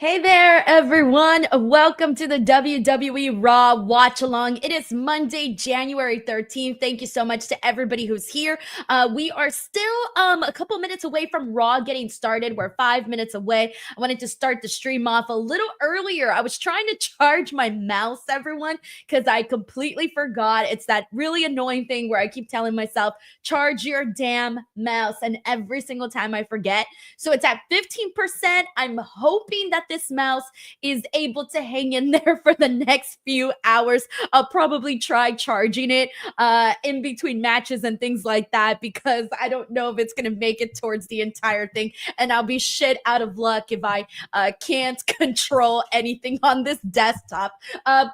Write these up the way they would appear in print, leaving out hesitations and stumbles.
Hey there, everyone. Welcome to the WWE RAW Watchalong. It is Monday, January 13th. Thank you so much to everybody who's here. We are still a couple minutes away from Raw getting started. We're 5 minutes away. I wanted to start the stream off a little earlier. I was trying to charge my mouse, everyone, because I completely forgot. It's that really annoying thing where I keep telling myself, charge your damn mouse. And every single time I forget. So it's at 15%. I'm hoping that this mouse is able to hang in there for the next few hours. I'll probably try charging it in between matches and things like that because I don't know if it's going to make it towards the entire thing. And I'll be shit out of luck if I can't control anything on this desktop.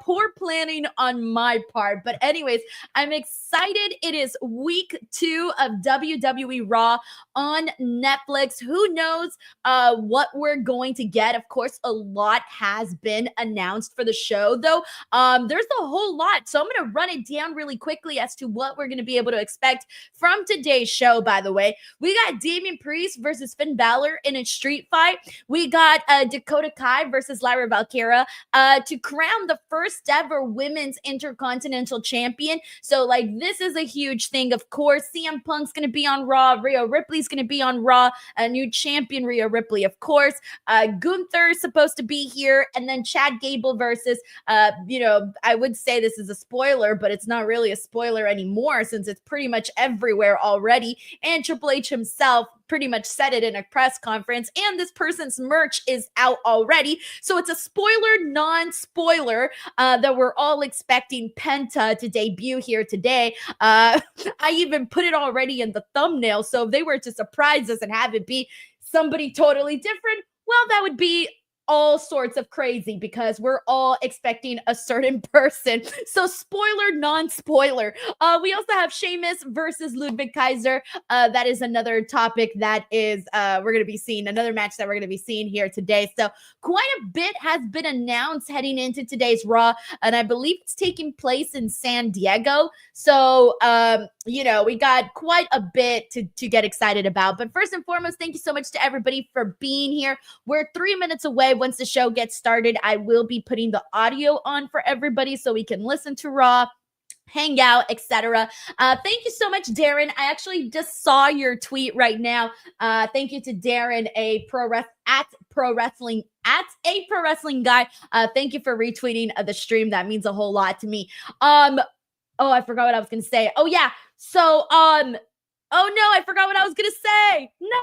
Poor planning on my part. But anyways, I'm excited. It is week 2 of WWE RAW on Netflix. Who knows what we're going to get? Of course, a lot has been announced for the show, though. There's a whole lot. So I'm going to run it down really quickly as to what we're going to be able to expect from today's show, by the way. We got Damian Priest versus Finn Balor in a street fight. We got Dakota Kai versus Lyra Valkyria to crown the first ever women's Intercontinental champion. So, this is a huge thing. Of course, CM Punk's going to be on Raw. Rhea Ripley's going to be on Raw. A new champion, Rhea Ripley, of course. Gunther is supposed to be here. And then Chad Gable versus, I would say this is a spoiler, but it's not really a spoiler anymore since it's pretty much everywhere already. And Triple H himself pretty much said it in a press conference, and this person's merch is out already. So it's a spoiler, non-spoiler that we're all expecting Penta to debut here today. I even put it already in the thumbnail. So if they were to surprise us and have it be somebody totally different, well, that would be all sorts of crazy because we're all expecting a certain person. So spoiler, non-spoiler. We also have Sheamus versus Ludwig Kaiser. That is another topic that is we're going to be seeing, another match that we're going to be seeing here today. So quite a bit has been announced heading into today's Raw, and I believe it's taking place in San Diego. So, we got quite a bit to get excited about. But first and foremost, thank you so much to everybody for being here. We're 3 minutes away. Once the show gets started, I will be putting the audio on for everybody so we can listen to Raw, hang out, etc. Thank you so much, Darren. I actually just saw your tweet right now. Thank you to Darren, a pro wrestling guy. Thank you for retweeting the stream. That means a whole lot to me. Oh, I forgot what I was gonna say. Oh yeah. So oh no, I forgot what I was gonna say. No.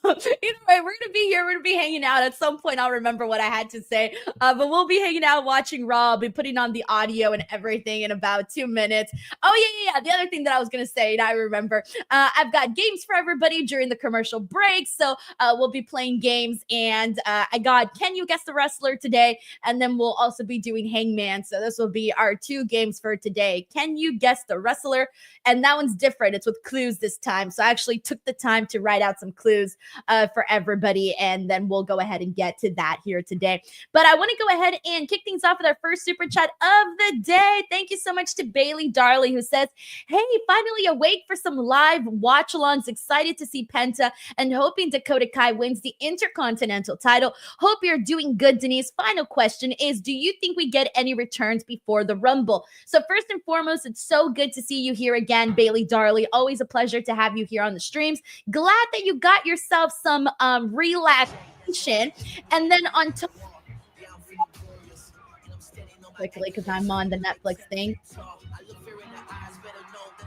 Either way, we're gonna be here. We're gonna be hanging out. At some point, I'll remember what I had to say. But we'll be hanging out, watching Raw. I'll be putting on the audio and everything in about 2 minutes. Oh yeah. The other thing that I was gonna say, and I remember, I've got games for everybody during the commercial break. So we'll be playing games, and I got Can You Guess the Wrestler today, and then we'll also be doing Hangman. So this will be our 2 games for today. Can You Guess the Wrestler? And that one's different. It's with clues this time. So I actually took the time to write out some clues for everybody, and then we'll go ahead and get to that here today. But I want to go ahead and kick things off with our first super chat of the day. Thank you so much to Bailey Darley, who says, hey, finally awake for some live watch-alongs. Excited to see Penta and hoping Dakota Kai wins the Intercontinental title. Hope you're doing good, Denise. Final question is, do you think we get any returns before the Rumble? So first and foremost, it's so good to see you here again, Bailey Darley. Always a pleasure to have you here on the streams. Glad that you got yourself some relaxation. And then on top, quickly, because I'm on the Netflix thing.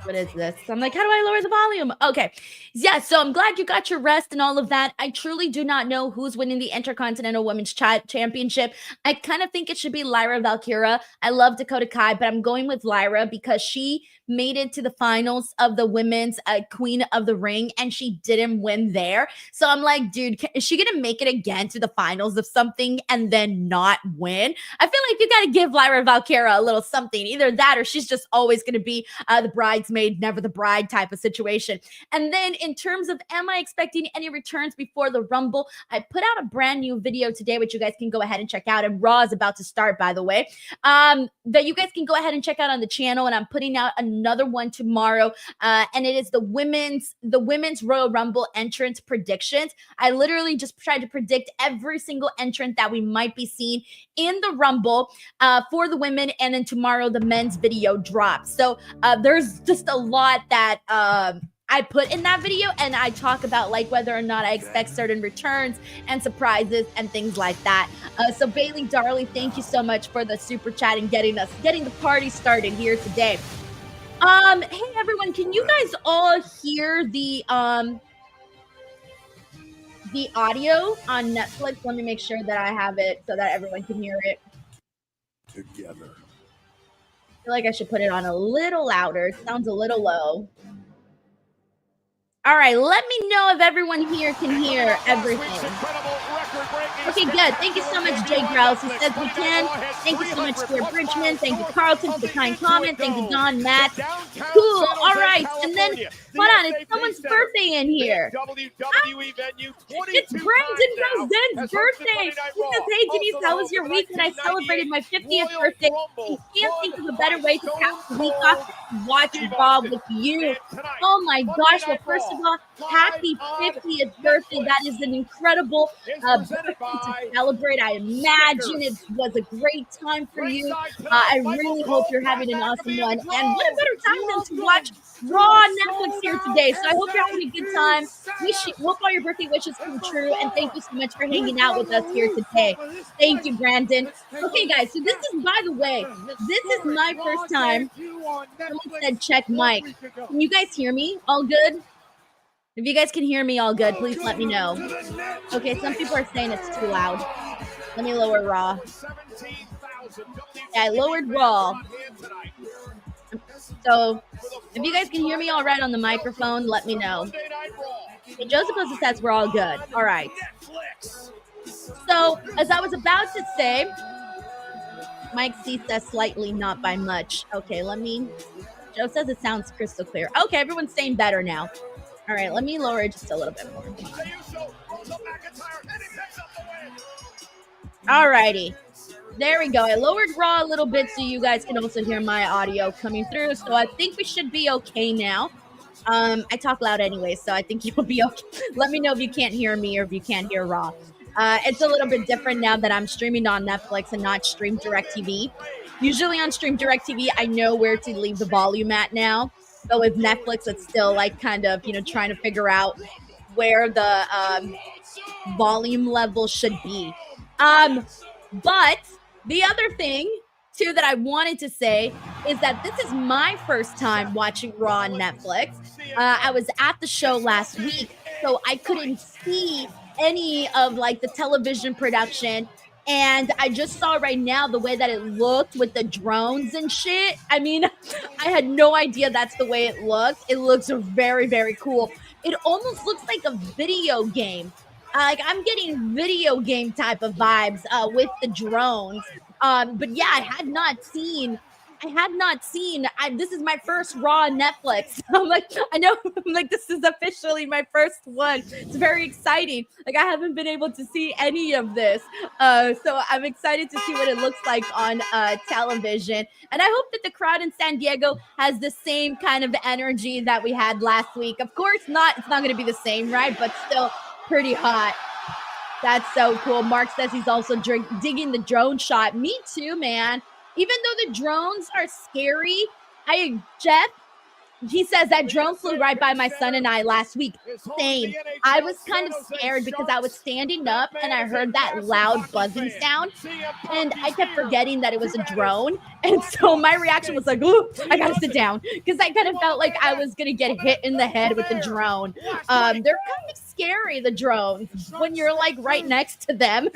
What is this? I'm like, how do I lower the volume? Okay. Yeah, so I'm glad you got your rest and all of that. I truly do not know who's winning the Intercontinental Women's Championship. I kind of think it should be Lyra Valkyria. I love Dakota Kai, but I'm going with Lyra because she made it to the finals of the women's Queen of the Ring, and she didn't win there. So I'm like, dude, is she going to make it again to the finals of something and then not win? I feel like you got to give Lyra Valkyria a little something. Either that or she's just always going to be the bridesmaid bridesmaid, never the bride type of situation. And then in terms of, am I expecting any returns before the Rumble? I put out a brand new video today, which you guys can go ahead and check out. And Raw is about to start, by the way, that you guys can go ahead and check out on the channel. And I'm putting out another one tomorrow. And it is the women's Royal Rumble entrance predictions. I literally just tried to predict every single entrant that we might be seeing in the Rumble for the women. And then tomorrow, the men's video drops. So there's just a lot that I put in that video, and I talk about like whether or not I expect certain returns and surprises and things like that. So Bailey Darley, thank you so much for the super chat and getting the party started here today. Hey everyone, can you guys all hear the audio on Netflix? Let me make sure that I have it so that everyone can hear it together. I feel like I should put it on a little louder. It sounds a little low. All right, let me know if everyone here can hear everything. Okay, good. Thank you so much, Jay Grouse, who says we can. Thank you so much, Stuart Bridgman. Thank you, Carlton, for the kind comment. Thank you, Don, Matt. Cool. All right, and then, hold on, it's someone's birthday in here. It's Brandon Rosen's birthday. He says, hey, Denise, how was your week? And I celebrated my 50th birthday. I can't think of a better way to cap the week off than watch Raw with you. Oh my gosh, well, first of all, happy 50th birthday. That is an incredible birthday to celebrate. I imagine it was a great time for you. I really hope you're having an awesome one. And what a better time than to watch Raw on Netflix here today. So I hope you're having a good time. Hope all your birthday wishes come true. And thank you so much for hanging out with us here today. Thank you, Brandon. Okay, guys. So this is, by the way, this is my first time. Someone said check mic. Can you guys hear me? All good? If you guys can hear me all good, please let me know. Okay, some people are saying it's too loud. Let me lower Raw. Yeah, I lowered Raw. So if you guys can hear me all right on the microphone, let me know. Okay, Joseph also says we're all good. All right. So as I was about to say, Mike C says slightly, not by much. Okay, Joe says it sounds crystal clear. Okay, everyone's saying better now. All right, let me lower it just a little bit more. All righty. There we go. I lowered Raw a little bit so you guys can also hear my audio coming through. So I think we should be okay now. I talk loud anyway, so I think you'll be okay. Let me know if you can't hear me or if you can't hear Raw. It's a little bit different now that I'm streaming on Netflix and not Stream Direct TV. Usually on Stream Direct TV, I know where to leave the volume at now. But with Netflix, it's still like kind of, trying to figure out where the volume level should be. But the other thing, too, that I wanted to say is that this is my first time watching Raw on Netflix. I was at the show last week, so I couldn't see any of like the television production. And I just saw right now the way that it looked with the drones and shit. I mean, I had no idea that's the way it looked. It looks very, very cool. It almost looks like a video game. Like I'm getting video game type of vibes with the drones. But yeah, I had not seen. This is my first Raw on Netflix. I'm like, I know, this is officially my first one. It's very exciting. Like I haven't been able to see any of this. So I'm excited to see what it looks like on television. And I hope that the crowd in San Diego has the same kind of energy that we had last week. Of course not. It's not going to be the same, right? But still pretty hot. That's so cool. Mark says he's also digging the drone shot. Me too, man. Even though the drones are scary, Jeff, he says that drone flew right by my son and I last week. Same. I was kind of scared because I was standing up and I heard that loud buzzing sound and I kept forgetting that it was a drone. And so my reaction was like, ooh, I gotta sit down because I kind of felt like I was going to get hit in the head with the drone. They're kind of scary, the drones, when you're like right next to them.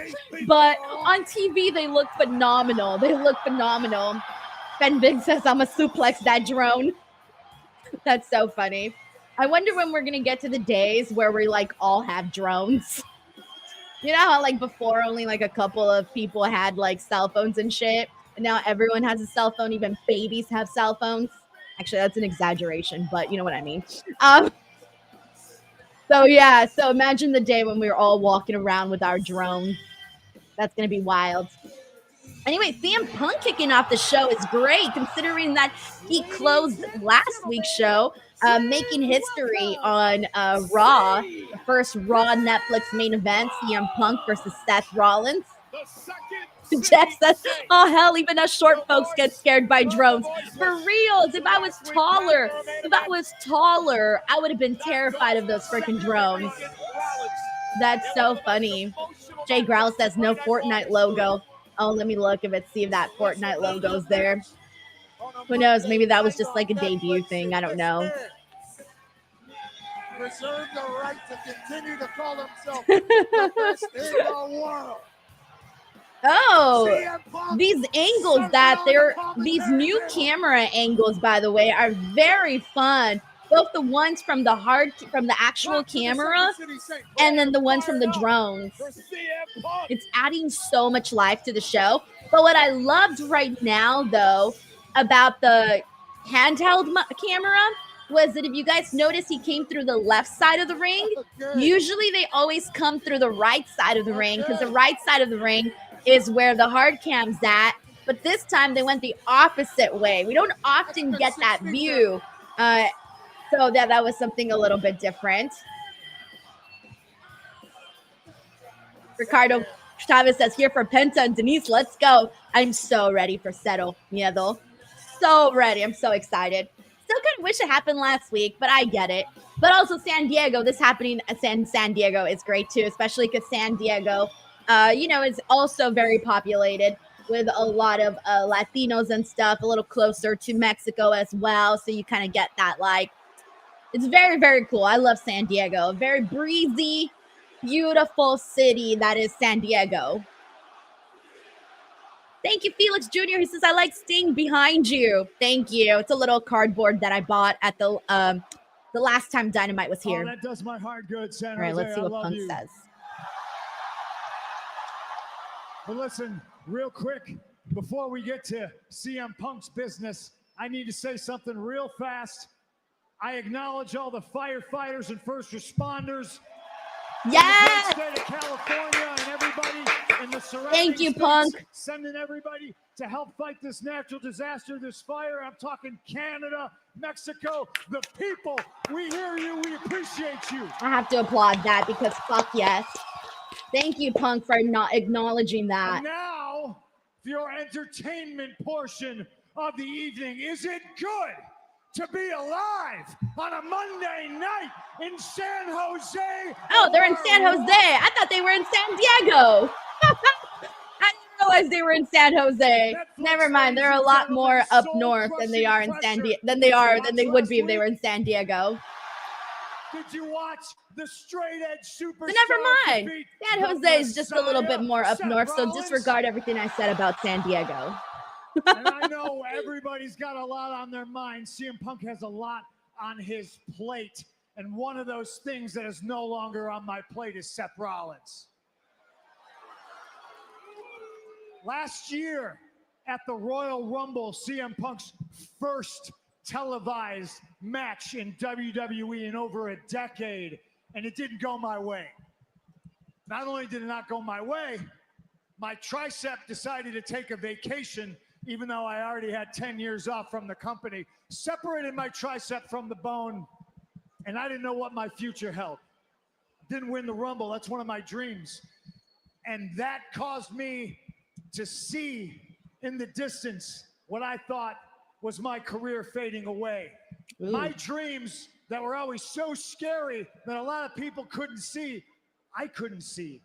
But on TV, they look phenomenal. Ben Big says, I'm a suplex that drone. That's so funny. I wonder when we're going to get to the days where we like all have drones. You know how like before only like a couple of people had like cell phones and shit. And now everyone has a cell phone. Even babies have cell phones. Actually, that's an exaggeration, but you know what I mean. So yeah, so imagine the day when we're all walking around with our drones. That's gonna be wild. Anyway, CM Punk kicking off the show is great, considering that he closed last week's show, making history on Raw, the first Raw Netflix main event, CM Punk versus Seth Rollins. Jeff says, oh hell, even us short folks get scared by drones. For reals, if I was taller, I would have been terrified of those freaking drones. That's so funny. Jay Growl says no Fortnite logo. Oh, let me look see if that Fortnite logo's there. Who knows? Maybe that was just like a debut thing. I don't know. Reserve the right to continue to call himself the best in the world. Oh, these angles these new camera angles, by the way, are very fun. Both the ones from the actual camera and then the ones from the drones. It's adding so much life to the show. But what I loved right now, though, about the handheld camera was that if you guys notice, he came through the left side of the ring. Usually they always come through the right side of the ring because the right side of the ring is where the hard cam's at. But this time they went the opposite way. We don't often get that view. So that was something a little bit different. Ricardo Chavez says, here for Penta and Denise, let's go. I'm so ready for Cero Miedo. So ready. I'm so excited. Still kind of wish it happened last week, but I get it. But also San Diego, this happening at San Diego is great too, especially because San Diego, is also very populated with a lot of Latinos and stuff, a little closer to Mexico as well. So you kind of get that, like, it's very, very cool. I love San Diego. Very breezy, beautiful city that is San Diego. Thank you, Felix Jr. He says, I like Sting behind you. Thank you. It's a little cardboard that I bought at the last time Dynamite was here. Oh, that does my heart good, San Jose. All right, let's see what Punk says. But listen, real quick, before we get to CM Punk's business, I need to say something real fast. I acknowledge all the firefighters and first responders. Yes! In the great state of California and everybody in the surrounding Thank you, states, Punk. sending everybody to help fight this natural disaster, this fire. I'm talking Canada, Mexico, the people. We hear you. We appreciate you. I have to applaud that because fuck yes. Thank you, Punk, for not acknowledging that. And now, for your entertainment portion of the evening, is it good to be alive on a Monday night in San Jose? Oh, they're in San Jose. I thought they were in San Diego. I didn't realize they were in San Jose. Never mind. They're a lot more up north than they are in than they would be if they were in San Diego. Did you watch the straight edge superstar? But never mind. San Jose is just a little bit more up north, so disregard everything I said about San Diego. And I know everybody's got a lot on their mind. CM Punk has a lot on his plate. And one of those things that is no longer on my plate is Seth Rollins. Last year at the Royal Rumble, CM Punk's first televised match in WWE in over a decade, and it didn't go my way. Not only did it not go my way, my tricep decided to take a vacation, even though I already had 10 years off from the company, separated my tricep from the bone, and I didn't know what my future held. Didn't win the Rumble. That's one of my dreams. And that caused me to see in the distance what I thought was my career fading away. Ooh. My dreams that were always so scary that a lot of people couldn't see, I couldn't see.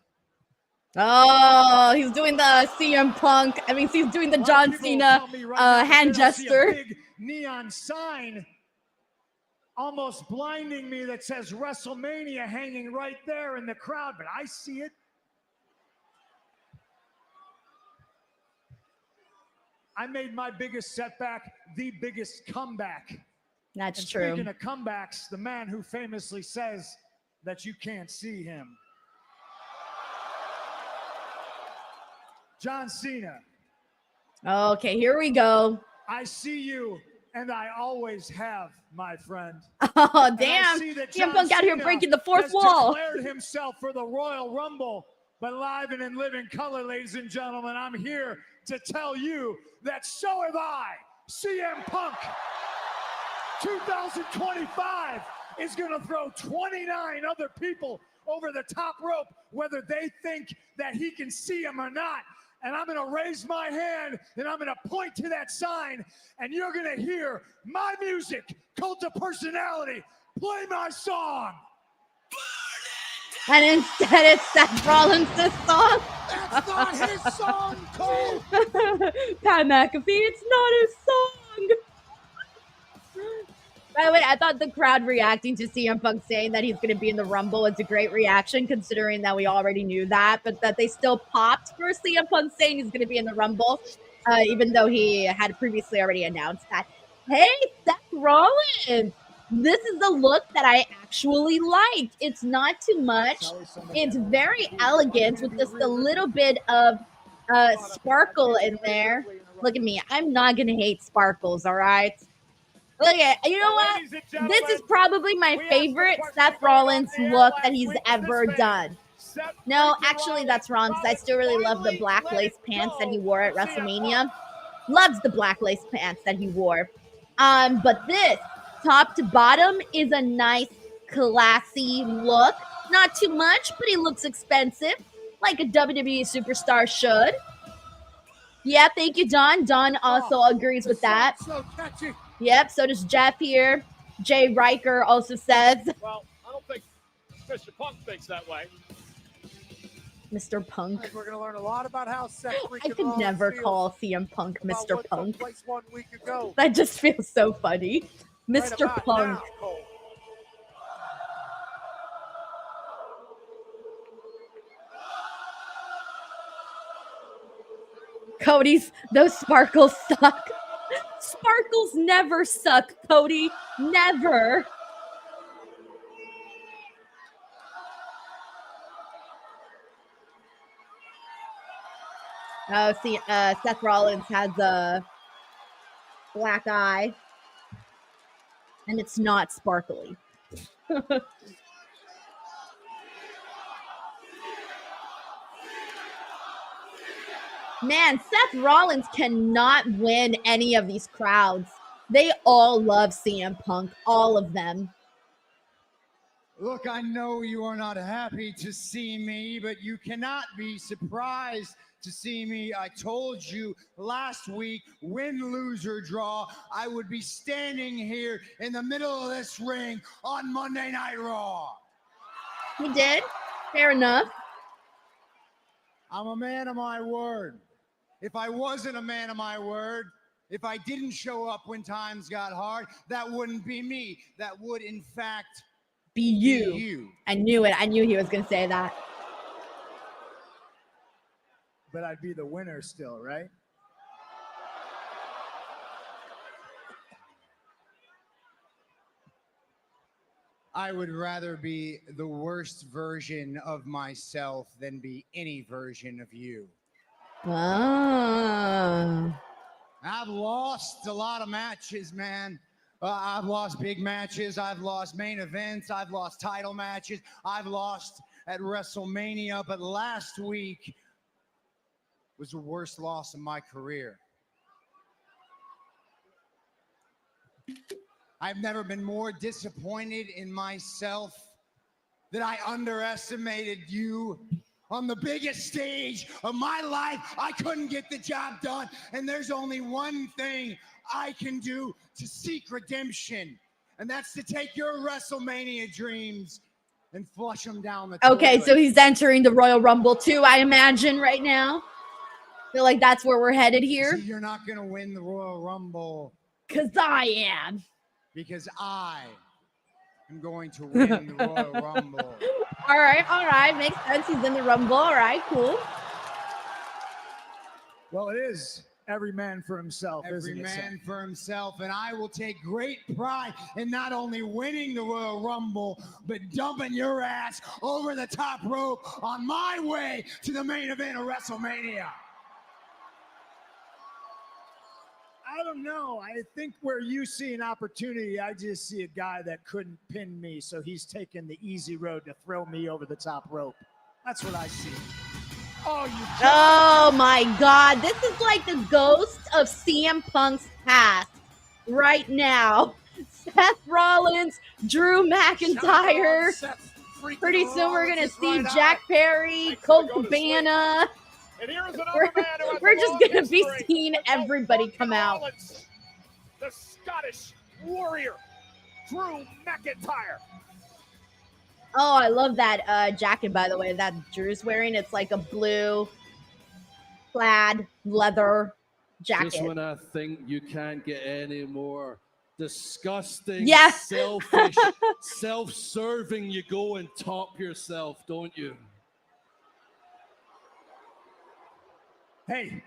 Oh, he's doing the CM Punk. I mean, he's doing the John Cena hand gesture. A big neon sign almost blinding me that says WrestleMania hanging right there in the crowd, but I see it. I made my biggest setback the biggest comeback. That's true. Speaking of comebacks, the man who famously says that you can't see him. John Cena. Okay, here we go. I see you and I always have, my friend. Oh, damn. CM Punk out here breaking the fourth wall. Declared himself for the Royal Rumble, but live and in living color, ladies and gentlemen, I'm here to tell you that so have I. CM Punk 2025 is going to throw 29 other people over the top rope, whether they think that he can see him or not. And I'm going to raise my hand and I'm going to point to that sign, and you're going to hear my music, Cult of Personality, play my song. And instead it's Seth Rollins' song. That's not his song, Cole. Pat McAfee, it's not his song. By the way, I thought the crowd reacting to CM Punk saying that he's going to be in the Rumble was a great reaction, considering that we already knew that, but that they still popped for CM Punk saying he's going to be in the Rumble, even though he had previously already announced that. Hey, Seth Rollins, this is the look that I actually liked. It's not too much. It's very elegant with just a little bit of sparkle in there. Look at me. I'm not going to hate sparkles, all right? Look at, you know what? This is probably my favorite Seth Rollins look that he's ever done. No, actually, that's wrong, because I still really love the black lace pants that he wore at WrestleMania. Loves the black lace pants that he wore. But this, top to bottom, is a nice, classy look. Not too much, but he looks expensive, like a WWE superstar should. Yeah, thank you, Don. Don also agrees with that. So catchy. Yep, so does Jeff here. Jay Riker also says. Well, I don't think Mr. Punk thinks that way. Mr. Punk. We're going to learn a lot about how Seth I could never call CM Punk Mr. what Punk. took place 1 week ago. That just feels so funny. Right Mr. about Punk. now, Cole. Cody's, those sparkles suck. Sparkles never suck, Cody. Never. Oh, see, Seth Rollins has a black eye, and it's not sparkly. Man, Seth Rollins cannot win any of these crowds. They all love CM Punk, all of them. Look, I know you are not happy to see me, but you cannot be surprised to see me. I told you last week, win, lose, or draw, I would be standing here in the middle of this ring on Monday Night Raw. He did. Fair enough. I'm a man of my word. If I wasn't a man of my word, if I didn't show up when times got hard, that wouldn't be me. That would, in fact, be you. I knew it. I knew he was going to say that. But I'd be the winner still, right? I would rather be the worst version of myself than be any version of you. Ah. I've lost a lot of matches, man. I've lost big matches. I've lost main events. I've lost title matches. I've lost at WrestleMania. But last week was the worst loss of my career. I've never been more disappointed in myself that I underestimated you. On the biggest stage of my life, I couldn't get the job done. And there's only one thing I can do to seek redemption. And that's to take your WrestleMania dreams and flush them down the toilet. Okay, so he's entering the Royal Rumble too, I imagine, right now. Feel like that's where we're headed here. See, you're not going to win the Royal Rumble. Because I am. Because I am going to win the Royal Rumble. All right. Makes sense. He's in the Rumble. All right, cool. Well, it is every man for himself, Every isn't it? man for himself, and I will take great pride in not only winning the Royal Rumble, but dumping your ass over the top rope on my way to the main event of WrestleMania. I don't know. I think where you see an opportunity, I just see a guy that couldn't pin me, so he's taking the easy road to throw me over the top rope. That's what I see. Oh, Oh my God. This is like the ghost of CM Punk's past right now. Seth Rollins, Drew McIntyre. Pretty soon we're going to see Jack Perry, Colt Cabana. And here is another man who has We're a just long going to be history seeing with everybody Punk come and out. Rollins. The Scottish warrior, Drew McIntyre. Oh, I love that jacket, by the way, that Drew's wearing. It's like a blue plaid leather jacket. Just when I think you can't get any more disgusting, Yeah. selfish, self-serving, you go and top yourself, don't you? Hey,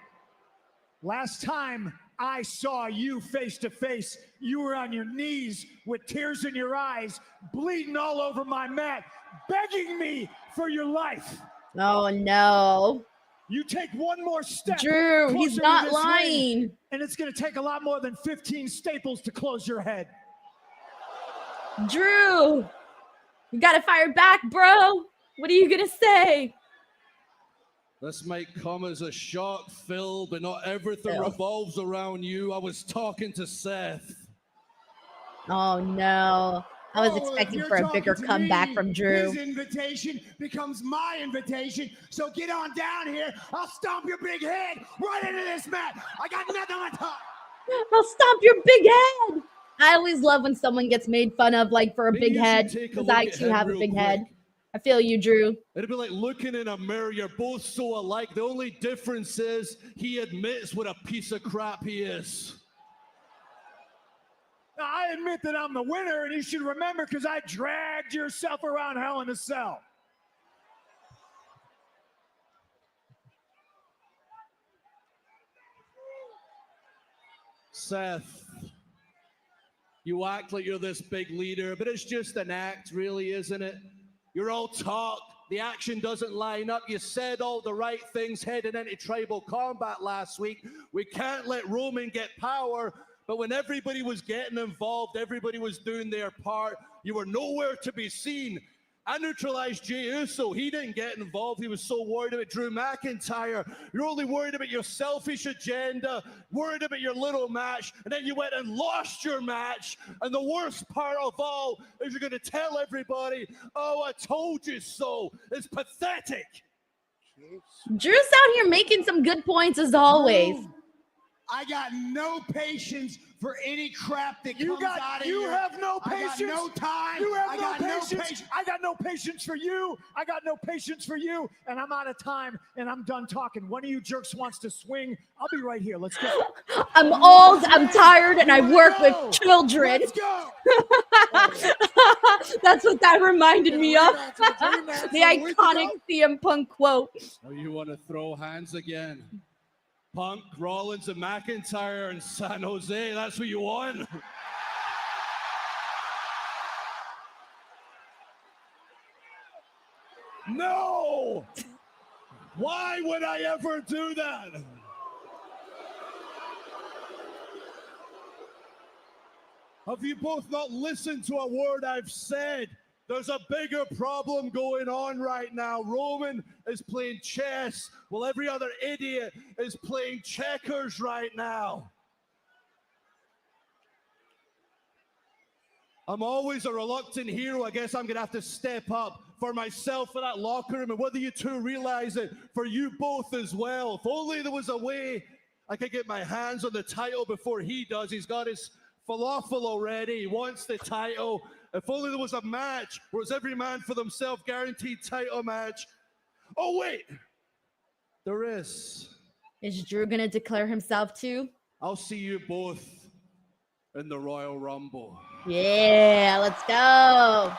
last time I saw you face to face, you were on your knees with tears in your eyes, bleeding all over my mat, begging me for your life. Oh, no. You take one more step. Drew, he's closer to not this lying. ring, and it's going to take a lot more than 15 staples to close your head. Drew, you got to fire back, bro. What are you going to say? This might come as a shock, Phil, but not everything Phil. revolves around you. I was talking to Seth. Oh, no. I was expecting for a bigger comeback from Drew. His invitation becomes my invitation. So get on down here. I'll stomp your big head right into this mat. I got nothing on top. I'll stomp your big head. I always love when someone gets made fun of, like, for a Maybe big you should head, take a because look I, at too, him have a real big quick. head. I feel you, Drew. It'd be like looking in a mirror. You're both so alike. The only difference is he admits what a piece of crap he is. Now, I admit that I'm the winner, and you should remember because I dragged yourself around Hell in a Cell. Seth, you act like you're this big leader, but it's just an act, really, isn't it? You're all talk. The action doesn't line up. You said all the right things heading into tribal combat last week. We can't let Roman get power, but when everybody was getting involved, everybody was doing their part, you were nowhere to be seen. I neutralized Jey Uso. He didn't get involved. He was so worried about Drew McIntyre. You're only worried about your selfish agenda, worried about your little match, and then you went and lost your match. And the worst part of all is you're going to tell everybody, oh, I told you so. It's pathetic. Drew's out here making some good points, as always. Drew, I got no patience for any crap that You comes out of you here. have no I patience. got no time. You have I no got patience. no patience. I got no patience for you. I got no patience for you. And I'm out of time, and I'm done talking. One of you jerks wants to swing. I'll be right here. Let's go. I'm old, I'm tired, and I work with Go. children. Let's go. That's what that reminded me of. Back to the dream match The from a week iconic ago. CM Punk quote. Oh, you want to throw hands again? Punk, Rollins, and McIntyre in San Jose. That's what you want? No! Why would I ever do that? Have you both not listened to a word I've said? There's a bigger problem going on right now. Roman is playing chess while every other idiot is playing checkers right now. I'm always a reluctant hero. I guess I'm going to have to step up for myself in that locker room, and whether you two realize it, for you both as well. If only there was a way I could get my hands on the title before he does. He's got his falafel already. He wants the title. If only there was a match where it's every man for themselves, guaranteed title match. Oh, wait. There is. Is Drew going to declare himself too? I'll see you both in the Royal Rumble. Yeah, let's go.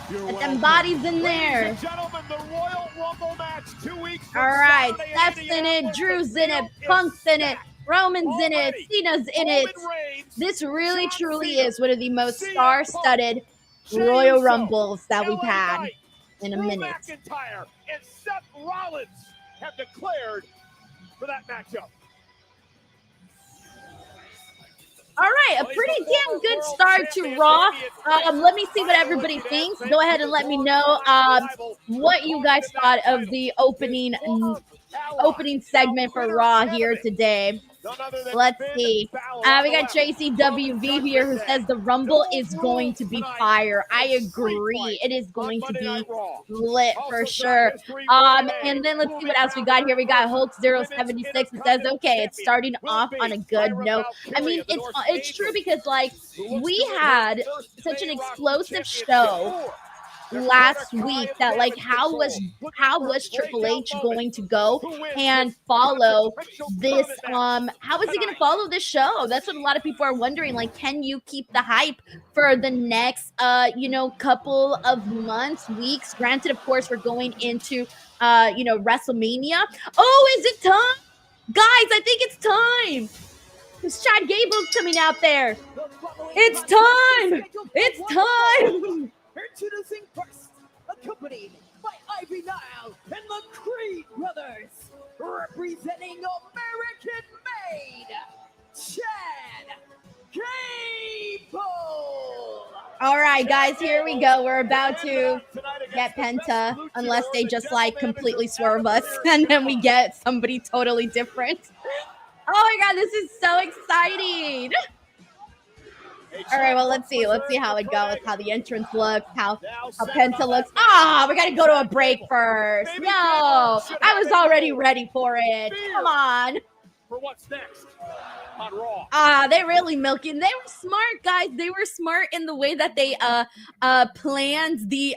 You're Get welcome. them bodies in there. Ladies and gentlemen, the Royal Rumble match 2 weeks from All right, Saturday, Steph's in it, Indianapolis. Drew's The in it, field is Punk's in it, stacked. Roman's in it, Already, Cena's in it. Roman Reigns, This really, John truly Cena, is one of the most CM star-studded Jey Royal Uso, Rumbles that we've LA had Knight, in a Drew minute. McIntyre and Seth Rollins have declared for that matchup. All right, a pretty damn good start to Raw. Let me see what everybody thinks. Go ahead and let me know what you guys thought of the opening segment for Raw here today. Let's see. We got Tracy WV here who says the Rumble is going to be fire. I agree. It is going to be lit for sure. And then let's see what else we got here. We got Hulk076 who says, okay, it's starting off on a good note. I mean, it's true because like we had such an explosive show last week that like how was Triple H going to go and follow this how is he going to follow this show? That's what a lot of people are wondering. Like, can you keep the hype for the next couple of months, weeks? Granted, of course, we're going into WrestleMania. Oh, is it time? Guys, I think it's time. Because Chad Gable's coming out there. It's time. It's time. Introducing first, accompanied by Ivy Nile and the Creed Brothers, representing American-made Chad Gable. All right, guys, here we go. We're about to get Penta, unless they just like completely swerve us, and then we get somebody totally different. Oh my God, this is so exciting. All right, well, let's see how it goes, how the entrance looks, how Penta looks. We got to go to a break first. No, I was already ready for it. Come on. For what's next on Raw? They're really milking. They were smart, guys. They were smart in the way that they planned the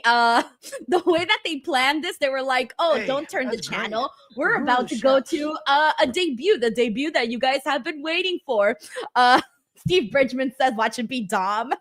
way that they planned this. They were like, don't turn the channel. We're about to go to a debut, the debut that you guys have been waiting for. Steve Bridgman says, watch it be Dom.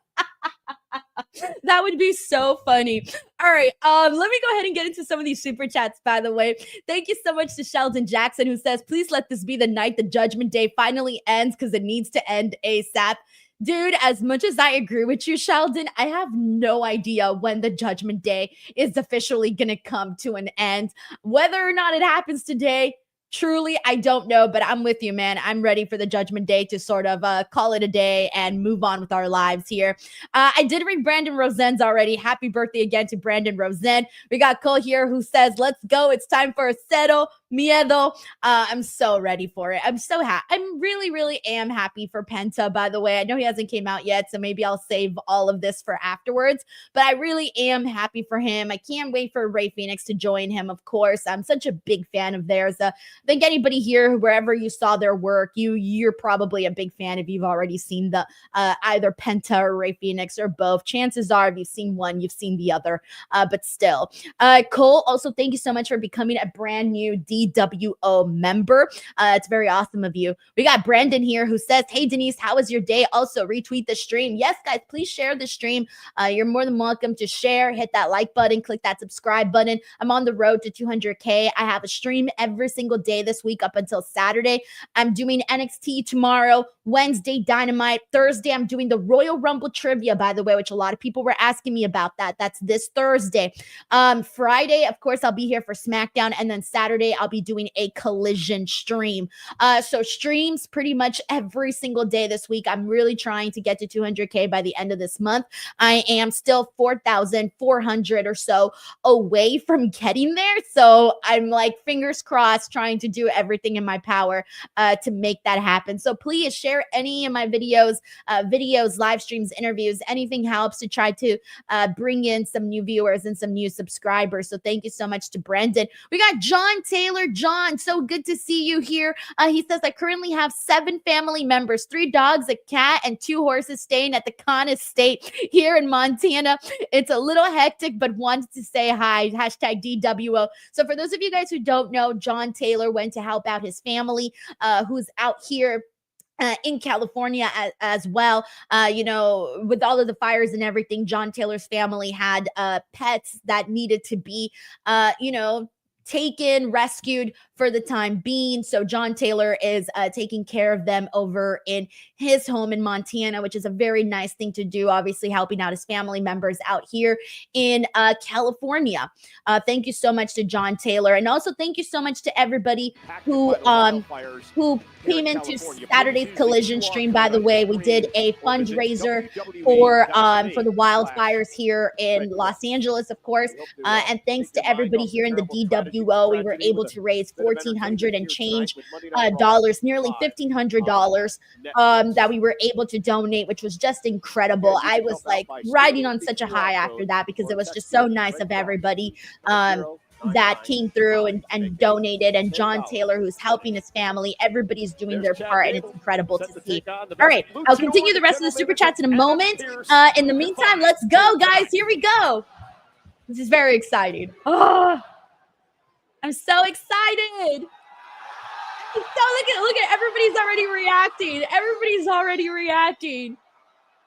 That would be so funny. All right, let me go ahead and get into some of these super chats, by the way. Thank you so much to Sheldon Jackson, who says, please let this be the night the Judgment Day finally ends because it needs to end ASAP. Dude, as much as I agree with you, Sheldon, I have no idea when the Judgment Day is officially going to come to an end. Whether or not it happens today, truly, I don't know, but I'm with you, man. I'm ready for the Judgment Day to sort of call it a day and move on with our lives here. I did read Brandon Rosen's already. Happy birthday again to Brandon Rosen. We got Cole here who says, let's go. It's time for a Cero Miedo. I'm so ready for it. I'm so happy. I'm really, really am happy for Penta, by the way. I know he hasn't came out yet, so maybe I'll save all of this for afterwards, but I really am happy for him. I can't wait for Rey Fenix to join him, of course. I'm such a big fan of theirs. I think anybody here, wherever you saw their work, you're probably a big fan if you've already seen the either Penta or Rey Fenix or both. Chances are, if you've seen one, you've seen the other, but still. Cole, also, thank you so much for becoming a brand new DWO member. It's very awesome of you. We got Brandon here who says, hey, Denise, how was your day? Also, retweet the stream. Yes, guys, please share the stream. You're more than welcome to share. Hit that like button. Click that subscribe button. I'm on the road to 200K. I have a stream every single day this week up until Saturday. I'm doing NXT tomorrow, Wednesday Dynamite, Thursday I'm doing the Royal Rumble trivia, by the way, which a lot of people were asking me about that. That's this Thursday. Friday, of course, I'll be here for SmackDown, and then Saturday I'll be doing a Collision stream. So streams pretty much every single day this week. I'm really trying to get to 200K by the end of this month. I am still 4,400 or so away from getting there. So I'm like fingers crossed trying to do everything in my power to make that happen. So please share any of my videos, live streams, interviews, anything helps to try to bring in some new viewers and some new subscribers. So thank you so much to Brendan. We got John Taylor. John, so good to see you here. He says, I currently have 7 family members, 3 dogs, a cat, and 2 horses staying at the Khan Estate here in Montana. It's a little hectic, but wanted to say hi. Hashtag DWO. So for those of you guys who don't know, John Taylor went to help out his family who's out here in California as well. With all of the fires and everything, John Taylor's family had pets that needed to be, taken, rescued for the time being. So John Taylor is taking care of them over in his home in Montana, which is a very nice thing to do, obviously helping out his family members out here in California. Thank you so much to John Taylor. And also thank you so much to everybody who came into Saturday's Collision stream. By the way, we did a fundraiser for the wildfires here in Los Angeles, of course. And thanks to everybody here in the DWO, we were able to raise $1,400 and change dollars, nearly $1,500 that we were able to donate, which was just incredible. I was like riding on such a high after that because it was just so nice of everybody that came through and donated, and John Taylor, who's helping his family. Everybody's doing their part, and it's incredible to see. All right, I'll continue the rest of the super chats in a moment. In the meantime, let's go, guys. Here we go. This is very exciting. Oh, I'm so excited. So look at everybody's already reacting. Everybody's already reacting.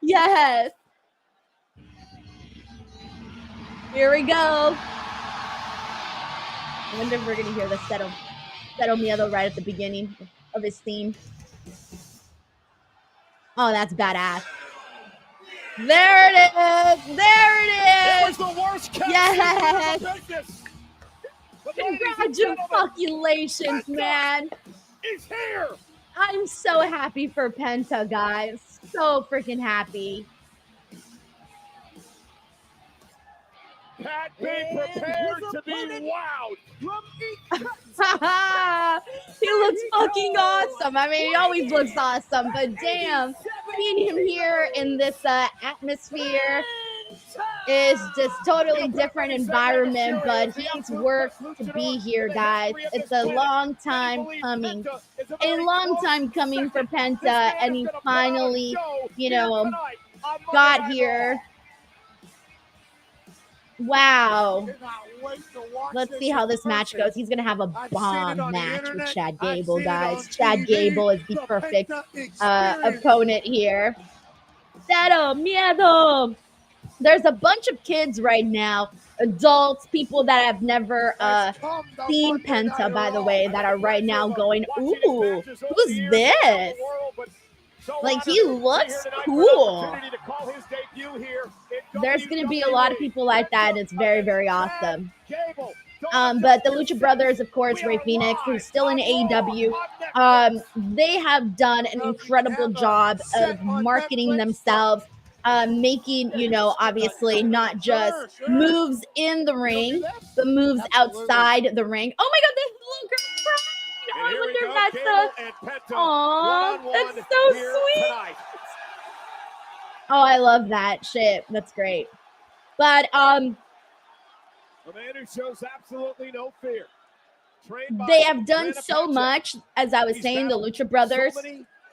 Yes. Here we go. I wonder if we're going to hear the Settle Miedo right at the beginning of his theme. Oh, that's badass. There it is. There it is. It was the worst case. Yes. Congratulations, man. He's here. I'm so happy for Penta, guys. So freaking happy. Pat being prepared to be wowed. He looks fucking awesome. I mean, he always looks awesome, but damn, seeing him here in this atmosphere is just totally different environment, but he's worked to be here, guys. It's a long time coming. A long time coming for Penta, and he finally, got here. Wow. Let's see how this match goes. He's going to have a bomb match with Chad Gable, guys. Chad Gable is the perfect opponent here. Settle Miedo. There's a bunch of kids right now, adults, people that have never seen Penta, by the way, that are right now going, ooh, who's this? Like, he looks cool. There's going to be a lot of people like that, and it's very, very awesome. But the Lucha Brothers, of course, Rey Fenix, who's still in AEW, they have done an incredible job of marketing themselves, making, obviously not just moves in the ring, but moves outside the ring. Oh my God, this little girl. I wonder if that's that's so sweet. Oh, I love that shit. That's great. But a man who shows absolutely no fear. They have done so much, as I was saying, the Lucha Brothers,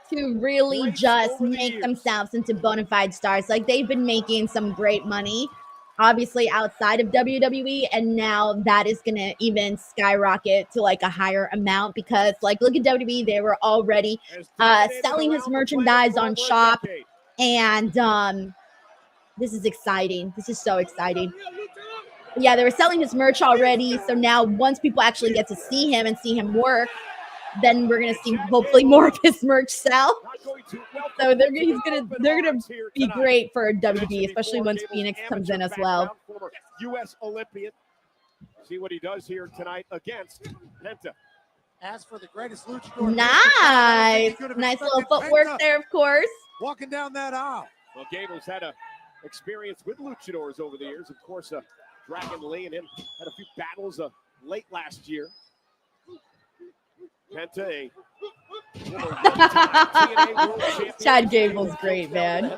to really just make themselves into bona fide stars. Like, they've been making some great money, obviously outside of WWE, and now that is gonna even skyrocket to like a higher amount, because like, look at WWE, they were already selling his merchandise on shop, and this is exciting. This is so exciting. Yeah, they were selling his merch already, so now once people actually get to see him and see him work, then we're gonna see hopefully more of his merch sell. So they're gonna be great for WWE, especially once Phoenix comes in as well. U.S. Olympian. See what he does here tonight against Penta. As for the greatest luchador, nice little footwork there, of course. Walking down that aisle. Well, Gable's had a experience with luchadors over the years. Of course, Dragon Lee and him had a few battles late last year. Penta, Chad Gable's great, man.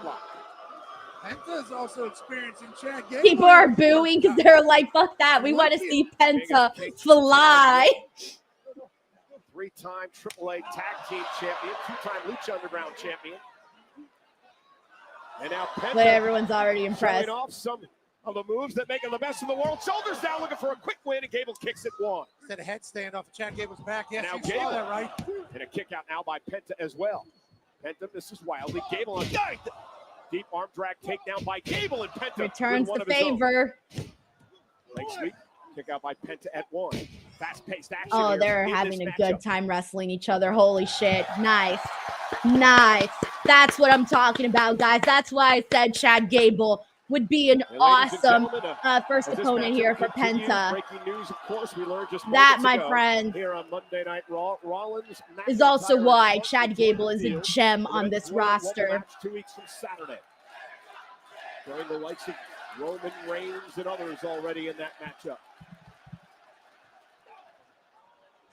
Penta is also experiencing Chad Gable. People are booing because they're like, fuck that. We want to see Penta fly. Three-time AAA Tag Team Champion, two-time Lucha Underground Champion. And now Penta, but everyone's already impressed. Showing off some of the moves that make him the best in the world. Shoulders down, looking for a quick win, and Gable kicks it one. Instead of headstand off of Chad Gable's back. Yes, now you Gable, saw that, right? And a kick out now by Penta as well. Penta misses wildly. Gable on deep arm drag takedown by Gable, and Penta returns the favor. Leg sweep Kick out by Penta at 1. Fast-paced action. Oh, here they're in having this a good matchup. time wrestling each other. Holy shit. Nice. Nice. That's what I'm talking about, guys. That's why I said Chad Gable would be an And ladies and awesome gentlemen, first as this opponent matchup here for continues, Penta. breaking news, of course, we learned just That, moments my ago friend, here on Monday Night Raw. Rollins is also McIntyre why and Punk Chad will join Gable the is a field gem for the on Men's this Royal Rumble roster. match 2 weeks from Saturday. Join the likes of Roman Reigns and others already in that matchup.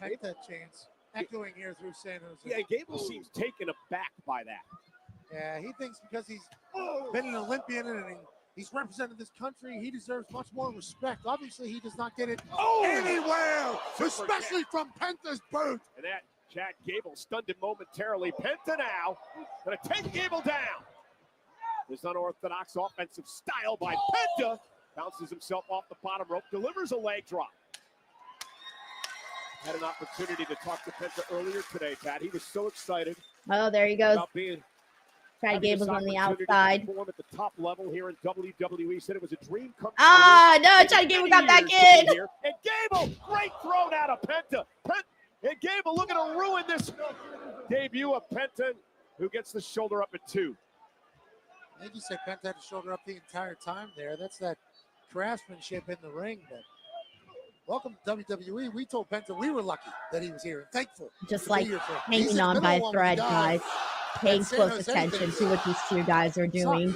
Penta chance echoing here through San Jose. Yeah, Gable seems taken aback by that. Yeah, he thinks because he's been an Olympian and he's represented this country, he deserves much more respect. Obviously, he does not get it anywhere, especially from Penta's boot. And that Chad Gable stunned him momentarily. Penta now going to take Gable down. This unorthodox offensive style by Penta. Bounces himself off the bottom rope, delivers a leg drop. Had an opportunity to talk to Penta earlier today, Pat. He was so excited Oh, there he goes. about being Chad Gable's on the outside. at the top level here in WWE. Said it was a dream come true. Ah, no, Chad Gable got back in. Here. And Gable, great throw out of Penta. And Gable looking to ruin this debut of Penta, who gets the shoulder up at 2. I think you said Penta had to shoulder up the entire time there. That's that craftsmanship in the ring. But welcome to WWE. We told Penta we were lucky that he was here and thankful. Just to like be here for him. hanging He's on the by middle a one when he thread, died. guys. Paying San close Jose attention things. to what these two guys are doing.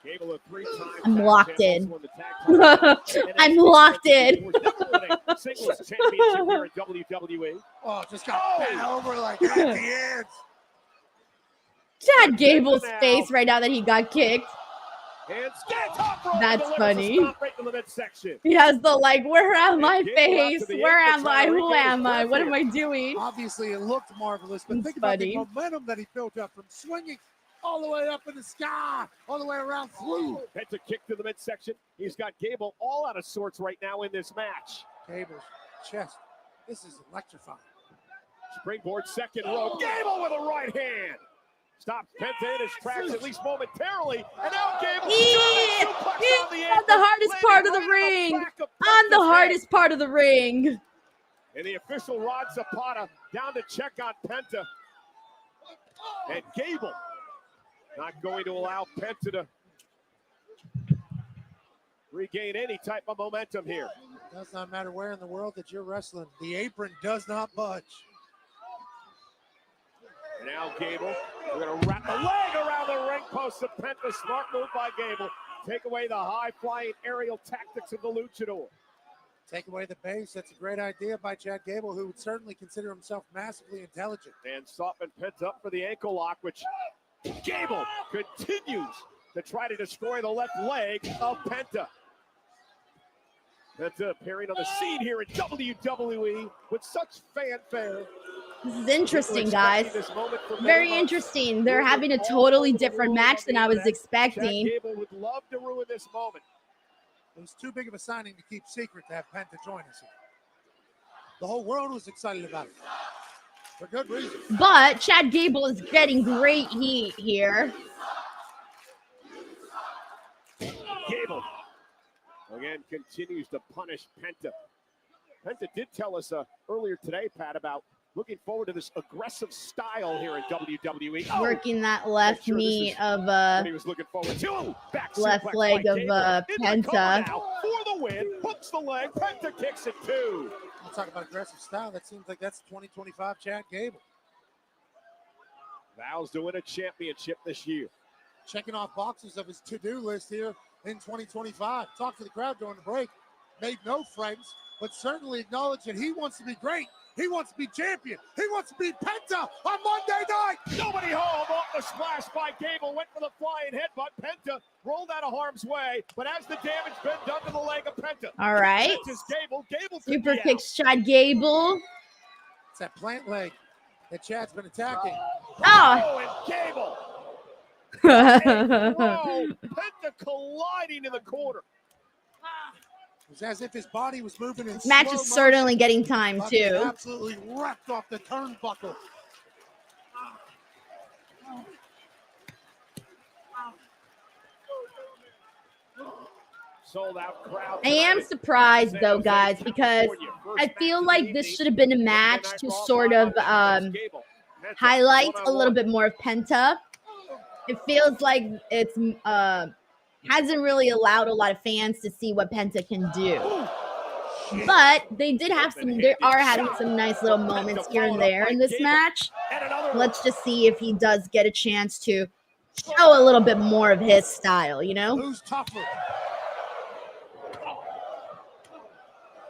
Gable a 3-time I'm tag locked champion, in. won the tag title. I'm locked in. Never winning singles championship here in WWE. Oh, just got bent over like at the ends. Chad Gable's face right now that he got kicked. And top rope That's delivers a funny. stomp right to the midsection. He has the like, where am I Gable out face? to the Where apron, am I? trying to Who regain his am I? breath What here. am I doing? Obviously, it looked marvelous, but It's think about funny. the momentum that he built up from swinging all the way up in the sky, all the way around through. Penta kick to the midsection. He's got Gable all out of sorts right now in this match. Gable's chest. This is electrifying. Springboard second row. Gable with a right hand. Stops Penta in his tracks at least momentarily. And now Gable on the hardest part of the ring. On the hardest part of the ring. And the official Rod Zapata down to check on Penta. And Gable not going to allow Penta to regain any type of momentum here. It does not matter where in the world that you're wrestling. The apron does not budge. And now Gable, we're going to wrap the leg around the ring post of Penta. Smart move by Gable. Take away the high-flying aerial tactics of the luchador. Take away the base. That's a great idea by Chad Gable, who would certainly consider himself massively intelligent. And soften Penta up for the ankle lock, which Gable continues to try to destroy the left leg of Penta. Penta appearing on the scene here in WWE with such fanfare. This is interesting, guys. Very interesting. They're having a totally different match than I was expecting. Gable would love to ruin this moment. It was too big of a signing to keep secret to have Penta join us here. The whole world was excited about it. For good reason. But Chad Gable is getting great heat here. Gable again continues to punish Penta. Penta did tell us earlier today, Pat, about looking forward to this aggressive style here in WWE. Working that left knee of what he was looking forward to. left leg of Penta. For the win, hooks the leg. Penta kicks it 2. I'll talk about aggressive style. That seems like that's 2025 Chad Gable. Vows to win a championship this year. Checking off boxes of his to-do list here in 2025. Talked to the crowd during the break. Made no friends, but certainly acknowledged that he wants to be great. He wants to be champion. He wants to beat Penta on Monday night. Nobody home off the splash by Gable. Went for the flying headbutt. Penta rolled out of harm's way, but as the damage been done to the leg of Penta. All right. Gable. Gable Super kicks Chad Gable. It's that plant leg that Chad's been attacking. Oh, and Gable. Penta colliding in the corner. It was as if his body was moving in match slow is certainly motion, getting time but he too. absolutely wrecked off the turnbuckle. Sold out crowd. I am surprised though, guys, because I feel like this should have been a match to sort of highlight a little bit more of Penta. It feels like it's hasn't really allowed a lot of fans to see what Penta can do. But they did have some, they are having some nice little moments here and there in this match. Let's just see if he does get a chance to show a little bit more of his style, you know? Who's tougher?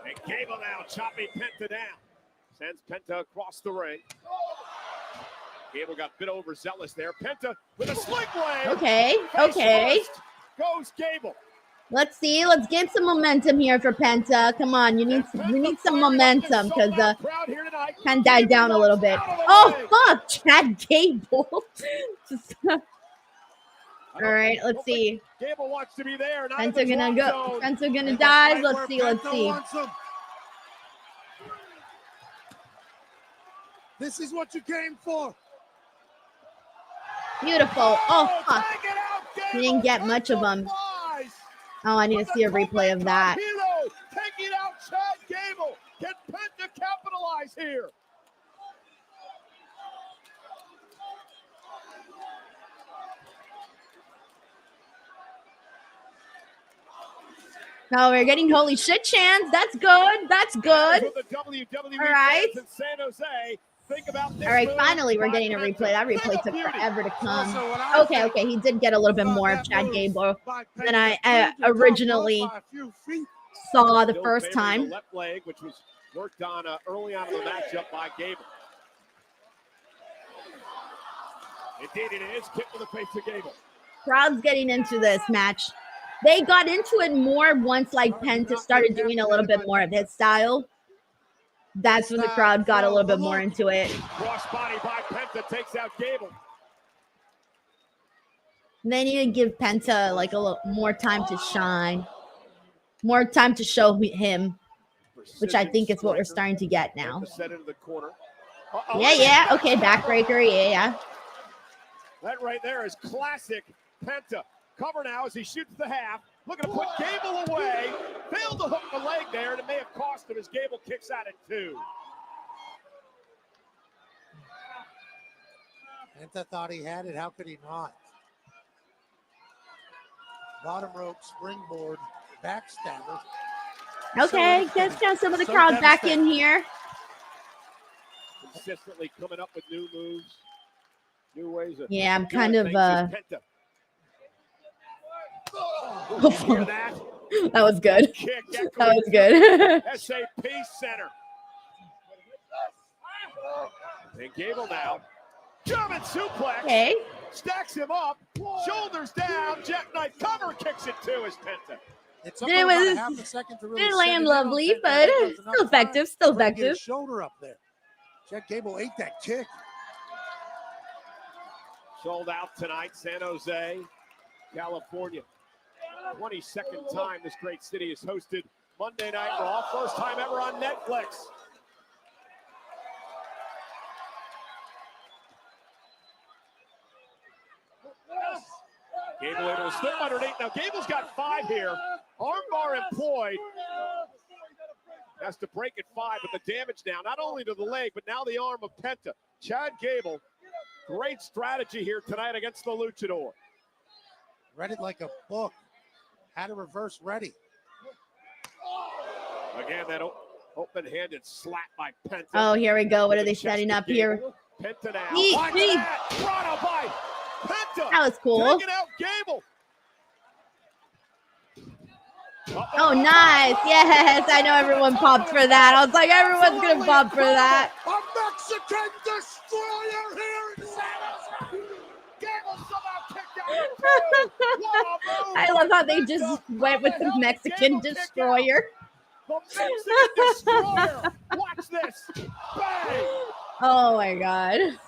And Gable now chopping Penta down. Sends Penta across the ring. Gable got bit overzealous there. Penta with a sling blade. Okay, okay. Goes Gable. Let's see. Let's get some momentum here for Penta. Come on, we need some momentum because kind of died down a little bit. Oh fuck, Chad Gable. All right, let's see. Gable wants to be there. Penta gonna go. Penta gonna dive. Let's see. Let's see. This is what you came for. Beautiful. Oh fuck. He didn't get much of them. Oh, I need to see a replay of that. Taking out Chad Gable. Can Penta capitalize here? No, we're getting holy shit chants. That's good. That's good. All right. San Jose. Think about this. All right, finally we're getting a replay. That replay took forever to come. Okay, okay, he did get a little bit more of Chad Gable than I originally saw the first time. Left leg, which was worked on early on in the matchup by Gable. Indeed it is. Kick to the face of Gable. Crowd's getting into this match. They got into it more once like Penta started doing a little bit more of his style. That's when the crowd got a little bit more into it. Cross body by Penta takes out Gable. They need to give Penta like a little more time to shine, more time to show him, which I think is what we're starting to get now. Set into the corner. Yeah, yeah. Okay, backbreaker. Yeah, yeah. That right there is classic Penta. Cover now as he shoots the half. Looking to put Gable away. Failed to hook the leg there, and it may have cost him as Gable kicks out at 2. Penta thought he had it. How could he not? Bottom rope, springboard, backstabber. Okay, let's get some of the crowd back in here. Consistently coming up with new moves, new ways of. Yeah, I'm kind of. That was good. That was good. SAP Center. And Gable now. German suplex. Okay. Stacks him up. Shoulders down. Jackknife cover kicks it too as Penta. It was didn't land lovely, but still effective. Still effective. Shoulder up there. Chad Gable ate that kick. Sold out tonight, San Jose, California. 22nd time this great city has hosted Monday Night Raw. First time ever on Netflix. Gable able to slip underneath. Now Gable's got 5 here. Armbar employed. Has to break at 5, but the damage now, not only to the leg, but now the arm of Penta. Chad Gable, great strategy here tonight against the luchador. Read it like a book. Had a reverse ready. Again, that open-handed slap by Penta. Oh, here we go. What are they setting up here? Penta now. Brought out by Penta. That was cool. Taking out Gable. Oh, nice. Yes, I know everyone popped for that. I was like, everyone's going to pop for that. A Mexican destroyer here in San Jose. Gable somehow kicked out. I love how they just went with the Mexican destroyer. The Mexican destroyer. Watch this. Bang. Oh, my God.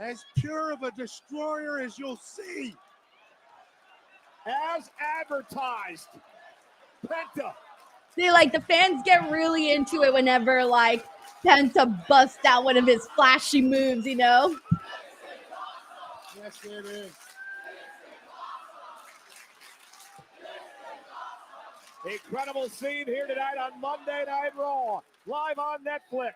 As pure of a destroyer as you'll see. As advertised, Penta. See, like, the fans get really into it whenever, like, Penta busts out one of his flashy moves, you know? Yes, it is. Incredible scene here tonight on Monday Night Raw, live on Netflix.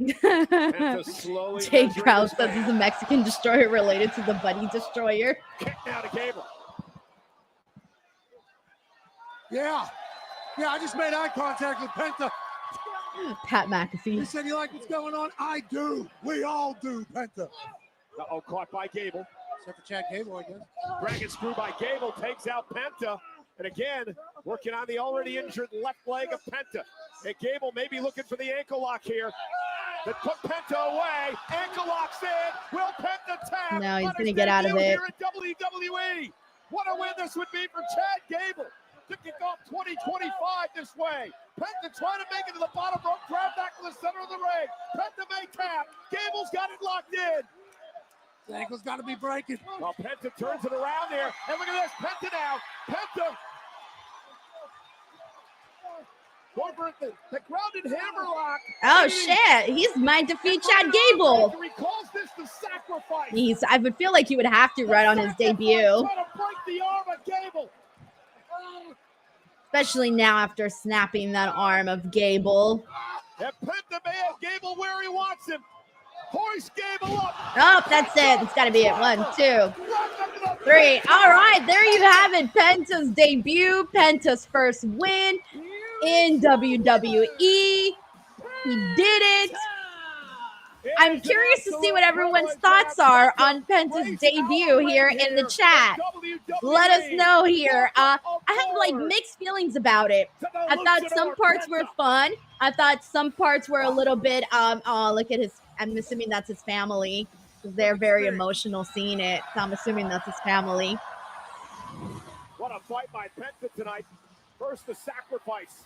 Penta slowly Jay measuring Krause his says man. he's a Mexican destroyer related to the Buddy Destroyer. Kick down to Gable. Yeah, I just made eye contact with Penta. Pat He McAfee. said, "You like what's going on?" I do. We all do, Penta. Uh-oh, caught by Gable. Except for Chad Gable, I guess. Dragon screw by Gable takes out Penta. And again, working on the already injured left leg of Penta. And Gable may be looking for the ankle lock here. That put Penta away. Ankle locks in. Will Penta tap? No, he's on going to his get out of debut it. Here at WWE. What a win this would be for Chad Gable. To kick off 2025 this way. Penta trying to make it to the bottom rope. Grab back to the center of the ring. Penta may tap. Gable's got it locked in. The ankle's got to be breaking. Well, Penta turns it around there. And look at this. Penta now. Penta. Over the grounded hammerlock. Oh, shit. He might defeat Chad Gable. He calls this the sacrifice. I would feel like he would have to right on his debut. Trying to break the arm of Gable. Especially now after snapping that arm of Gable. And Penta may have Gable where he wants him. Hoist Gable up. Oh, that's it. It's got to be it. 1, 2, 3. All right, there you have it. Penta's debut. Penta's first win in WWE. He did it. I'm curious to see what everyone's thoughts are on Penta's debut here in the chat. Let us know here. I have like mixed feelings about it. I thought some parts were fun. I thought some parts were a little bit, oh, look at his, I'm assuming that's his family. They're very emotional seeing it. So I'm assuming that's his family. What a fight by Penta tonight. First, the sacrifice.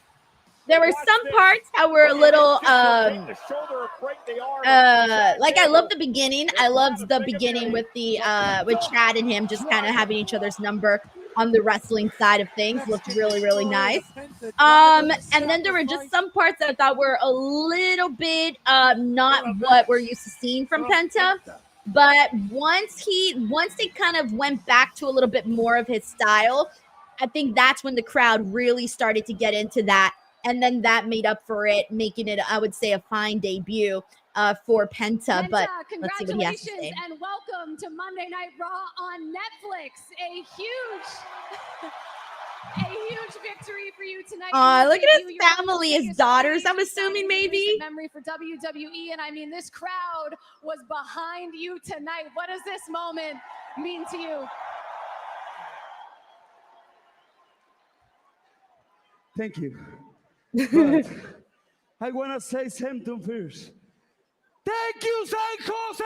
There were some parts that were a little, like I love the beginning. I loved the beginning with the, with Chad and him just kind of having each other's number on the wrestling side of things. Looked really, really nice. And then there were just some parts that I thought were a little bit, not what we're used to seeing from Penta. But once they kind of went back to a little bit more of his style, I think that's when the crowd really started to get into that. And then that made up for it, making it, I would say, a fine debut for Penta. But let's see what he has to say. And welcome to Monday Night Raw on Netflix. A huge victory for you tonight. Look at his family, his daughters, I'm assuming maybe. Memory for WWE. And I mean, this crowd was behind you tonight. What does this moment mean to you? Thank you. But I want to say something first. Thank you, San Jose!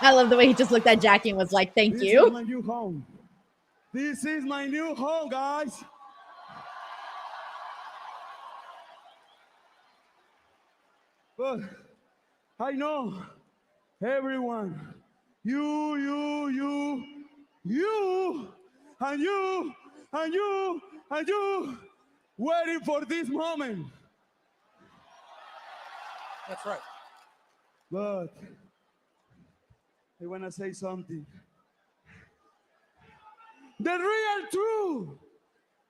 I love the way he just looked at Jackie and was like, thank you. This is my new home. This is my new home, guys. But I know everyone, you, and you, waiting for this moment. That's right. But I want to say something. The real truth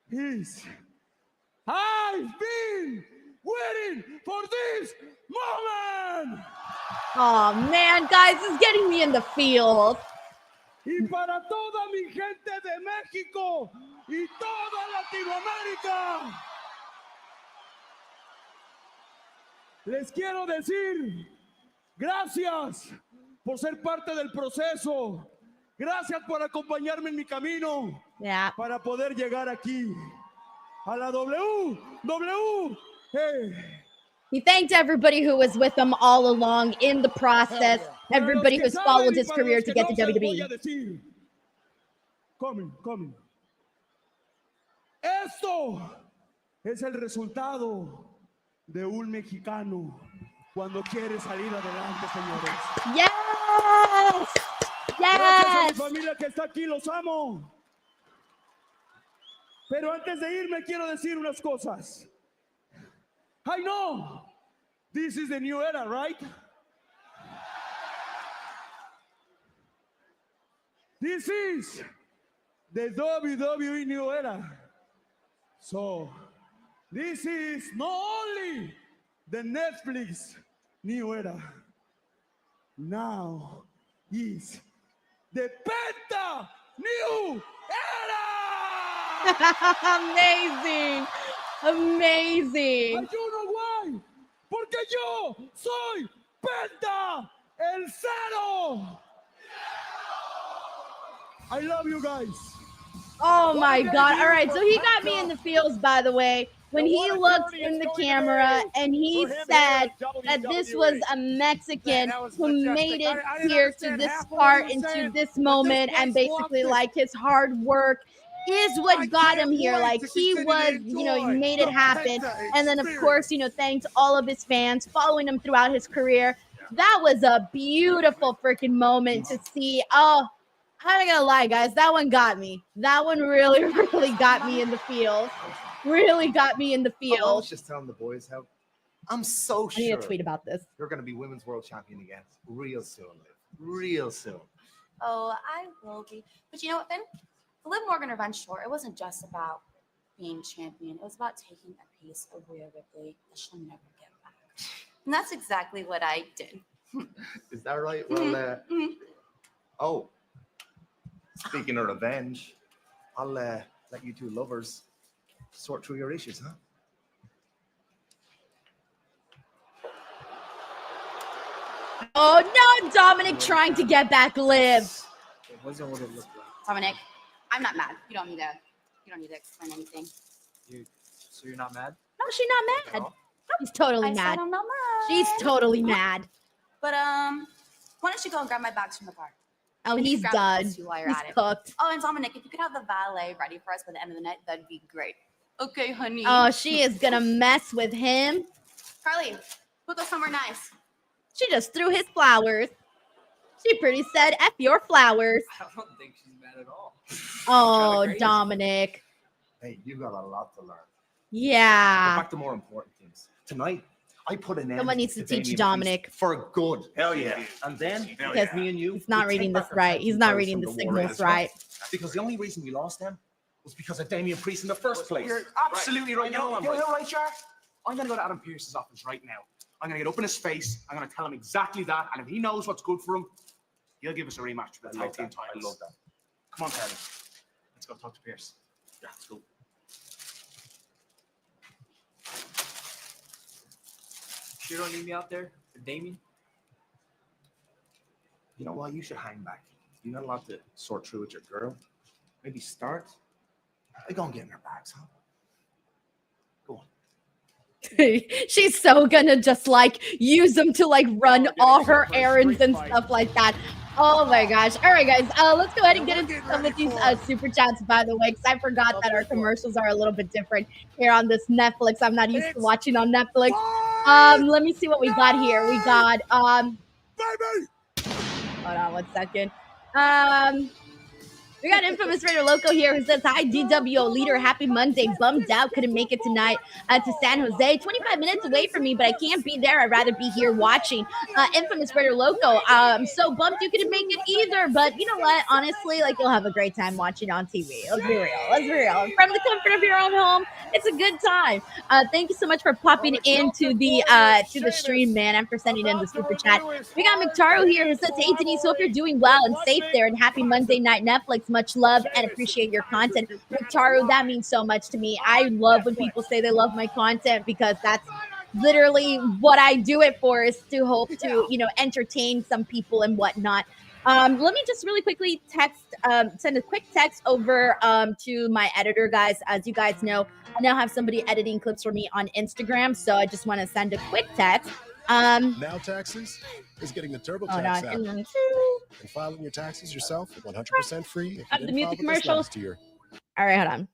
is I've been waiting for this moment. Oh man, guys, it's getting me in the field. Y para toda mi gente de México y toda Latinoamérica, les quiero decir gracias por ser parte del proceso. Gracias por acompañarme en mi camino para poder llegar aquí a la WWE. He thanked everybody who was with him all along in the process, everybody who's followed his career to get to WWE. Coming. Esto es el resultado de un mexicano cuando quiere salir adelante, señores. Yes! Gracias a mi familia que está aquí, los amo. Pero antes de irme quiero decir unas cosas. I know this is the new era, right? This is the WWE New Era. So, this is not only the Netflix New Era. Now is the Penta New Era! Amazing. Amazing. Ayuno, why? Porque yo soy Penta el Cero. I love you guys. Oh my God. All right. So he got me in the feels, by the way, when he looked in the camera and he said that this was a Mexican who made it here to this part, into this moment, and basically like his hard work is what got him here. Like he was, you know, he made it happen. And then of course, you know, thanks all of his fans following him throughout his career. That was a beautiful freaking moment to see. Oh, I'm not gonna lie, guys. That one got me. That one really, really got me in the feels. Really got me in the I feels. was just telling the boys how I'm so I need sure to tweet about this. you're going to be women's world champion again real soon, Liv. Real soon. Oh, I will be. But you know what, Finn? The Liv Morgan Revenge Tour, it wasn't just about being champion. It was about taking a piece of Rhea Ripley that she'll never get back. And that's exactly what I did. Is that right? Well, oh, speaking of revenge, I'll let you two lovers sort through your issues, huh? Oh no, Dominic trying to get back Liv. It wasn't what it looked like. Dominic, I'm not mad. You don't need to explain anything. So you're not mad? No, she's not mad. She's totally I mad. said I'm not mad. She's totally mad. But why don't you go and grab my bags from the car? Oh, And he's grab the done. first two while you're He's at it. cooked. Oh, and Dominic, if you could have the valet ready for us by the end of the night, that'd be great. Okay, honey. Oh, she is gonna mess with him. Carly, put those somewhere nice. She just threw his flowers. She pretty said, F your flowers. I don't think she's mad at all. Oh, crazy. Dominic. Hey, you got a lot to learn. Yeah. But back to more important things. Tonight, I put an end Someone needs to teach Damian Dominic. Priest for good. Hell yeah. And then, Because me and you. he's not we reading take this back our right. tag He's team not titles reading from the War signals Raiders, right. Because the only reason we lost them was because of Damian Priest in the first place. You're absolutely right. You know right, Char? I'm going to go to Adam Pearce's office right now. I'm going to get up in his face. I'm going to tell him exactly that. And if he knows what's good for him, he'll give us a rematch for the tag team titles. I love that. Come on, Charlie. Let's go talk to Pierce. Yeah, let's go. You don't need me out there for Damian? You know what? You should hang back. You're not allowed to sort through with your girl. Maybe start. They gonna get in their bags, huh? Go on. She's so gonna just like use them to like run all her errands and stuff like that. Oh my gosh. All right, guys. Let's go ahead and get into some of these super chats, by the way, because I forgot that our commercials are a little bit different here on this Netflix. I'm not used to watching on Netflix. Let me see what we got here. We got Baby! hold on 1 second. We got Infamous Raider Loco here who says, hi, DWO leader. Happy Monday. Bummed out. Couldn't make it tonight to San Jose. 25 minutes away from me, but I can't be there. I'd rather be here watching. Infamous Raider Loco. I'm so bummed you couldn't make it either. But you know what? Honestly, like you'll have a great time watching on TV. Let's be real. Let's be real. From the comfort of your own home, it's a good time. Thank you so much for popping into the stream, man, and for sending in the super chat. We got McTaro here who says, hey, Denise, hope you're doing well and safe there, and happy Monday night, Netflix. Much love and appreciate your content. McTaro, that means so much to me. I love when people say they love my content because that's literally what I do it for, is to hope to, you know, entertain some people and whatnot. Let me just really quickly send a quick text over to my editor, guys. As you guys know, I now have somebody editing clips for me on Instagram, so I just want to send a quick text. Now Taxes is getting the TurboTax app and filing your taxes yourself 100% free. If you The music file with us commercial. last year. All right, hold on.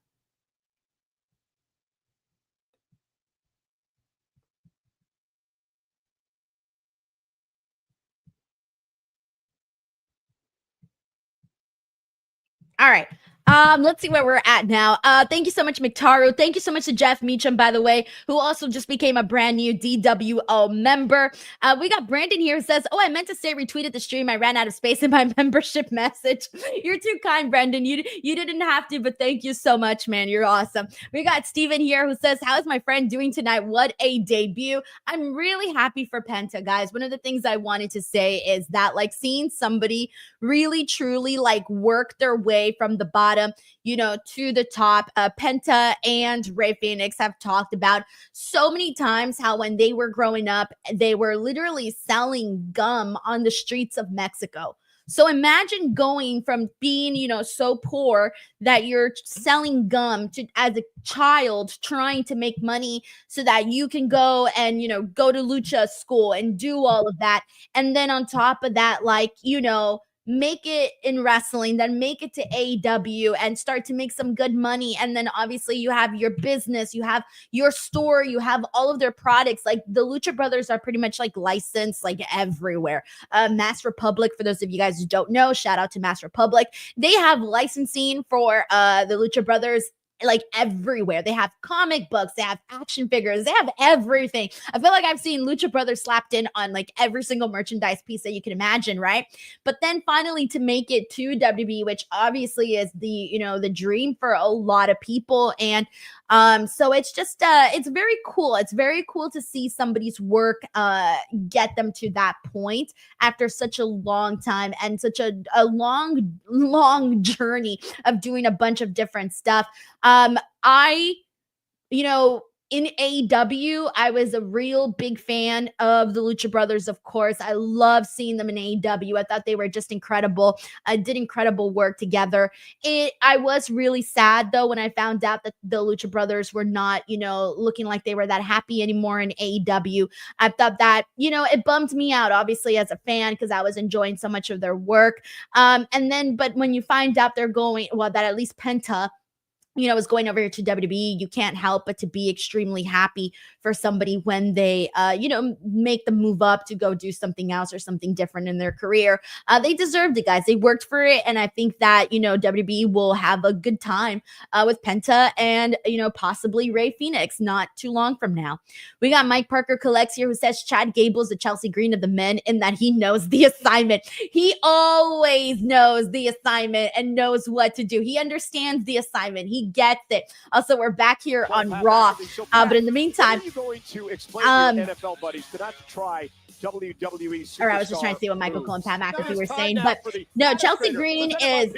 All right. Let's see where we're at now. Thank you so much, McTaru. Thank you so much to Jeff Meacham, by the way, who also just became a brand new DWO member. We got Brandon here who says, I meant to say retweeted the stream. I ran out of space in my membership message. You're too kind, Brandon. You didn't have to, but thank you so much, man. You're awesome. We got Steven here who says, how is my friend doing tonight? What a debut. I'm really happy for Penta, guys. One of the things I wanted to say is that, like, seeing somebody really, truly, like, work their way from the bottom, to the top. Penta and Rey Fénix have talked about so many times how when they were growing up, they were literally selling gum on the streets of Mexico. So imagine going from being, so poor that you're selling gum to as a child, trying to make money so that you can go and, go to lucha school and do all of that. And then on top of that, like, make it in wrestling, then make it to AEW and start to make some good money. And then obviously you have your business, you have your store, you have all of their products. Like the Lucha Brothers are pretty much like licensed like everywhere. Mass Republic, for those of you guys who don't know, shout out to Mass Republic. They have licensing for the Lucha Brothers like everywhere. They have comic books, they have action figures, they have everything. I feel like I've seen Lucha Brothers slapped in on like every single merchandise piece that you can imagine, right? But then finally to make it to WWE, which obviously is the, the dream for a lot of people. And so it's just it's very cool. It's very cool to see somebody's work get them to that point after such a long time and such a long journey of doing a bunch of different stuff. In AEW, I was a real big fan of the Lucha Brothers, of course. I love seeing them in AEW. I thought they were just incredible. I did incredible work together. I was really sad, though, when I found out that the Lucha Brothers were not, looking like they were that happy anymore in AEW. I thought that, it bummed me out, obviously, as a fan, because I was enjoying so much of their work. But when you find out they're going, that at least Penta, is going over here to WWE, you can't help but to be extremely happy for somebody when they, make the move up to go do something else or something different in their career. They deserved it, guys. They worked for it. And I think that, WWE will have a good time with Penta and, possibly Rey Fénix not too long from now. We got Mike Parker Collects here who says Chad Gable's the Chelsea Green of the men in that he knows the assignment. He always knows the assignment and knows what to do. He understands the assignment. He gets it. Also, we're back here on Raw. But in the meantime, going to explain to your NFL buddies to not try WWE Superstar. Or I was just trying to see what Michael Cole and Pat McAfee were saying. But no, Chelsea Green is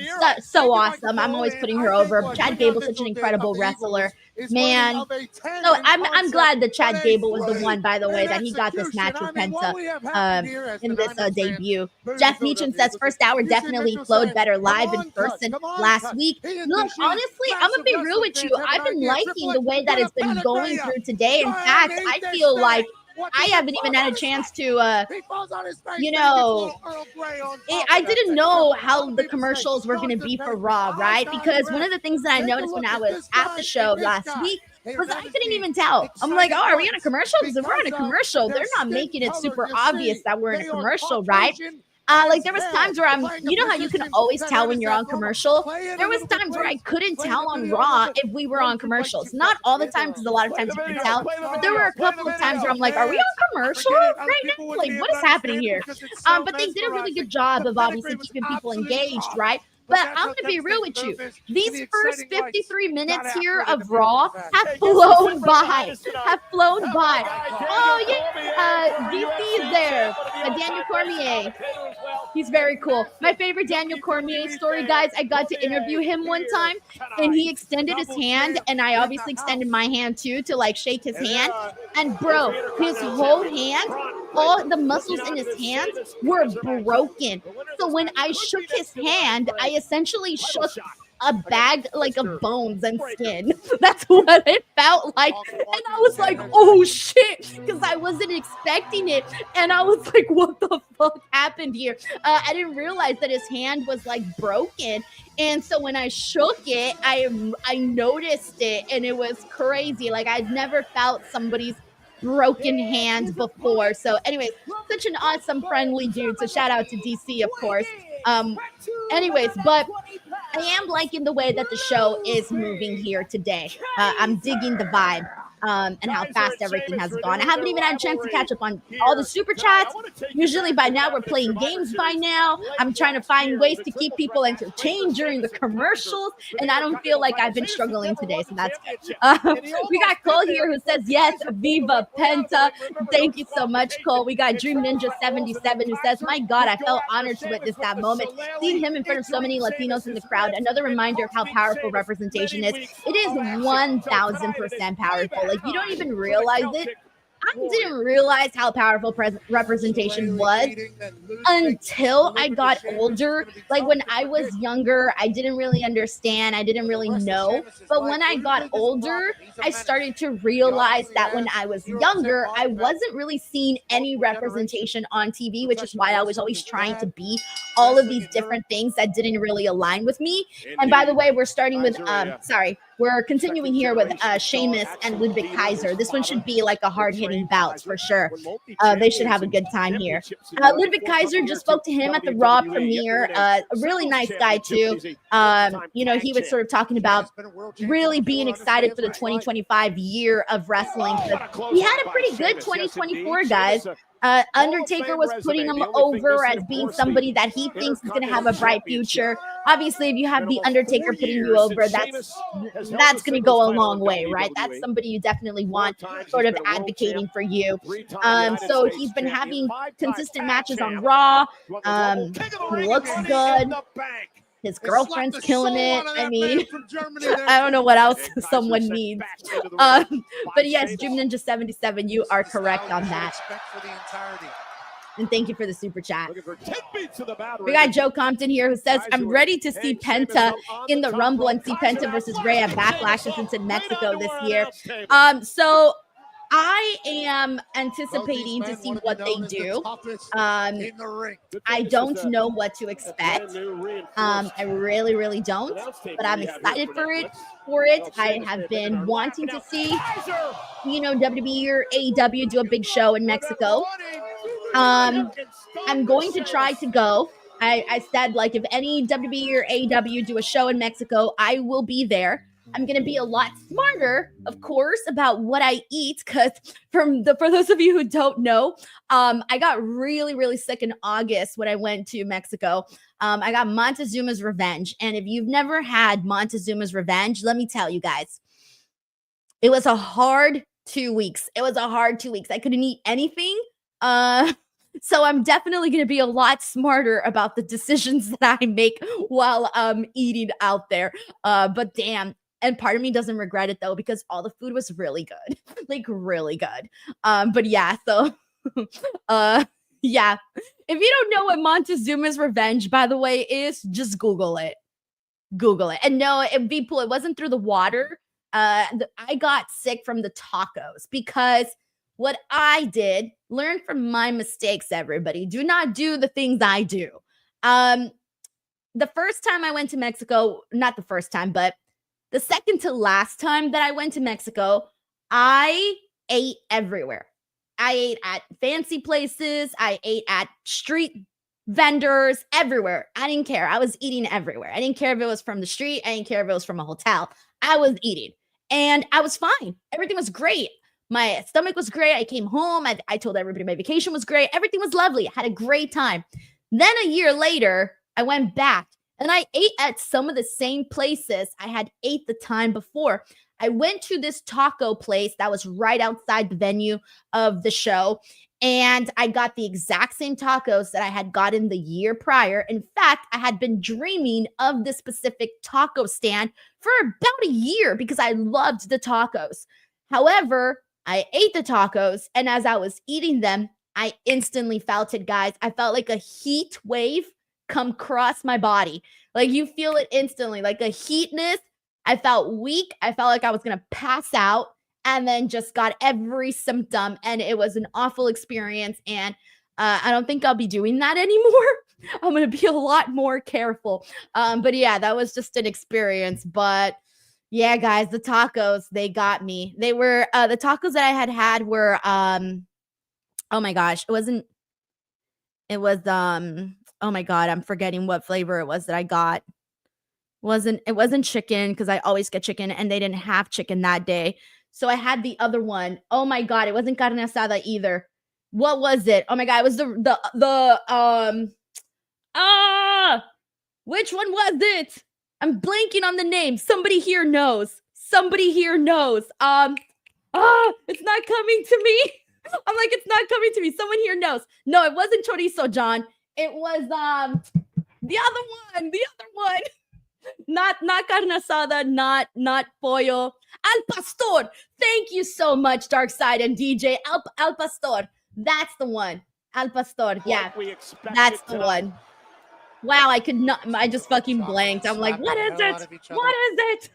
so awesome. I'm always putting her over. Chad Gable's such an incredible wrestler. Man. So I'm glad that Chad Gable was the one, by the way, that he got this match with Penta in this debut. Jeff Meacham says first hour definitely flowed better live in person last week. Look, honestly, I'm going to be real with you. I've been liking the way that it's been going through today. In fact, I feel like I haven't even had a chance to, I didn't know how the commercials were going to be for Raw, right? Because one of the things that I noticed when I was at the show last week was I couldn't even tell. I'm like, are we on a commercial? Because if we're on a commercial, they're not making it super obvious that we're in a commercial, right? Like there was times where how you can always tell when you're on commercial. There was times where I couldn't tell on Raw if we were on commercials. Not all the time, because a lot of times you can tell, but there were a couple of times where I'm like, are we on commercial right now? Like, what is happening here? But they did a really good job of obviously keeping people engaged, right? But I'm going to be real with you. These first 53 minutes here of Raw have flown by. Oh, yeah. DC is there. Daniel Cormier. He's very cool. My favorite Daniel Cormier story, guys, I got to interview him one time, and he extended his hand, and I obviously extended my hand, too, to, like, shake his hand. And, bro, his whole hand, all the muscles in his hands were broken. So when I shook his hand, I essentially shook a bag like of bones and skin. That's what it felt like. And I was like, oh shit, because I wasn't expecting it. And I was like, what the fuck happened here? I didn't realize that his hand was like broken. And so when I shook it, I noticed it, and it was crazy. Like I'd never felt somebody's broken hand before. So anyways, such an awesome friendly dude. So shout out to DC, of course. Anyways, but I am liking the way that the show is moving here today. I'm digging the vibe. And how fast everything has gone. I haven't even had a chance to catch up on all the super chats. Usually by now we're playing games by now. I'm trying to find ways to keep people entertained during the commercials, and I don't feel like I've been struggling today, so that's good. We got Cole here who says, yes, Viva Penta. Thank you so much, Cole. We got Dream Ninja 77 who says, my God, I felt honored to witness that moment. Seeing him in front of so many Latinos in the crowd, another reminder of how powerful representation is. It is 1,000% powerful. Like, you don't even realize it. I didn't realize how powerful representation was until I got older. Like, when I was younger, I didn't really understand. I didn't really know. But when I got older, I started to realize that when I was younger, I wasn't really seeing any representation on TV, which is why I was always trying to be all of these different things that didn't really align with me. And by the way, we're starting with, we're continuing here with Sheamus and Ludwig Kaiser. This one should be like a hard-hitting bout for sure. They should have a good time here. Ludwig Kaiser, just spoke to him at the Raw premiere. A really nice guy too. You know, he was sort of talking about really being excited for the 2025 year of wrestling. He had a pretty good 2024, guys. Undertaker was putting him over as being somebody that he thinks is going to have a bright future. Obviously, if you have the Undertaker putting you over, that's going to go a long way, right? That's somebody you definitely want sort of advocating for you. So he's been having consistent matches on Raw. He looks good. His girlfriend's killing it. I mean, I don't know what else someone needs. But yes, Dream Ninja 77, you are correct on that. And thank you for the super chat. We got Joe Compton here who says, I'm ready to see Penta in the Rumble and see Penta versus Rhea Backlash since it's in Mexico this year. So I am anticipating to see what they do. I don't know what to expect. I really, really don't. But I'm excited for it. I have been wanting to see, you know, WWE or AEW do a big show in Mexico. I'm going to try to go. I said, like, if any WWE or AEW do a show in Mexico, I will be there. I'm going to be a lot smarter, of course, about what I eat, because for those of you who don't know, I got really, really sick in August when I went to Mexico. I got Montezuma's Revenge. And if you've never had Montezuma's Revenge, let me tell you guys, it was a hard 2 weeks. I couldn't eat anything. So I'm definitely going to be a lot smarter about the decisions that I make while eating out there. But damn. And part of me doesn't regret it, though, because all the food was really good, like really good. But yeah, so yeah. If you don't know what Montezuma's Revenge, by the way, is, just Google it. And no, it wasn't through the water. I got sick from the tacos because what I did, learn from my mistakes, everybody. Do not do the things I do. The first time I went to Mexico, not the first time, but the second to last time that I went to Mexico, I ate everywhere. I ate at fancy places. I ate at street vendors, everywhere. I didn't care. I was eating everywhere. I didn't care if it was from the street. I didn't care if it was from a hotel. I was eating. And I was fine. Everything was great. My stomach was great. I came home. I told everybody my vacation was great. Everything was lovely. I had a great time. Then a year later, I went back. And I ate at some of the same places I had ate the time before. I went to this taco place that was right outside the venue of the show. And I got the exact same tacos that I had gotten the year prior. In fact, I had been dreaming of this specific taco stand for about a year because I loved the tacos. However, I ate the tacos, and as I was eating them, I instantly felt it, guys. I felt like a heat wave come across my body. Like, you feel it instantly, like a heatness. I felt weak. I felt like I was going to pass out, and then just got every symptom, and it was an awful experience. And I don't think I'll be doing that anymore. I'm going to be a lot more careful. But yeah, that was just an experience. But yeah, guys, the tacos, they got me. They were, the tacos that I had were, oh my gosh, oh my God, I'm forgetting what flavor it was that I got. It wasn't chicken because I always get chicken and they didn't have chicken that day. So I had the other one. Oh my God, it wasn't carne asada either. What was it? Oh my God, it was which one was it? I'm blanking on the name. Somebody here knows. Somebody here knows. It's not coming to me. I'm like, it's not coming to me. Someone here knows. No, it wasn't chorizo, John. It was the other one. Not carne asada, not pollo. Al pastor. Thank you so much, Darkside and DJ. Al pastor. That's the one. Al pastor. Yeah, that's the one. Wow, I could not. I just fucking blanked. I'm like, what is it? What is it?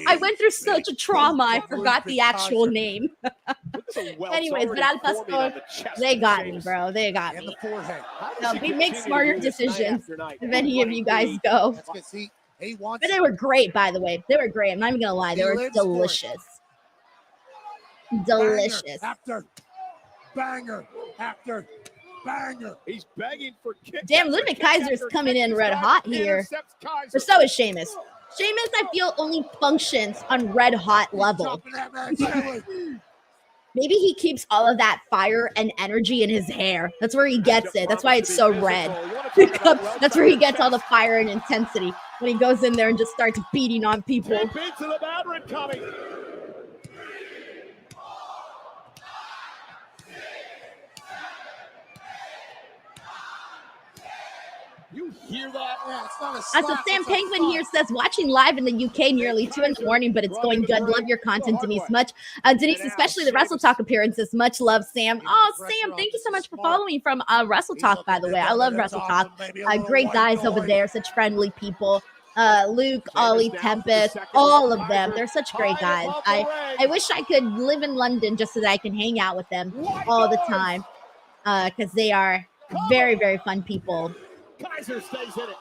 I went through such a trauma. I forgot the actual name. Anyways, but Al Pastor, they got me, bro. They got me. No, we make smarter decisions if any of you guys go. But they were great, by the way. They were great. I'm not even gonna lie. They were delicious. Delicious. Banger after banger. He's begging for kicks. Damn, Ludwig Kaiser is coming in red hot here. Or so is Sheamus. Sheamus, I feel, only functions on red hot level. Maybe he keeps all of that fire and energy in his hair. That's where he gets it. That's why it's so red. That's where he gets all the fire and intensity when he goes in there and just starts beating on people. You hear that? Yeah, it's not a That's what Sam Penguin here says, watching live in the UK nearly 2 in the morning, but it's going good. Love your content, Denise. Much. Denise, especially the Wrestle Talk appearances. Much love, Sam. Oh, Sam, thank you so much for following from Wrestle Talk, by the way. I love Wrestle Talk. Great guys over there, such friendly people. Luke, Ollie, Tempest, all of them. They're such great guys. I wish I could live in London just so that I can hang out with them all the time because they are very, very fun people. Kaiser stays in it.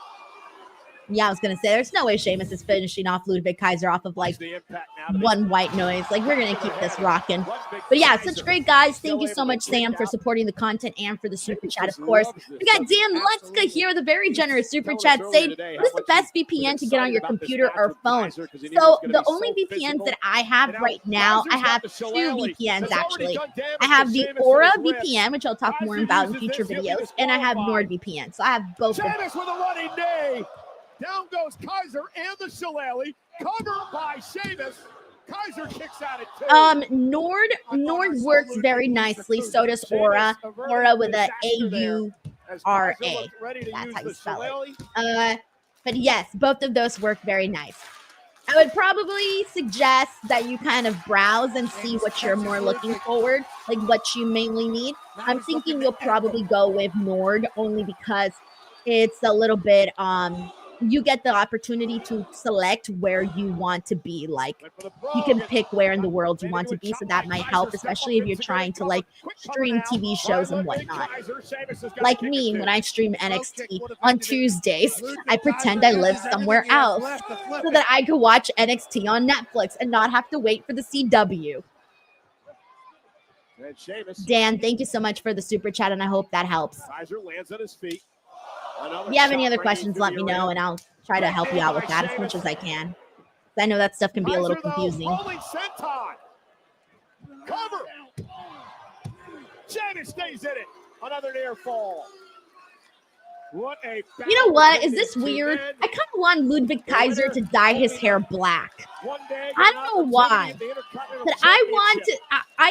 Yeah, I was going to say, there's no way Sheamus is finishing off Ludwig Kaiser off of like one white noise. Like, we're going to keep this rocking. But yeah, such great guys. Thank you so much, Sam, for supporting the content and for the super chat, of course. We got Dan Lutzka here with a very generous super chat saying, what is the best VPN to get on your computer or phone? So the only VPNs that I have right now, I have 2 VPNs actually. I have the Aura VPN, which I'll talk more about in future videos, and I have NordVPN. So I have both of them. Sheamus with a running knee. Down goes Kaiser and the Shillelagh, covered by Sheamus. Kaiser kicks out at 2. Nord works very nicely. So does Aura. Aura with a A-U-R-A. That's how you spell it. But yes, both of those work very nice. I would probably suggest that you kind of browse and see what you're more looking forward, like what you mainly need. I'm thinking you'll probably go with Nord only because it's a little bit you get the opportunity to select where you want to be. Like, you can pick where in the world you want to be, so that might help, especially if you're trying to like stream TV shows and whatnot. Like me, when I stream NXT on Tuesdays, I pretend I live somewhere else so that I could watch NXT on Netflix and not have to wait for the CW. Dan, thank you so much for the super chat, and I hope that helps. Kaiser lands on his feet. If you have any other questions, let me know, and I'll try to help you out with that as much as I can. I know that stuff can be a little confusing. Cover. Sheamus stays in it. Another near fall. What a you know what? Is this weird? I kind of want Ludwig Kaiser to dye his hair black. I don't know why, but I want to. I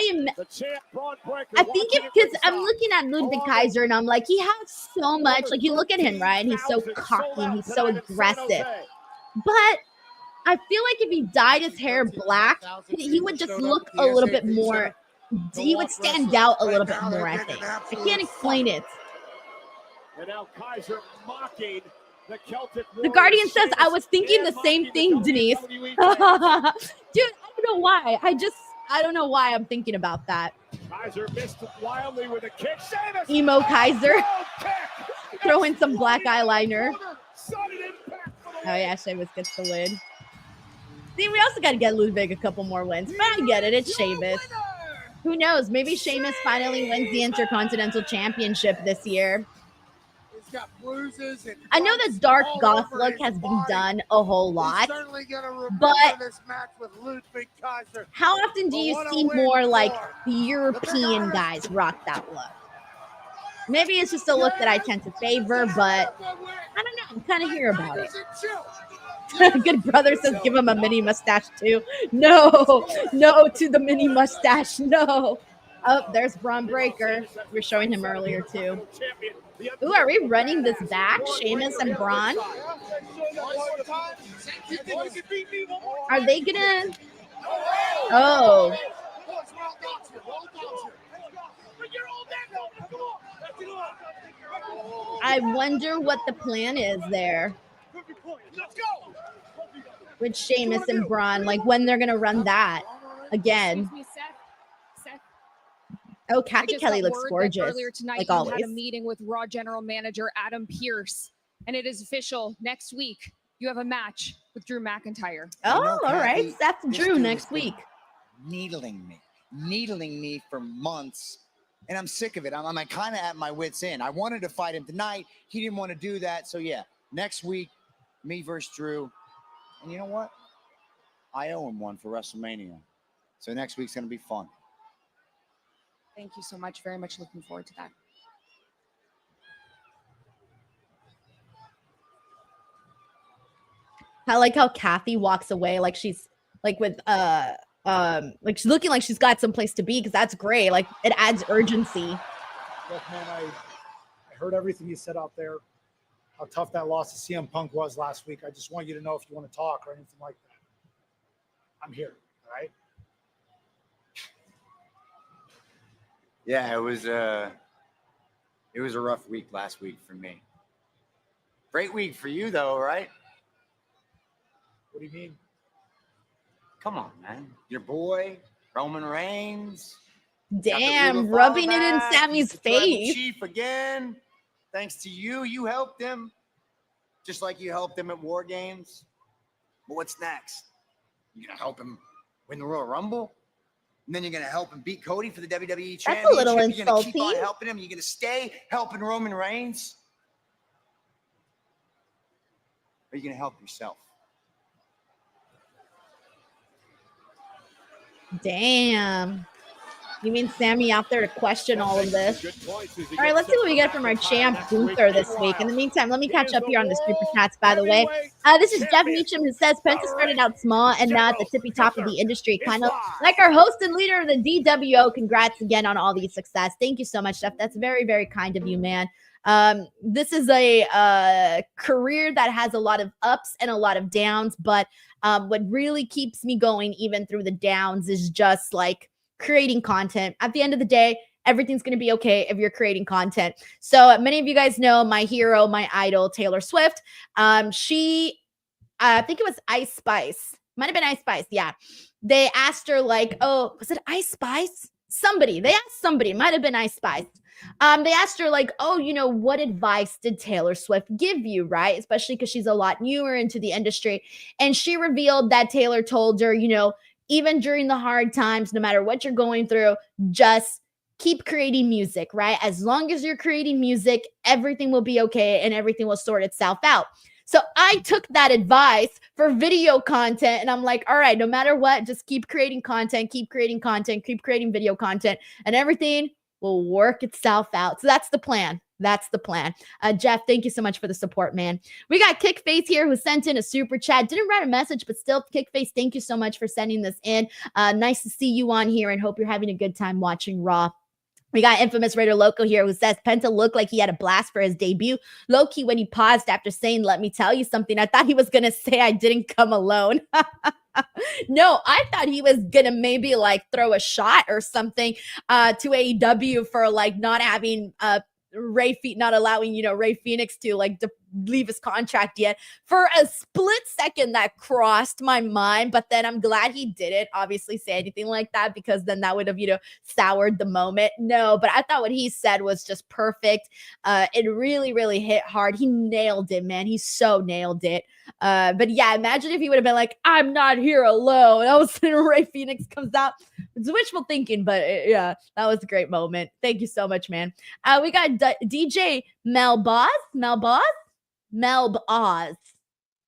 think it's because I'm looking at Ludwig Kaiser and I'm like, he has so much. Like, you look at him, right? And he's so cocky and he's so aggressive. But I feel like if he dyed his hair black, he would just look a little bit more. He would stand out a little bit more, I think. I can't explain it. And now Kaiser mocking the Celtic The Guardian says, I was thinking the same thing, Denise. Dude, I don't know why. I don't know why I'm thinking about that. Kaiser missed wildly with a kick. Sheamus! Emo Kaiser. Throw in some black eyeliner. Oh yeah, Sheamus gets the win. See, we also got to get Ludwig a couple more wins. But I get it. It's Sheamus. Who knows? Maybe Sheamus finally wins the Intercontinental Championship this year. got bruises and I know the dark all goth over look his has been body. done a whole He's lot. certainly gonna remember But this match with Ludwig Kaiser. how often do But you what a see win more like for the European guys rock that look? Maybe it's just a look that I tend to favor, but I don't know. I'm kind of here about it. Good brother says give him a mini mustache too. No, no to the mini mustache. No. Oh, there's Braun Breaker. We were showing him earlier too. Ooh, are we running this back? Sheamus and Braun? Are they gonna? Oh. I wonder what the plan is there with Sheamus and Braun, like when they're gonna run that again. Oh, Kathy Kelly looks gorgeous, earlier tonight, like you always. had a meeting with Raw General Manager Adam Pearce, and it is official. Next week, you have a match with Drew McIntyre. Oh, all right. That's Drew next week. Needling me for months, and I'm sick of it. I'm kind of at my wit's end. I wanted to fight him tonight. He didn't want to do that. So yeah, next week, me versus Drew. And you know what? I owe him one for WrestleMania. So next week's going to be fun. Thank you so much. Very much looking forward to that. I like how Kathy walks away like she's like with like she's looking like she's got someplace to be, because that's great. Like it adds urgency. Look, man, I heard everything you said out there, how tough that loss to CM Punk was last week. I just want you to know if you want to talk or anything like that. I'm here, all right? Yeah, it was a rough week last week for me. Great week for you though, right? What do you mean? Come on, man. Your boy, Roman Reigns. Damn, rubbing it in Sammy's face. Chief again. Thanks to you, you helped him. Just like you helped him at War Games. But what's next? You gonna help him win the Royal Rumble? And then you're gonna help him beat Cody for the WWE Championship. That's a little You're gonna keep on insulting. helping him. You're gonna stay helping Roman Reigns. Or are you gonna help yourself? Damn. You mean Sammy out there to question all of this? All right, let's see what we get from our champ, Gunther, this week. In the meantime, let me catch up here on the Super Chats, by the way. This is Jeff Meacham, who says, Penta started out small and now at the tippy top of the industry, kind of like our host and leader of the DWO. Congrats again on all the success. Thank you so much, Jeff. That's very, very kind of you, man. This is a career that has a lot of ups and a lot of downs, but what really keeps me going even through the downs is just like creating content. At the end of the day, everything's going to be okay if you're creating content. So many of you guys know my hero, my idol, Taylor Swift. She, I think it was Ice Spice. Might have been Ice Spice. Yeah. They asked her like, oh, was it Ice Spice? They asked somebody, it might have been Ice Spice. They asked her like, oh, you know, what advice did Taylor Swift give you, right? Especially because she's a lot newer into the industry. And she revealed that Taylor told her, you know, even during the hard times, no matter what you're going through, just keep creating music, right? As long as you're creating music, everything will be okay and everything will sort itself out. So I took that advice for video content and I'm like, all right, no matter what, just keep creating content, keep creating video content, and everything will work itself out. So that's the plan. That's the plan. Jeff, thank you so much for the support, man. We got Kickface here who sent in a super chat. Didn't write a message, but still, Kickface, thank you so much for sending this in. Nice to see you on here and hope you're having a good time watching Raw. We got Infamous Raider Loco here who says Penta looked like he had a blast for his debut. Low-key when he paused after saying, let me tell you something, I thought he was going to say I didn't come alone. No, I thought he was going to maybe like throw a shot or something to AEW for like not having not allowing, you know, Ray Phoenix to like leave his contract yet. For a split second, that crossed my mind, but then I'm glad he didn't obviously say anything like that, because then that would have, soured the moment. No, but I thought what he said was just perfect. It really, really hit hard. He nailed it, man. He so nailed it. But yeah, imagine if he would have been like, I'm not here alone. All of a sudden, Ray Phoenix comes out. It's wishful thinking, but yeah, that was a great moment. Thank you so much, man. We got DJ Melb Oz.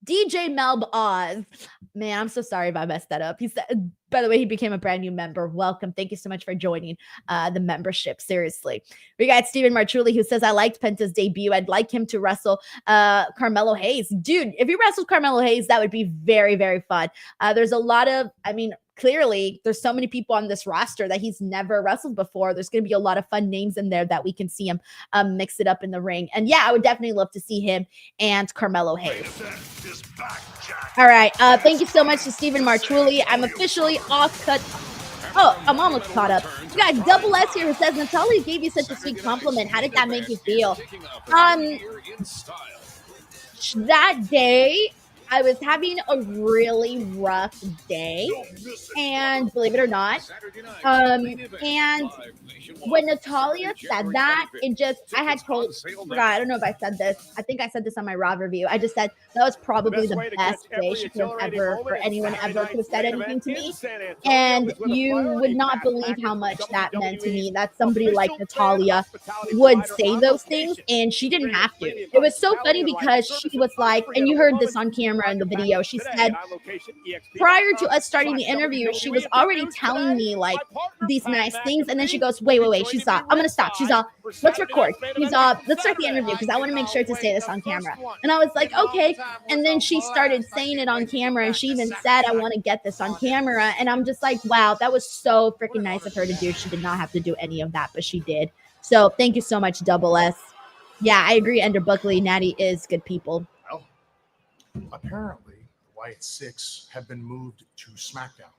DJ Melb Oz. Man, I'm so sorry if I messed that up. He said, by the way, he became a brand new member. Welcome. Thank you so much for joining the membership. Seriously. We got Steven Martrulli, who says, I liked Penta's debut. I'd like him to wrestle Carmelo Hayes. Dude, if he wrestled Carmelo Hayes, that would be very, very fun. There's a lot of, clearly there's so many people on this roster that he's never wrestled before. There's going to be a lot of fun names in there that we can see him mix it up in the ring. And yeah, I would definitely love to see him and Carmelo Hayes. All right. Thank you so much to Steven Martrulli. I'm officially off cut. Oh, I'm almost caught up. We got Double S here who says, Natalia gave you such a sweet compliment. How did that make you feel? That day, I was having a really rough day, and believe it or not, and when Natalia said that, I had told, I don't know if I said this. I think I said this on my Raw review. I just said that was probably the best way she could have ever, for anyone ever could have said anything to me. And you would not believe how much that meant to me, that somebody like Natalia would say those things, and she didn't have to. It was so funny because she was like, and you heard this on camera in the video, she said prior to us starting the interview, she was already telling me like these nice things, and then she goes, wait, she's all, I'm gonna stop, she's all, let's record, she's all, let's start the interview because I want to make sure to say this on camera. And I was like, okay. And then she started saying it on camera, and she even said, I want to get this on camera. And I'm just like, wow, that was so freaking nice of her to do. She did not have to do any of that, but she did. So thank you so much, Double S. Yeah, I agree. Ender Buckley, Natty is good people. Apparently, the Wyatt Six have been moved to SmackDown.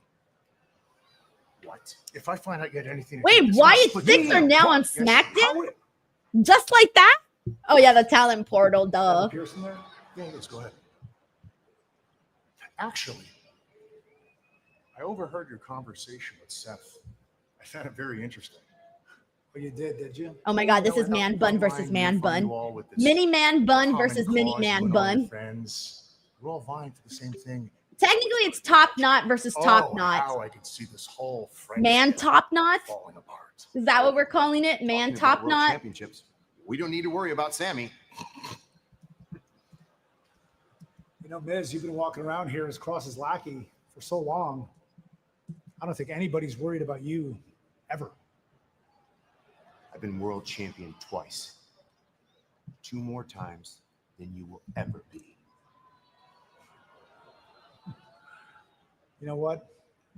What? If I find out yet anything... Wait, Wyatt Six are now on SmackDown? Just like that? Oh, yeah, the talent portal, duh. Pearson there? Yeah, let's go ahead. Actually, I overheard your conversation with Seth. I found it very interesting. Well, you did you? Oh my God, this is man bun versus man bun. Mini man bun versus mini man bun. Friends. We're all vying for the same thing. Technically, it's top knot versus top knot. How I can see this whole man top knot? Falling apart. Is that what we're calling it? Man top knot? Championships. We don't need to worry about Sammy. You know, Miz, you've been walking around here as Cross's lackey for so long. I don't think anybody's worried about you ever. I've been world champion twice. 2 more times than you will ever be. You know what?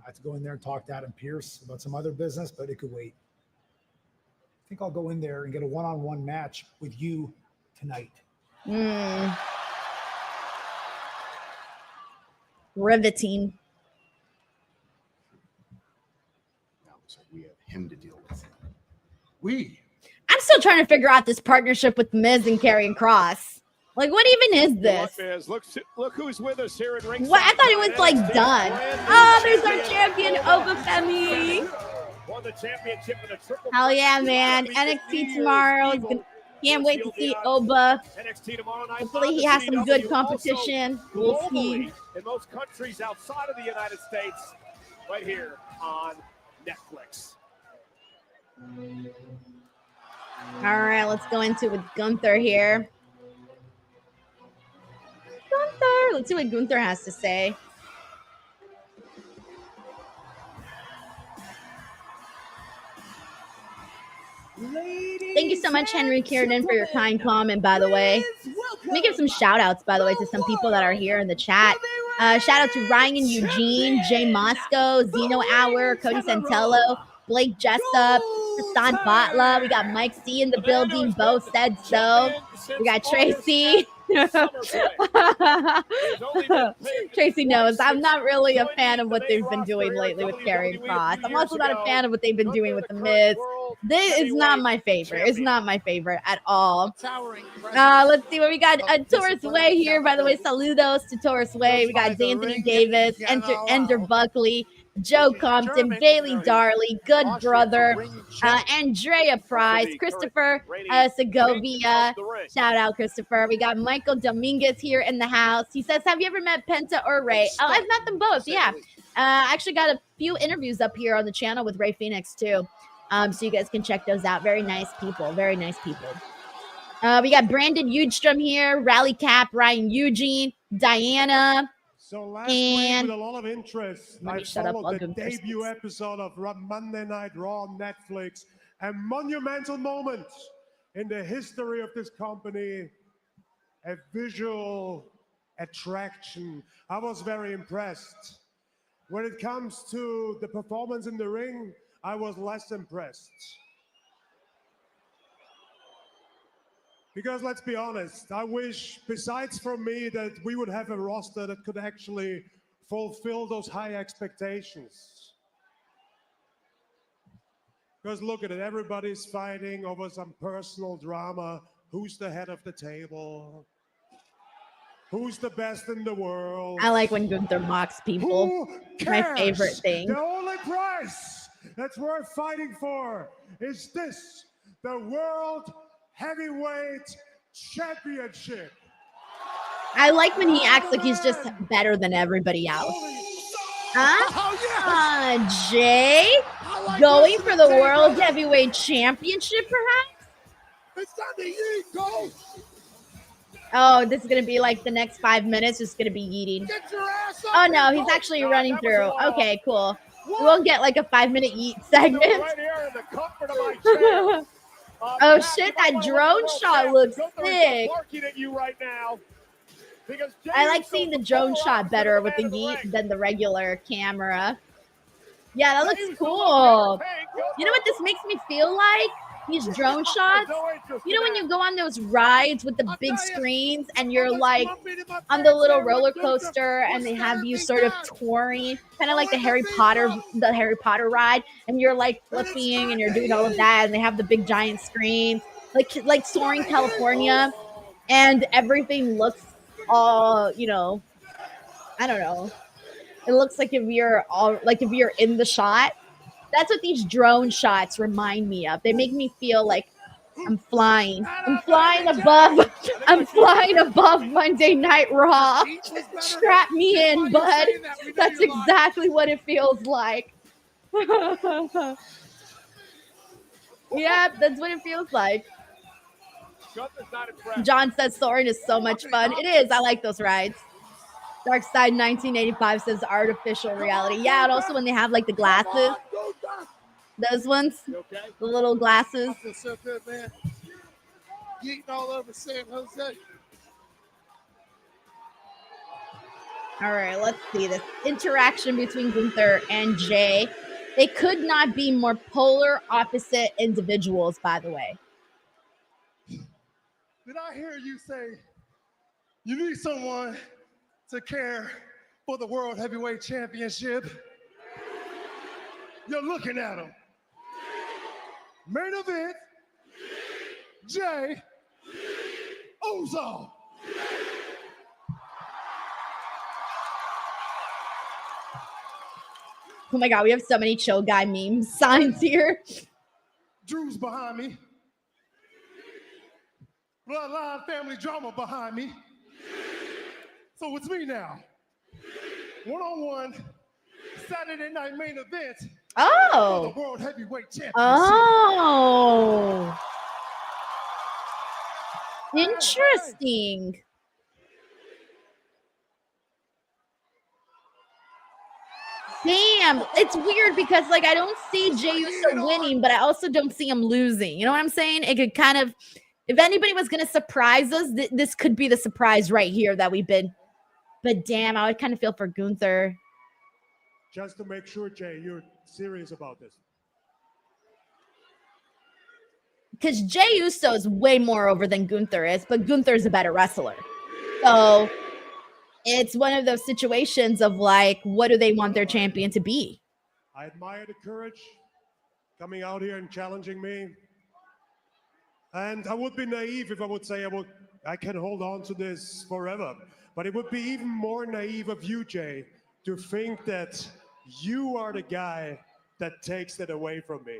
I have to go in there and talk to Adam Pearce about some other business, but it could wait. I think I'll go in there and get a one-on-one match with you tonight. Riveting. Now looks like we have him to deal with. I'm still trying to figure out this partnership with Miz and Karrion Kross. Like, what even is this? Look who's with us here in ringside. What? I thought it was like done. Oh, there's our champion, Obafemi. Won the championship in a triple. Hell yeah, man. NXT tomorrow. Can't wait to see Oba. NXT tomorrow night. Hopefully he has some good competition. We'll see. In most countries outside of the United States, right here on Netflix. All right, let's go into it with Gunther here. Gunther. Let's see what Gunther has to say. Thank you so much, Henry Kiernan, for your kind comment, by the way. Let me give some shout outs, by the way, to some people that are here in the chat. Shout out to Ryan Eugene, Jay Moscow, Zeno Hour, Cody Santello, Blake Jessup, Hassan Batla. We got Mike C in the building. Bo said so. We got Tracy. Tracy knows I'm not really a fan of what they've been doing lately with Karrion Kross. I'm also not a fan of what they've been doing with The Miz. This is not my favorite. It's not my favorite at all. Let's see what we got. Taurus Way here, by the way. Saludos to Taurus Way. We got Anthony Davis, Ender Buckley, Joe Compton, Bailey Darley, Good Brother, Andrea Price, Christopher Segovia. Shout out, Christopher. We got Michael Dominguez here in the house. He says, have you ever met Penta or Ray? Oh, I've met them both, yeah. Actually got a few interviews up here on the channel with Ray Phoenix, too. So you guys can check those out. Very nice people. Very nice people. We got Brandon Eugstrom here, Rally Cap, Ryan Eugene, Diana. So last week, with a lot of interest, I shut up. followed the debut episode of Monday Night Raw on Netflix, a monumental moment in the history of this company, a visual attraction. I was very impressed. When it comes to the performance in the ring, I was less impressed. Because let's be honest, I wish, besides from me, that we would have a roster that could actually fulfill those high expectations. Because look at it, everybody's fighting over some personal drama. Who's the head of the table? Who's the best in the world? I like when Gunther mocks people. Who cares? My favorite thing. The only prize that's worth fighting for is this, the World Heavyweight Championship. I like when he acts like he's just better than everybody else. Huh? Jay? Going for the World Heavyweight Championship, perhaps? It's time to eat, go! Oh, this is going to be like the next 5 minutes. It's going to be eating. Get your ass up! Oh, no, he's actually running through. Okay, cool. We'll get like a 5-minute eat segment. Right here in the comfort of my chair. Oh shit, that drone shot looks sick. I like seeing the drone shot better with the yeet than the regular camera. Yeah, that looks cool. You know what this makes me feel like? These drone shots. You know when you go on those rides with the big screens and you're like on the little roller coaster and they have you sort of touring, kind of like the Harry Potter ride, and you're like flipping and you're doing all of that, and they have the big giant screen, like Soaring California, and everything looks all, you know, I don't know. It looks like if you're in the shot. That's what these drone shots remind me of. They make me feel like I'm flying. I'm flying above. I'm flying above Monday Night Raw. Strap me in, bud. That's exactly what it feels like. Yeah, that's what it feels like. John says Soaring is so much fun. It is. I like those rides. Dark Side 1985 says artificial reality. Yeah, and also when they have like the glasses. Those ones. The little glasses. I feel so good, man. Eating all over San Jose. All right, let's see this interaction between Gunther and Jey. They could not be more polar opposite individuals, by the way. Did I hear you say you need someone to care for the World Heavyweight Championship? You're looking at him. Main event, Jey Uso. Oh my God, we have so many chill guy meme signs here. Drew's behind me. Bloodline family drama behind me. So it's me now. One-on-one Saturday night main event. Oh. For the World Heavyweight Championship. Oh. Interesting. Damn, it's weird because like I don't see Jey Uso winning, but I also don't see him losing. You know what I'm saying? It could kind of, if anybody was going to surprise us, this could be the surprise right here that we've been. But damn, I would kind of feel for Gunther. Just to make sure, Jey, you're serious about this. Because Jey Uso is way more over than Gunther is, but Gunther is a better wrestler. So it's one of those situations of like, what do they want their champion to be? I admire the courage coming out here and challenging me. And I would be naive if I would say I can hold on to this forever. But it would be even more naive of you, Jey, to think that you are the guy that takes it away from me.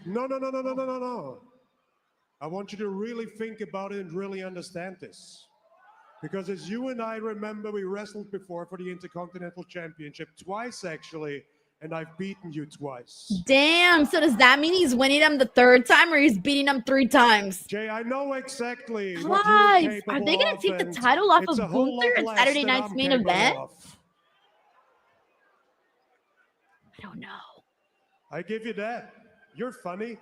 No. I want you to really think about it and really understand this. Because as you and I remember, we wrestled before for the Intercontinental Championship twice, actually, and I've beaten you twice. Damn, so does that mean he's winning him the third time or he's beating him 3 times? Jey, I know exactly Guys, what you're capable are they going of, to take the and title off it's of a whole Gunther lot in less Saturday than night's I'm main capable event? of. I don't know. I give you that. You're funny.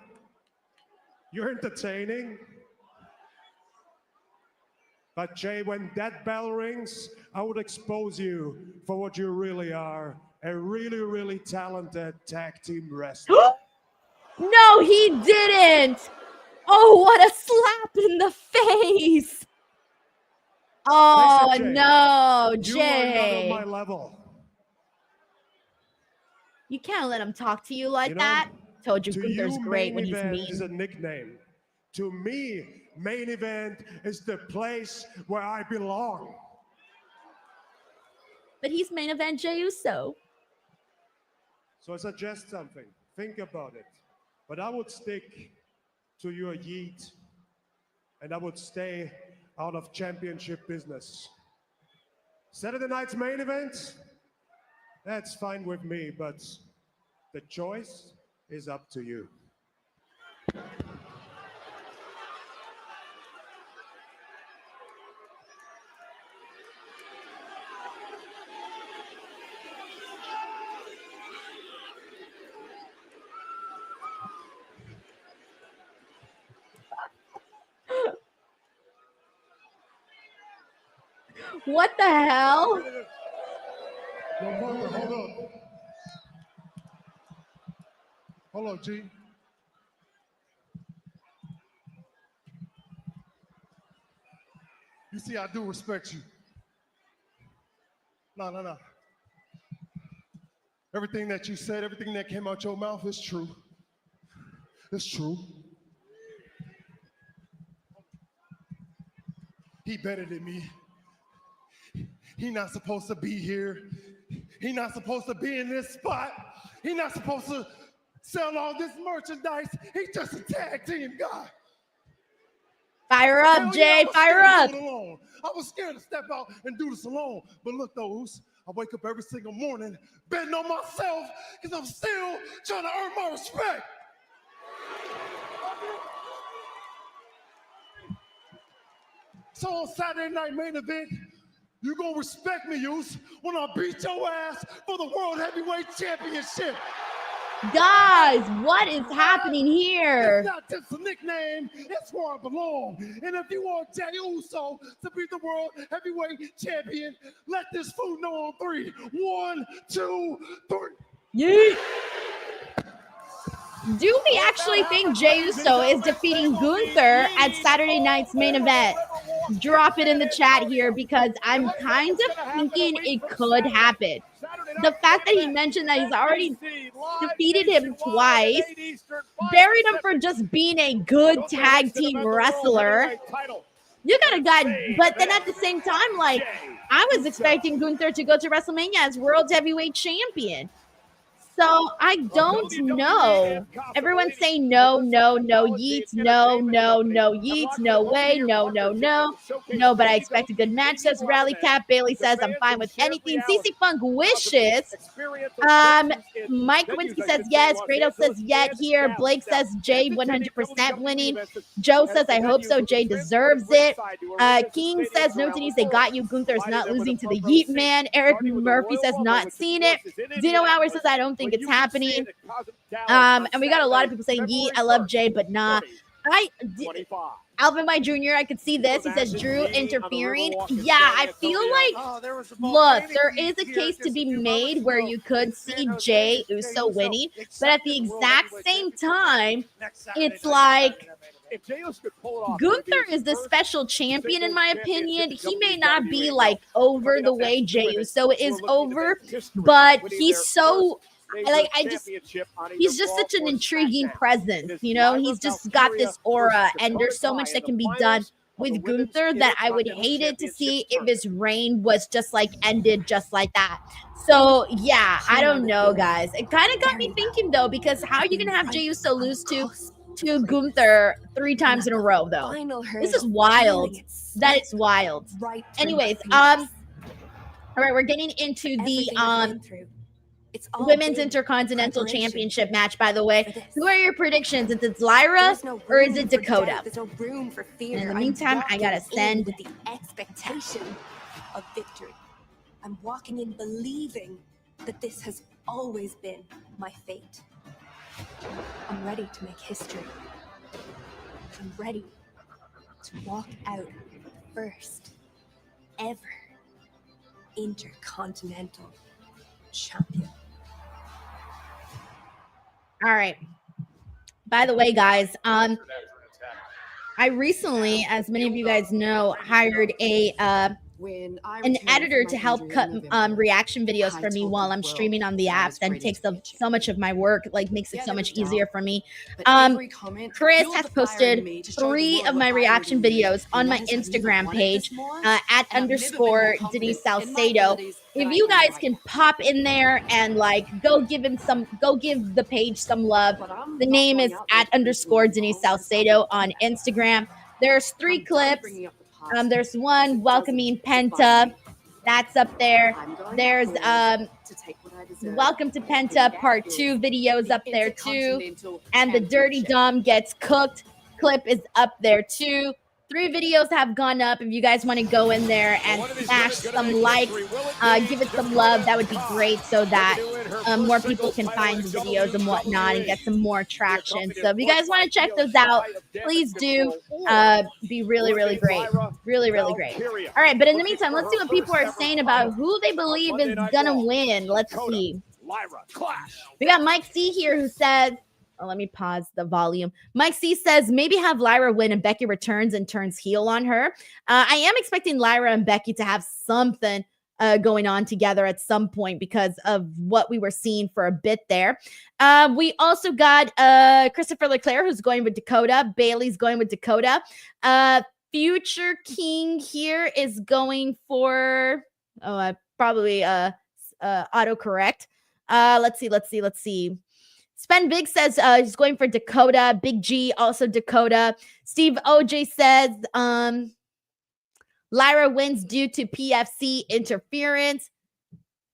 You're entertaining. But Jey, when that bell rings, I would expose you for what you really are. A really, really talented tag team wrestler. No, he didn't. Oh, what a slap in the face. Oh, Listen, Jey, no, you are not on Jey. my level. You can't let him talk to you like You know, that. Told you To Gunther's you, great main when he's event mean. is a nickname. To me, main event is the place where I belong. But he's main event Jey Uso. So I suggest something. Think about it. But I would stick to your yeet, and I would stay out of championship business. Saturday night's main event, that's fine with me, but the choice is up to you. What the hell? Yo, Gunther, hold up. Hold up, G. You see, I do respect you. No. Everything that you said, everything that came out your mouth is true. It's true. He better than me. He not supposed to be here. He not supposed to be in this spot. He not supposed to sell all this merchandise. He's just a tag team guy. Fire up, Hell Jey. yeah, Fire I up. was scared to do it alone. I was scared to step out and do this alone. But look, those, I wake up every single morning betting on myself because I'm still trying to earn my respect. So on Saturday night main event, you gonna respect me, Use, when I beat your ass for the World Heavyweight Championship. Guys, what is happening here? It's not just a nickname, it's where I belong. And if you want Jey Uso to be the World Heavyweight Champion, let this fool know on 3. 1, 2, 3. Yeet. Do we actually think Jey Uso is defeating Gunther at Saturday night's main event? Drop it in the chat here because I'm kind of thinking it could happen. The fact that he mentioned that he's already defeated him twice, buried him for just being a good tag team wrestler. You got a guy, but then at the same time, like, I was expecting Gunther to go to WrestleMania as World Heavyweight Champion. So I don't know. Everyone's saying no, yeets, no, yeets, no way, no, but I expect a good match, says Rally Cap. Bailey says I'm fine with anything. CC Funk wishes. Mike Kowinski says yes. Kratos says yet here. Blake says Jey 100% winning. Joe says I hope so. Jey deserves it. King says no, Denise, they got you. Gunther's not losing to the Yeet Man. Eric Murphy says not seen it. Zeno Hours says I don't think it's happening. And we got a lot of people saying Yeet, I love Jey, but nah. Alvin White Jr., I could see this. He says Drew interfering. Yeah, I feel like, look, there is a case to be made where you could see Jey Uso winning, but at the exact same time, it's like, if Jey Uso could pull it off, Gunther is the special champion, in my opinion. He may not be like over the way Jey Uso is over, but he's so like he's just such an intriguing presence, you know. He's just got this aura, and there's so much that can be done with Gunther that I would hate it to see if his reign was just like ended just like that. So yeah, I don't know, guys. It kind of got me thinking though, because how are you gonna have Jey Uso lose to Gunther 3 times in a row though? This is wild. That is wild. Anyways, all right, we're getting into the Women's Intercontinental Championship match, by the way. Who are your predictions? Is it Lyra or is it Dakota? In the meantime, I gotta send with the expectation of victory. I'm walking in believing that this has always been my fate. I'm ready to make history. I'm ready to walk out first ever Intercontinental Champion. All right. By the way, guys, I recently, as many of you guys know, hired an editor to help cut reaction videos for me while I'm streaming on the apps. That takes up so much of my work, like makes it so much easier for me. Chris has posted 3 of my reaction videos on my Instagram page at _ Denise Salcedo. If you guys can pop in there and like go give the page some love. The name is at _ Denise Salcedo on Instagram. There's 3 clips. There's one welcoming Penta. That's up there. There's Welcome to Penta Part 2 videos up there too. And the Dirty Dom Gets Cooked clip is up there too. 3 videos have gone up. If you guys want to go in there and smash some likes, give it some love, that would be great, so that more people can find the videos and whatnot and get some more traction. So if you guys want to check those out, please do. Be really, really great. Really, really great. All right, but in the meantime, let's see what people are saying about who they believe is gonna win. Let's see. We got Mike C here who says, oh, let me pause the volume. Mike C says, maybe have Lyra win and Becky returns and turns heel on her. I am expecting Lyra and Becky to have something going on together at some point because of what we were seeing for a bit there. We also got Christopher Leclerc, who's going with Dakota. Bailey's going with Dakota. Future King here is going for, probably autocorrect. Let's see. Spen Big says he's going for Dakota. Big G also Dakota. Steve OJ says Lyra wins due to PFC interference.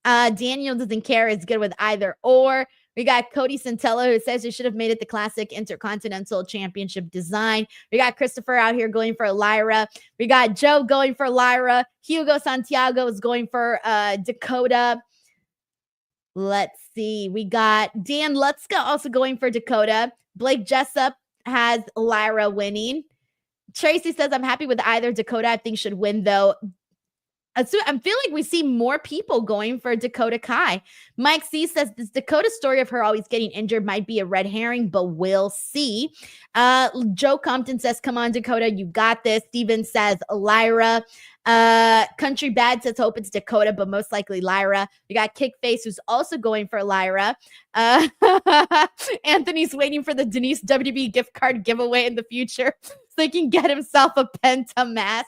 Daniel doesn't care. Is good with either or. We got Cody Santella who says they should have made it the classic Intercontinental Championship design. We got Christopher out here going for Lyra. We got Joe going for Lyra. Hugo Santiago is going for Dakota. Let's see. We got Dan Lutzka also going for Dakota. Blake Jessup has Lyra winning. Tracy says, I'm happy with either. Dakota, I think, should win, though. So I feel like we see more people going for Dakota Kai. Mike C says this Dakota story of her always getting injured might be a red herring, but we'll see. Joe Compton says, come on, Dakota, you got this. Steven says Lyra. Country Bad says hope it's Dakota, but most likely Lyra. We got Kickface, who's also going for Lyra. Anthony's waiting for the Denise WWE gift card giveaway in the future so he can get himself a Penta mask.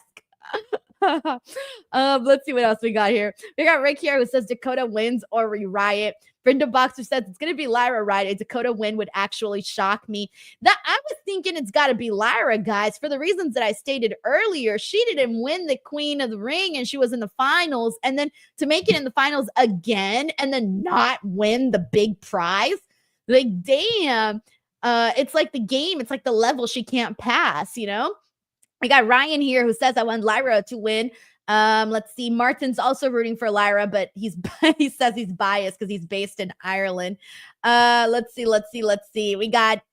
Let's see what else we got here. We got Rick here who says Dakota wins or re-riot. Brenda Boxer says it's going to be Lyra, right? A Dakota win would actually shock me. That I was thinking it's got to be Lyra, guys, for the reasons that I stated earlier. She didn't win the Queen of the Ring and she was in the finals. And then to make it in the finals again and then not win the big prize. Like, damn. It's like the game. It's like the level she can't pass, you know? We got Ryan here who says I want Lyra to win. Let's see. Martin's also rooting for Lyra, but he says he's biased because he's based in Ireland. Let's see. We got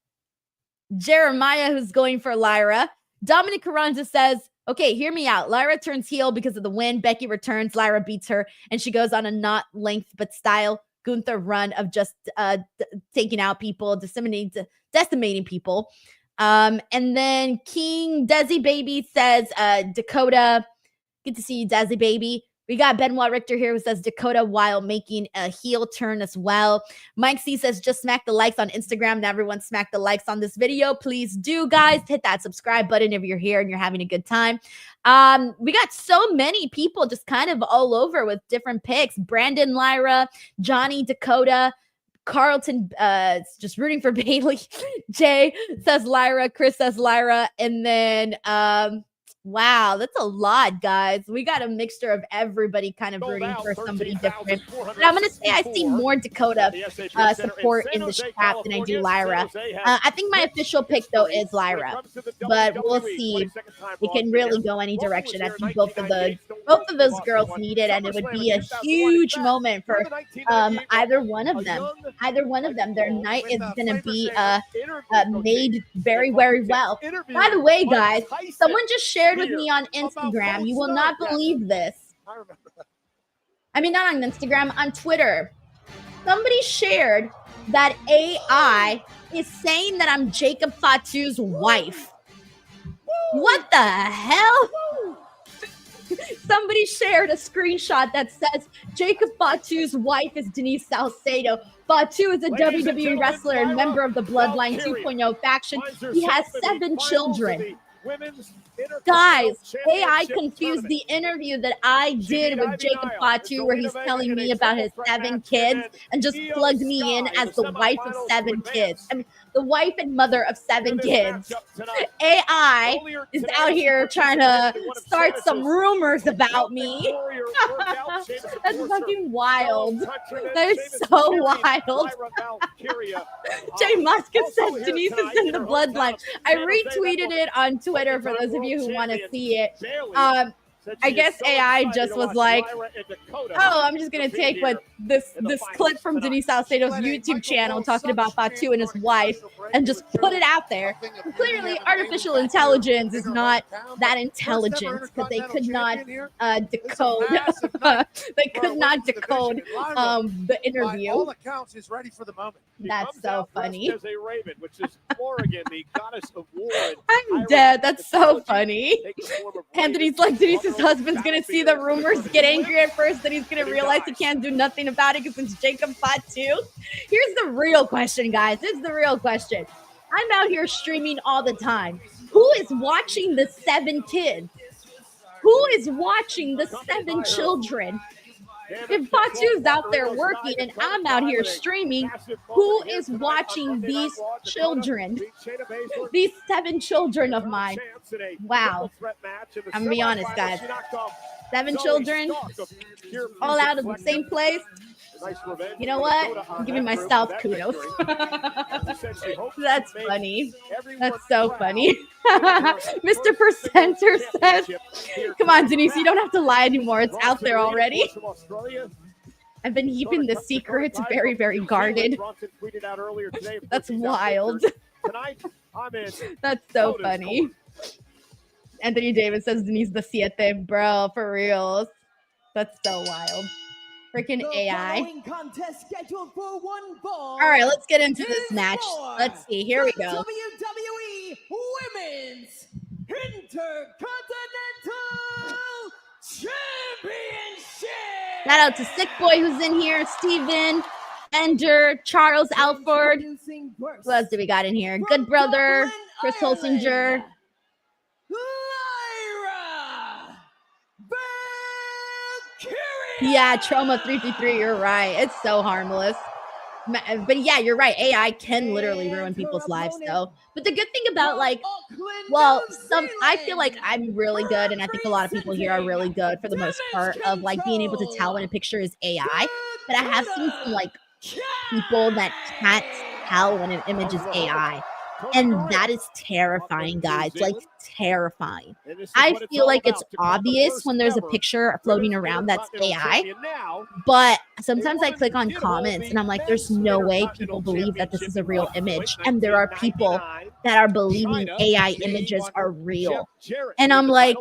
Jeremiah who's going for Lyra. Dominic Carranza says, okay, hear me out. Lyra turns heel because of the win. Becky returns. Lyra beats her, and she goes on a not length but style Gunther run of just taking out people, decimating people. And then King Desi Baby says, Dakota, good to see you, Desi Baby. We got Benoit Richter here who says Dakota while making a heel turn as well. Mike C says, just smack the likes on Instagram. And everyone smack the likes on this video. Please do, guys. Hit that subscribe button if you're here and you're having a good time. We got so many people just kind of all over with different picks. Brandon, Lyra, Johnny, Dakota, Carlton, just rooting for Bailey. Jay says Lyra. Chris says Lyra. And then, wow, that's a lot, guys. We got a mixture of everybody kind of rooting for somebody different. But I'm going to say I see more Dakota support in the chat than I do Lyra. I think my official pick, though, is Lyra. But we'll see. It can really go any direction. I think both of those girls need it, and it would be a huge moment for either one of them. Either one of them. Their night is going to be made very, very well. By the way, guys, someone just shared with me on Instagram. You will not believe this. I mean, not on Instagram, on Twitter. Somebody shared that AI is saying that I'm Jacob Fatu's wife. What the hell? Somebody shared a screenshot that says Jacob Fatu's wife is Denise Salcedo. Fatu is a WWE wrestler and member of the Bloodline 2.0 faction. He has 7 children. Guys, AI confused the interview that I did with Jacob Fatu where he's telling me about his 7 kids and just plugged me in as the wife of 7 kids. I mean, the wife and mother of 7 kids. AI is out here trying to start some rumors about me. That's fucking wild. That is so wild. Jay Muska says Denise is in the bloodline. I retweeted it on Twitter for those of you who want to see it. I guess AI just was like, oh, I'm just going to take what this clip from Denise Salcedo's YouTube channel talking about Fatu and his wife and just put it out there. And clearly, artificial intelligence is not that intelligent because they could not decode. They could not decode the interview. All accounts is ready for the moment. That's so funny. As a raven, which is Oregon, the goddess of war. I'm dead. That's so funny. Anthony's like, Denise's husband's going to see the rumors, get angry at first, then he's going to realize he can't do nothing about it because it's Jacob Fatu. Here's the real question, guys. This is the real question. I'm out here streaming all the time. Who is watching the 7 kids? Who is watching the 7 children? If Fatu's out there working and I'm out here streaming, who is watching these children? These 7 children of mine. Wow. I'm gonna be honest, guys. 7 children, all out of the same place. You know what? I'm giving myself kudos. That's funny. That's so funny. Mr. Percenter says, come on, Denise, you don't have to lie anymore. It's out there already. I've been keeping the secrets very, very guarded. That's wild. That's so funny. Anthony Davis says Denise the siete, bro, for real. That's so wild. Freaking AI. All right, let's get into this match. Let's see. Here we go. WWE Women's Intercontinental Championship. Shout out to Sick Boy who's in here, Steven, Ender, Charles Alford. Who else do we got in here? Good Brother, Chris Holsinger. Yeah, Trauma 333, you're right. It's so harmless. But yeah, you're right. AI can literally ruin people's lives, though. But the good thing about, like, well, I feel like I'm really good, and I think a lot of people here are really good for the most part of, like, being able to tell when a picture is AI. But I have seen some, like, people that can't tell when an image is AI. And that is terrifying, guys. Like, terrifying. I feel like it's obvious when there's a picture floating around that's AI. But sometimes I click on comments and I'm like, there's no way people believe that this is a real image. And there are people that are believing AI images are real. And I'm like,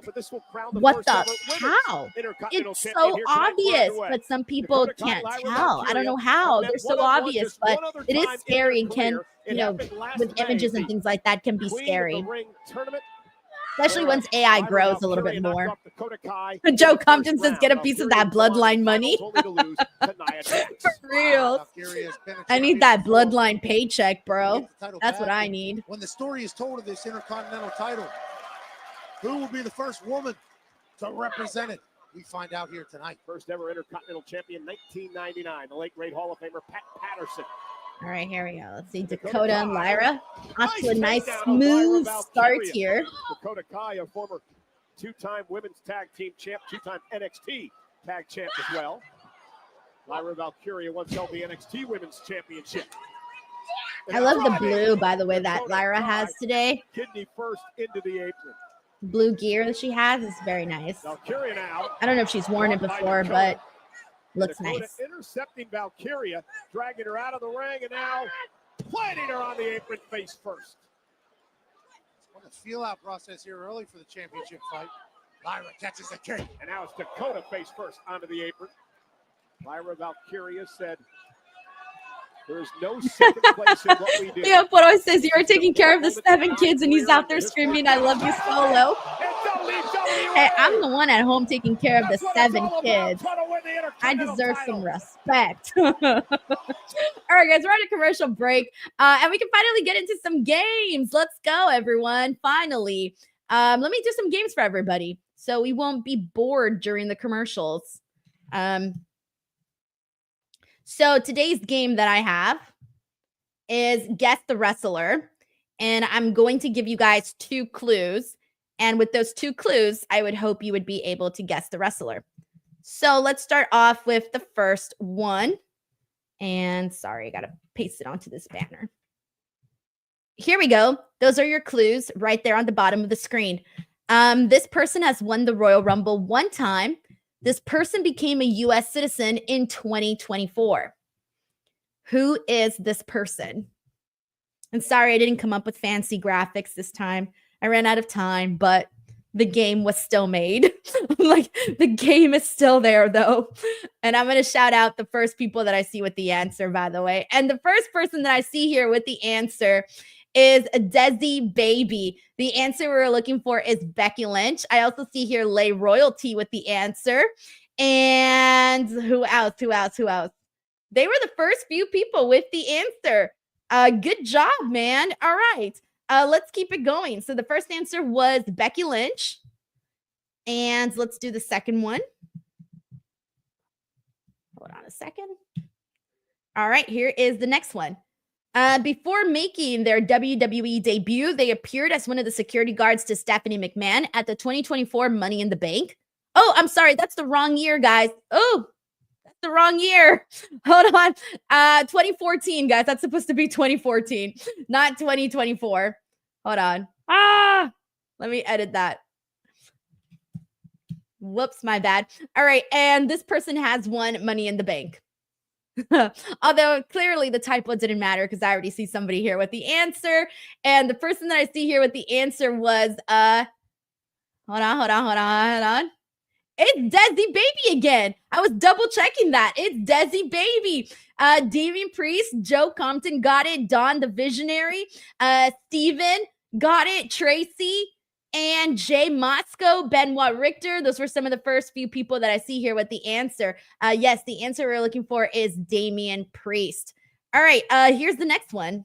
what the? How? It's so obvious, but some people can't tell. I don't know how. They're so obvious, but it is scary and can with images and things like that can be Queen scary. of the Ring tournament. Especially once AI grows a little bit Valkyria more. knocked off Dakota Kai Joe in the Compton first says, round. get a piece of that Valkyria won bloodline the money. finals, only to lose to Nia Jax. For real. Valkyria's been a I need champion that before. bloodline paycheck, bro. Get the title That's what back. I need. When the story is told of this Intercontinental title, who will be the first woman to represent it? We find out here tonight. First ever Intercontinental champion, 1999. The late great Hall of Famer Pat Patterson. All right, here we go. Let's see Dakota and Lyra. Off to a nice, smooth start here. Dakota Kai, a former two-time women's tag team champ, two-time NXT tag champ as well. Lyra Valkyria once held the NXT Women's Championship. I love the blue, by the way, that Lyra has today. Kidney first into the apron. Blue gear that she has is very nice. Valkyria now. I don't know if she's worn it before, but looks Dakota nice. intercepting Valkyria, dragging her out of the ring, and now planting her on the apron face first. On the feel-out process here early for the championship fight. Lyra catches the kick. And now it's Dakota face first onto the apron. Lyra Valkyria said, there's no second place in what we do. Yeah, Poro says you are taking care of the 7 kids and he's out there screaming, I love you, Solo. Hey, I'm the one at home taking care of the 7 kids. I deserve some respect. All right, guys, we're on a commercial break. And we can finally get into some games. Let's go, everyone. Finally. Let me do some games for everybody so we won't be bored during the commercials. So today's game that I have is Guess the Wrestler. And I'm going to give you guys 2 clues. And with those 2 clues, I would hope you would be able to guess the wrestler. So let's start off with the first one. And sorry, I got to paste it onto this banner. Here we go. Those are your clues right there on the bottom of the screen. This person has won the Royal Rumble 1 time. This person became a U.S. citizen in 2024. Who is this person? And sorry, I didn't come up with fancy graphics this time. I ran out of time, but the game was still made. Like, the game is still there, though. And I'm going to shout out the first people that I see with the answer, by the way. And the first person that I see here with the answer is Desi Baby. The answer we're looking for is Becky Lynch. I also see here Lay Royalty with the answer. And who else? They were the first few people with the answer. Good job, man. All right. Let's keep it going. So the first answer was Becky Lynch. And let's do the second one. Hold on a second. All right, here is the next one. Before making their WWE debut, they appeared as one of the security guards to Stephanie McMahon at the 2024 Money in the Bank. Oh, I'm sorry. That's the wrong year, guys. Oh, that's the wrong year. Hold on. 2014, guys. That's supposed to be 2014, not 2024. Hold on. Let me edit that. Whoops, my bad. All right. And this person has won Money in the Bank. Although clearly the typo didn't matter because I already see somebody here with the answer. And the person that I see here with the answer was hold on. It's Desi Baby again. I was double checking that. It's Desi Baby. Damian Priest, Joe Compton got it. Don the Visionary, Steven got it. Tracy and Jay Mosco, Benoit Richter. Those were some of the first few people that I see here with the answer. Yes, the answer we're looking for is Damian Priest. All right, here's the next one.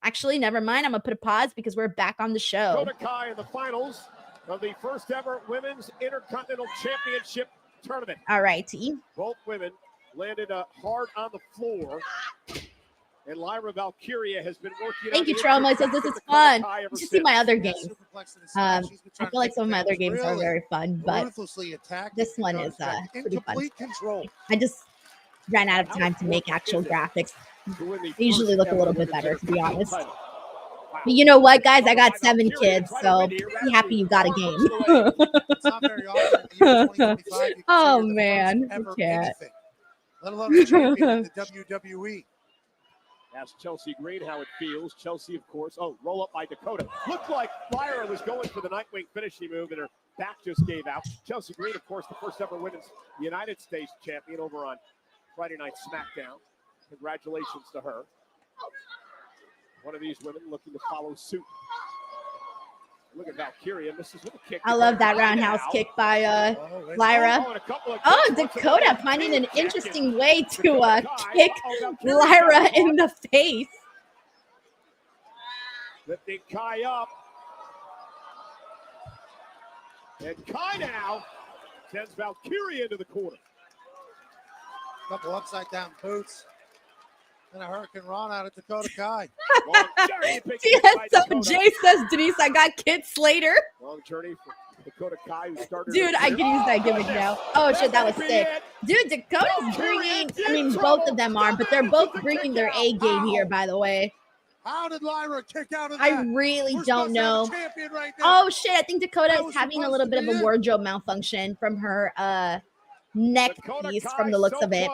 Actually, never mind. I'm going to put a pause because we're back on the show. Dakota Kai in the finals of the first ever Women's Intercontinental Championship tournament. All right. Both women landed hard on the floor. And Lyra Valkyria has been working. Thank you, Trauma. It says this is fun. You should see my other games. I feel like some of my other games are very fun, but this one is pretty fun. I just ran out of time to make actual graphics. They usually look a little bit better, to be honest. But you know what, guys? I got 7 kids, so be happy you got a game. Oh, man. Okay. Let alone a champion in the WWE. Ask Chelsea Green how it feels. Chelsea, of course. Oh, roll up by Dakota. Looked like Lyra was going for the Nightwing finishing move, and her back just gave out. Chelsea Green, of course, the first ever Women's United States champion over on Friday Night SmackDown. Congratulations to her. One of these women looking to follow suit. Look at Valkyria, misses with a kick. I love that roundhouse kick by Lyra. Oh, Dakota finding an interesting way to kick Lyra in the face. Lifting Kai up. And Kai now sends Valkyria into the corner. Couple upside down boots. And a Hurricane Run out of Dakota Kai. So Jay says, Denise, I got Kid Slater. Long journey for Dakota Kai, who started. Dude, I can use that gimmick now. Oh shit, that was sick. Dude, Dakota's bringing, I mean, both of them are, but they're both bringing their A game here, by the way. How did Lyra kick out of that? I really don't know. Oh shit, I think Dakota is having a little bit of a wardrobe malfunction from her neck piece from the looks of it.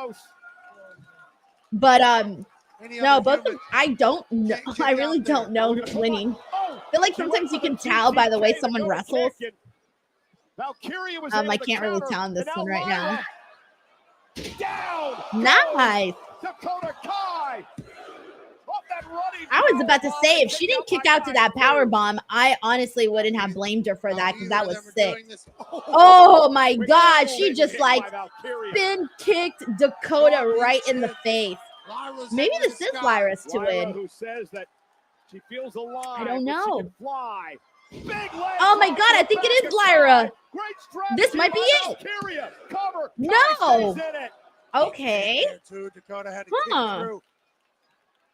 But no, both of I don't know. I really don't know who's winning. I feel like sometimes you can tell by the way someone wrestles. I can't really tell on this one right now. Nice. Dakota Kai. I was about to say, if she didn't kick out to that power bomb, I honestly wouldn't have blamed her for that because that was sick. Oh my God, she just like spin kicked Dakota right in the face. Maybe this is Lyra's to win. Who says that she feels alive, I don't know. Oh my God, I think it is Lyra. This might be it. No. Okay. Huh.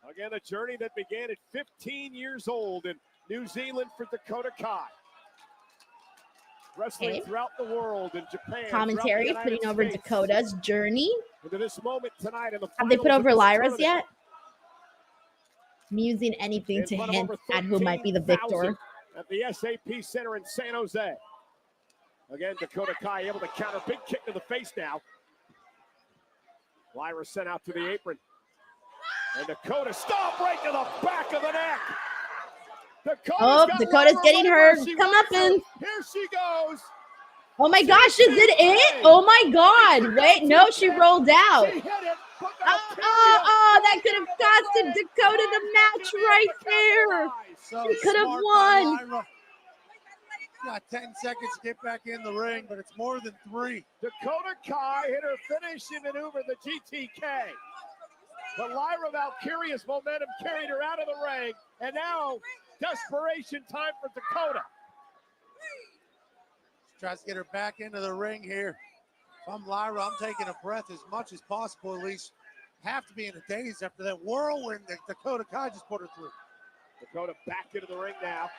Again, a journey that began at 15 years old in New Zealand for Dakota Kai. Wrestling throughout the world in Japan. Commentary putting over Dakota's journey. Into this moment tonight in the Have they put over Lyra's yet? I'm using anything to hint at who might be the victor. At the SAP Center in San Jose. Again, Dakota Kai able to counter. Big kick to the face now. Lyra sent out to the apron. And Dakota stomp right to the back of the neck. Dakota's getting her comeuppance. Here she goes. Oh my gosh, is it it? Oh my God. Wait, no, she rolled out. Oh, that could have costed Dakota the match right there. She could have won. Got 10 seconds to get back in the ring, but it's more than 3. Dakota Kai hit her finishing maneuver, the GTK. But Lyra Valkyria's momentum carried her out of the ring, and now desperation time for Dakota. She tries to get her back into the ring here. If I'm Lyra, I'm taking a breath as much as possible, at least. Have to be in a daze after that whirlwind that Dakota Kai just put her through. Dakota back into the ring now.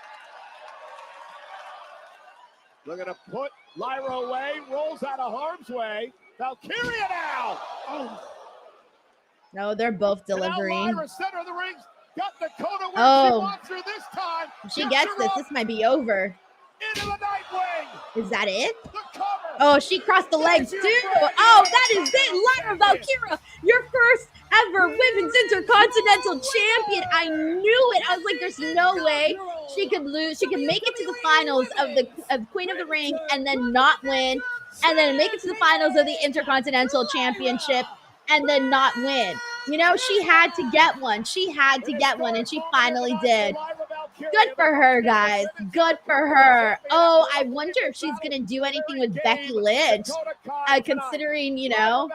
Looking to put Lyra away, rolls out of harm's way. Valkyria now. Oh. No, they're both delivering. Lyra, center of the ring, got Dakota where she wants her this time. If she gets this, this might be over. Into the night wing. Is that it? Oh, she crossed the legs too. Oh, that is it. Lyra Valkyria, your first ever Women's Intercontinental Champion. I knew it. I was like, there's no way she could lose. She could make it to the finals of Queen of the Ring and then not win, and then make it to the finals of the Intercontinental Championship and then not win. You know, she had to get one. She had to get one, and she finally did. Good for her, guys. Good for her. Oh, I wonder if she's going to do anything with Becky Lynch, considering, you know.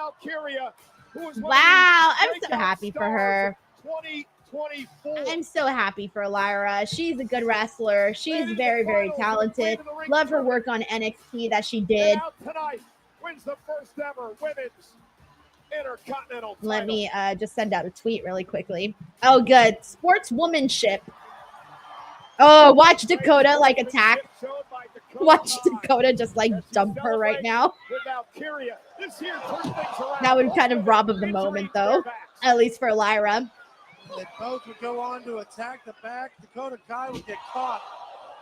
Wow, I'm so happy for her. I'm so happy for Lyra. She's a good wrestler. She's very, very talented. Love her work on NXT that she did. Tonight wins the first ever women's Intercontinental title. Let me just send out a tweet really quickly. Oh, good. Sportswomanship. Oh, watch Dakota like attack. Watch Dakota just like dump her right now. That would kind of rob of the moment, though, at least for Lyra. They both would go on to attack the back. Dakota Kai would get caught.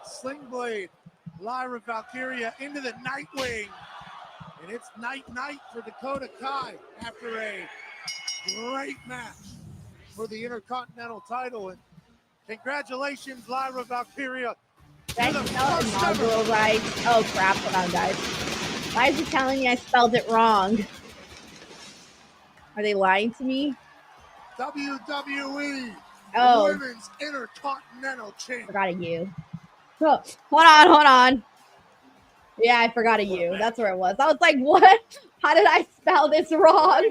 Sling blade. Lyra Valkyria into the night wing. And it's night for Dakota Kai after a great match for the Intercontinental title. And congratulations, Lyra Valkyria. Right. Oh, crap. Hold on, guys. Why is he telling me I spelled it wrong? Are they lying to me? WWE Oh. Women's Intercontinental Champion. Forgot of you. Oh, hold on. Yeah, I forgot of you. That's where it was. I was like, what? How did I spell this wrong?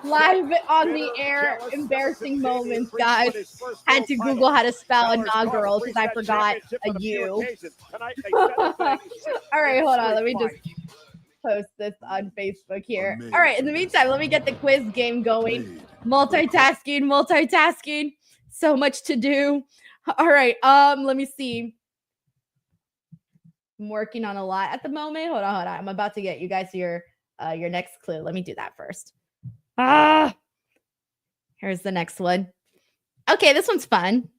Live on the air, embarrassing moments, guys. Had to Google how to spell inaugural because I forgot a U. All right, hold on. Let me just post this on Facebook here. All right, in the meantime, let me get the quiz game going. Multitasking. So much to do. All right, let me see. I'm working on a lot at the moment. Hold on. I'm about to get you guys your next clue. Let me do that first. Here's the next one. Okay, this one's fun.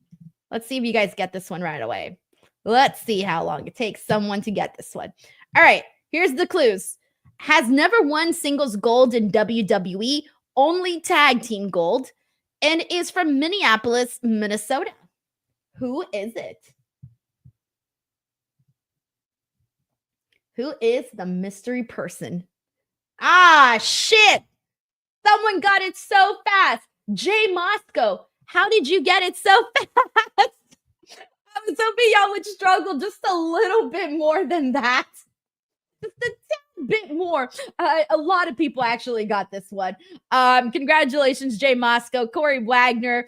Let's see if you guys get this one right away. Let's see how long it takes someone to get this one. All right, here's the clues. Has never won singles gold in WWE, only tag team gold, and is from Minneapolis, Minnesota. Who is it? Who is the mystery person? Ah, shit. Someone got it so fast. Jay Moscow. How did you get it so fast? I was hoping y'all would struggle just a little bit more than that. Just a tad bit more. A lot of people actually got this one. Congratulations, Jay Moscow, Corey Wagner,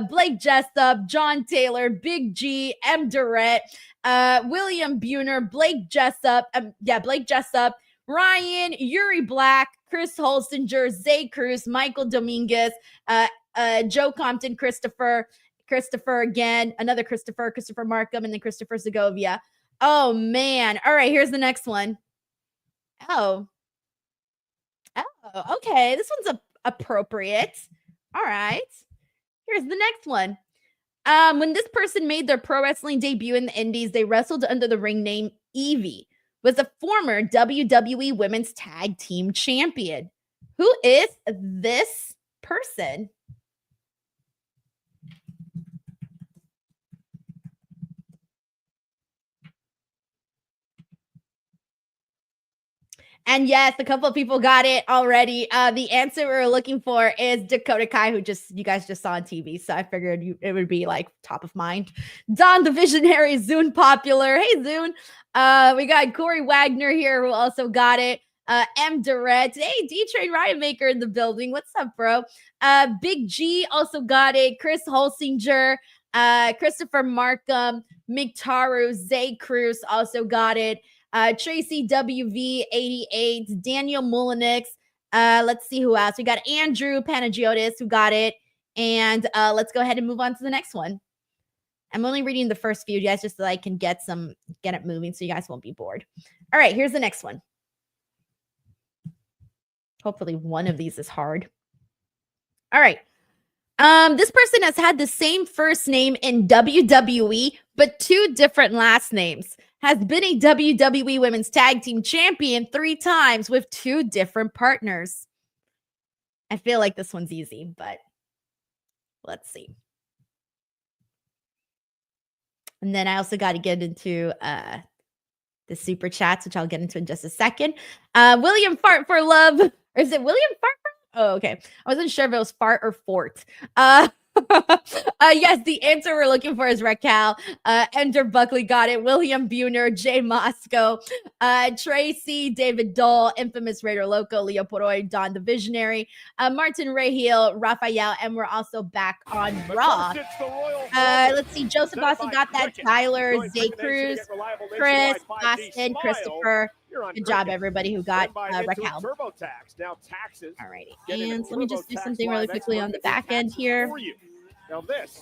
Blake Jessup, John Taylor, Big G, M. Durrett, William Buhner, Blake Jessup, Ryan, Yuri Black, Chris Holsinger, Zay Cruz, Michael Dominguez, Joe Compton, Christopher again, another Christopher Markham, and then Christopher Segovia. Oh, man. All right, here's the next one. Oh, okay. This one's appropriate. All right. Here's the next one. When this person made their pro wrestling debut in the Indies, they wrestled under the ring name Evie, was a former WWE Women's Tag Team Champion. Who is this person? And yes, a couple of people got it already. The answer we were looking for is Dakota Kai, who you guys just saw on TV. So I figured it would be like top of mind. Don the Visionary, Zune Popular. Hey, Zune. We got Corey Wagner here, who also got it. M. Durrett. Hey, D-Train Riot Maker in the building. What's up, bro? Big G also got it. Chris Holsinger, Christopher Markham, Mictaru, Zay Cruz also got it. Tracy WV88, Daniel Mullenix. Let's see who else. We got Andrew Panagiotis who got it. And let's go ahead and move on to the next one. I'm only reading the first few, guys, just so I can get it moving so you guys won't be bored. All right, here's the next one. Hopefully one of these is hard. All right. This person has had the same first name in WWE, but 2 different last names. Has been a WWE Women's Tag Team Champion 3 times with 2 different partners. I feel like this one's easy, but let's see. And then I also got to get into the super chats, which I'll get into in just a second. William Fart for Love. Or is it William Fart for Love? Oh, okay. I wasn't sure if it was Fart or Fort. Yes, the answer we're looking for is Raquel. Ender Buckley got it. William Buhner, Jay Moscow, Tracy, David Dole, Infamous Raider Loco, Leo Poroy, Don the Visionary, Martin Raheel, Raphael, and we're also back on Raw. Let's see. Joseph also got that. Tyler, Zay Cruz, Chris, Austin, Christopher. Good job, everybody who got Raquel. Alrighty, and let me just do something really quickly on the back end here. Now this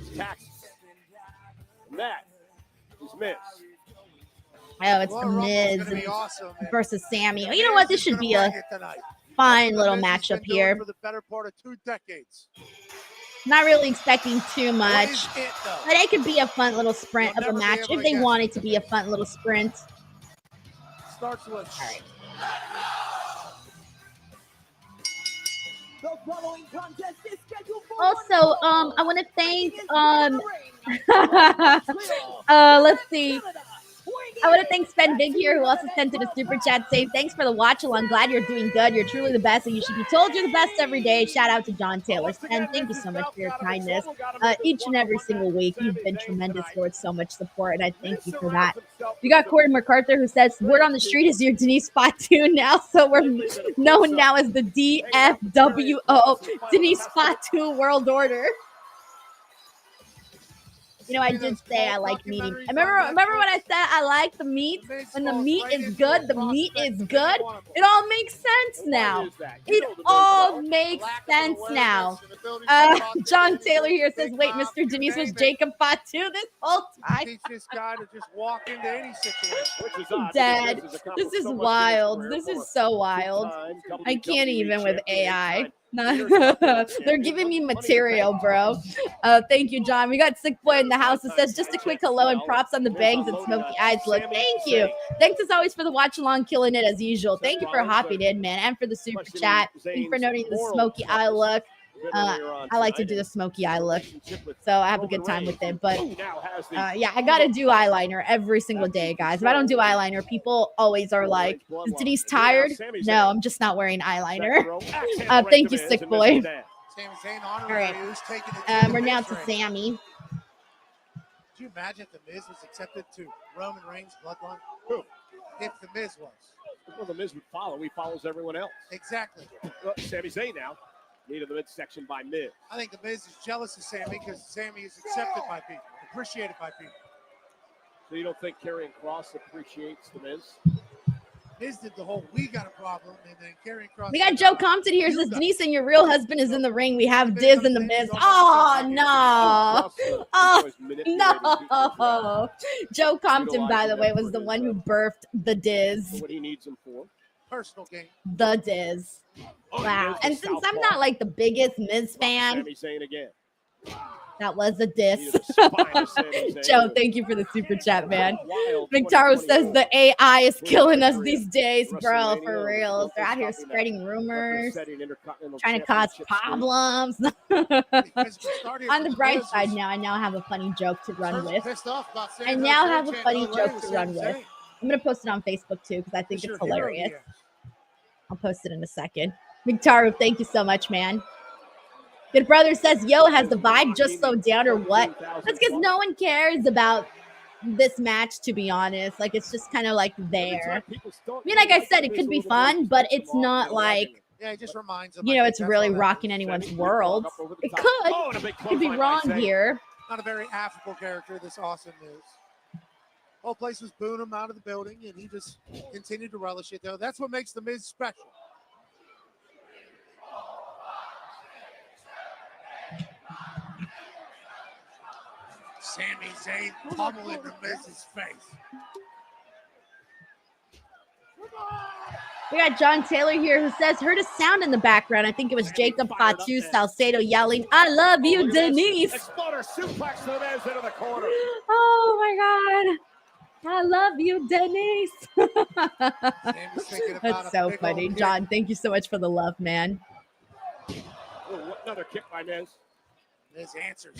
is taxes. And that is Miz. Oh, it's the Miz versus Sammy. Oh, you know what? This should be a fine little matchup here. For the better part of 2 decades. Not really expecting too much, but it could be a fun little sprint of a match if they want it to be a fun little sprint. Starts with. All right. Also, I want to thank let's see. I want to thank Sven Big here, who also sent in a super chat saying, thanks for the watch along. Glad you're doing good. You're truly the best, and you should be told you're the best every day. Shout out to John Taylor. Sven, thank you so much for your kindness. Each and every single week, you've been tremendous with so much support, and I thank you for that. We got Corey MacArthur, who says, word on the street is your Denise Fatu now, so we're known now as the DFWO, Denise Fatu World Order. You know, I did say I like meat. Remember when I said I like the meat? When the meat is good, the meat is good. It all makes sense now. It all makes sense now. John Taylor here says, wait, Mr. Denise was Jacob Fatu this whole time. Teach this guy to just walk into any situation. Dad, this is wild. This is so wild. I can't even with AI. They're giving me material, bro. Thank you, John. We got Sick Boy in the house that says just a quick hello and props on the bangs and smoky eyes look. Thank you. Thanks as always for the watch along, killing it as usual. Thank you for hopping in, man, and for the super chat. Thank you for noting the smoky eye look. I like to do the smoky eye look, so I have a good time with it. But yeah, I gotta do eyeliner every single day, guys. If I don't do eyeliner, people always are like, is Denise tired? No, I'm just not wearing eyeliner. Thank you, Sick Boy. All right, we're now to Sammy. Could you imagine if The Miz was accepted to Roman Reigns' bloodline? Who? If The Miz was. Well, The Miz would follow. He follows everyone else. Exactly. Sami Zayn now. Lead of the midsection by Miz. I think The Miz is jealous of Sammy because Sammy is accepted by people, appreciated by people. So you don't think Karrion Kross appreciates The Miz? Miz did the whole "we got a problem" and then Karrion Kross. We got Joe Compton here. Says Denise and your real husband is in the ring. We have Diz and The Miz. Oh no! Oh no! Joe Compton, by the way, was the one who birthed the Diz. What he needs him for? Personal game. The Diz. Wow. And since I'm not like the biggest Miz fan, Sami Zayn again. that was a diss. Joe, thank you for the super chat, man. Victaro says the AI is killing us these days, bro. For real. They're out here spreading rumors, trying to cause problems. On the bright side now, I now have a funny joke to run with. I now have a funny joke to run with. I'm going to post it on Facebook too because I think it's hilarious. I'll post it in a second. Victaro, thank you so much, man. Good brother says, yo, has the vibe just slowed down or what? That's because no one cares about this match, to be honest. Like, it's just kind of like there. I mean, like I said, it could be fun, but it's not like, yeah, it just reminds them, you know, it's really rocking anyone's world. It could be wrong here. Not a very affable character, this Awesome Miz. Whole place was booing him out of the building, and he just continued to relish it, though. That's what makes the Miz special. Sami Zayn pummeling the Miz's face. We got John Taylor here who says, heard a sound in the background. I think it was Jacob Fatu Salcedo yelling, I love you, Denise. Exploder suplex to the Miz into the corner. Oh, my God. I love you, Denise. That's so funny. John, thank you so much for the love, man. Oh, another kick by Miz. Miz answers.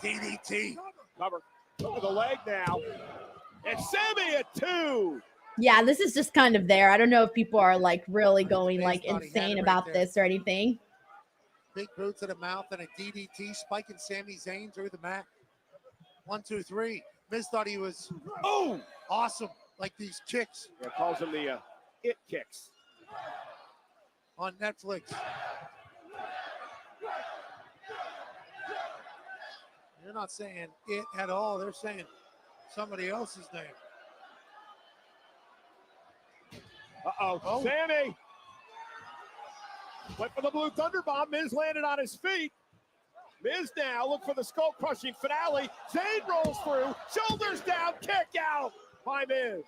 DDT. Cover. Over the leg now. And Sami at 2. Yeah, this is just kind of there. I don't know if people are like really going like insane about this or anything. Big boot to the mouth and a DDT spiking Sami Zayn through the mat. 1, 2, 3. Miz thought he was awesome, like these kicks. Yeah, calls them the it kicks. On Netflix. They're not saying it at all. They're saying somebody else's name. Uh-oh. Sami. Went for the Blue Thunder Bomb. Miz landed on his feet. Miz now look for the skull-crushing finale. Zayn rolls through. Shoulders down. Kick out by Miz.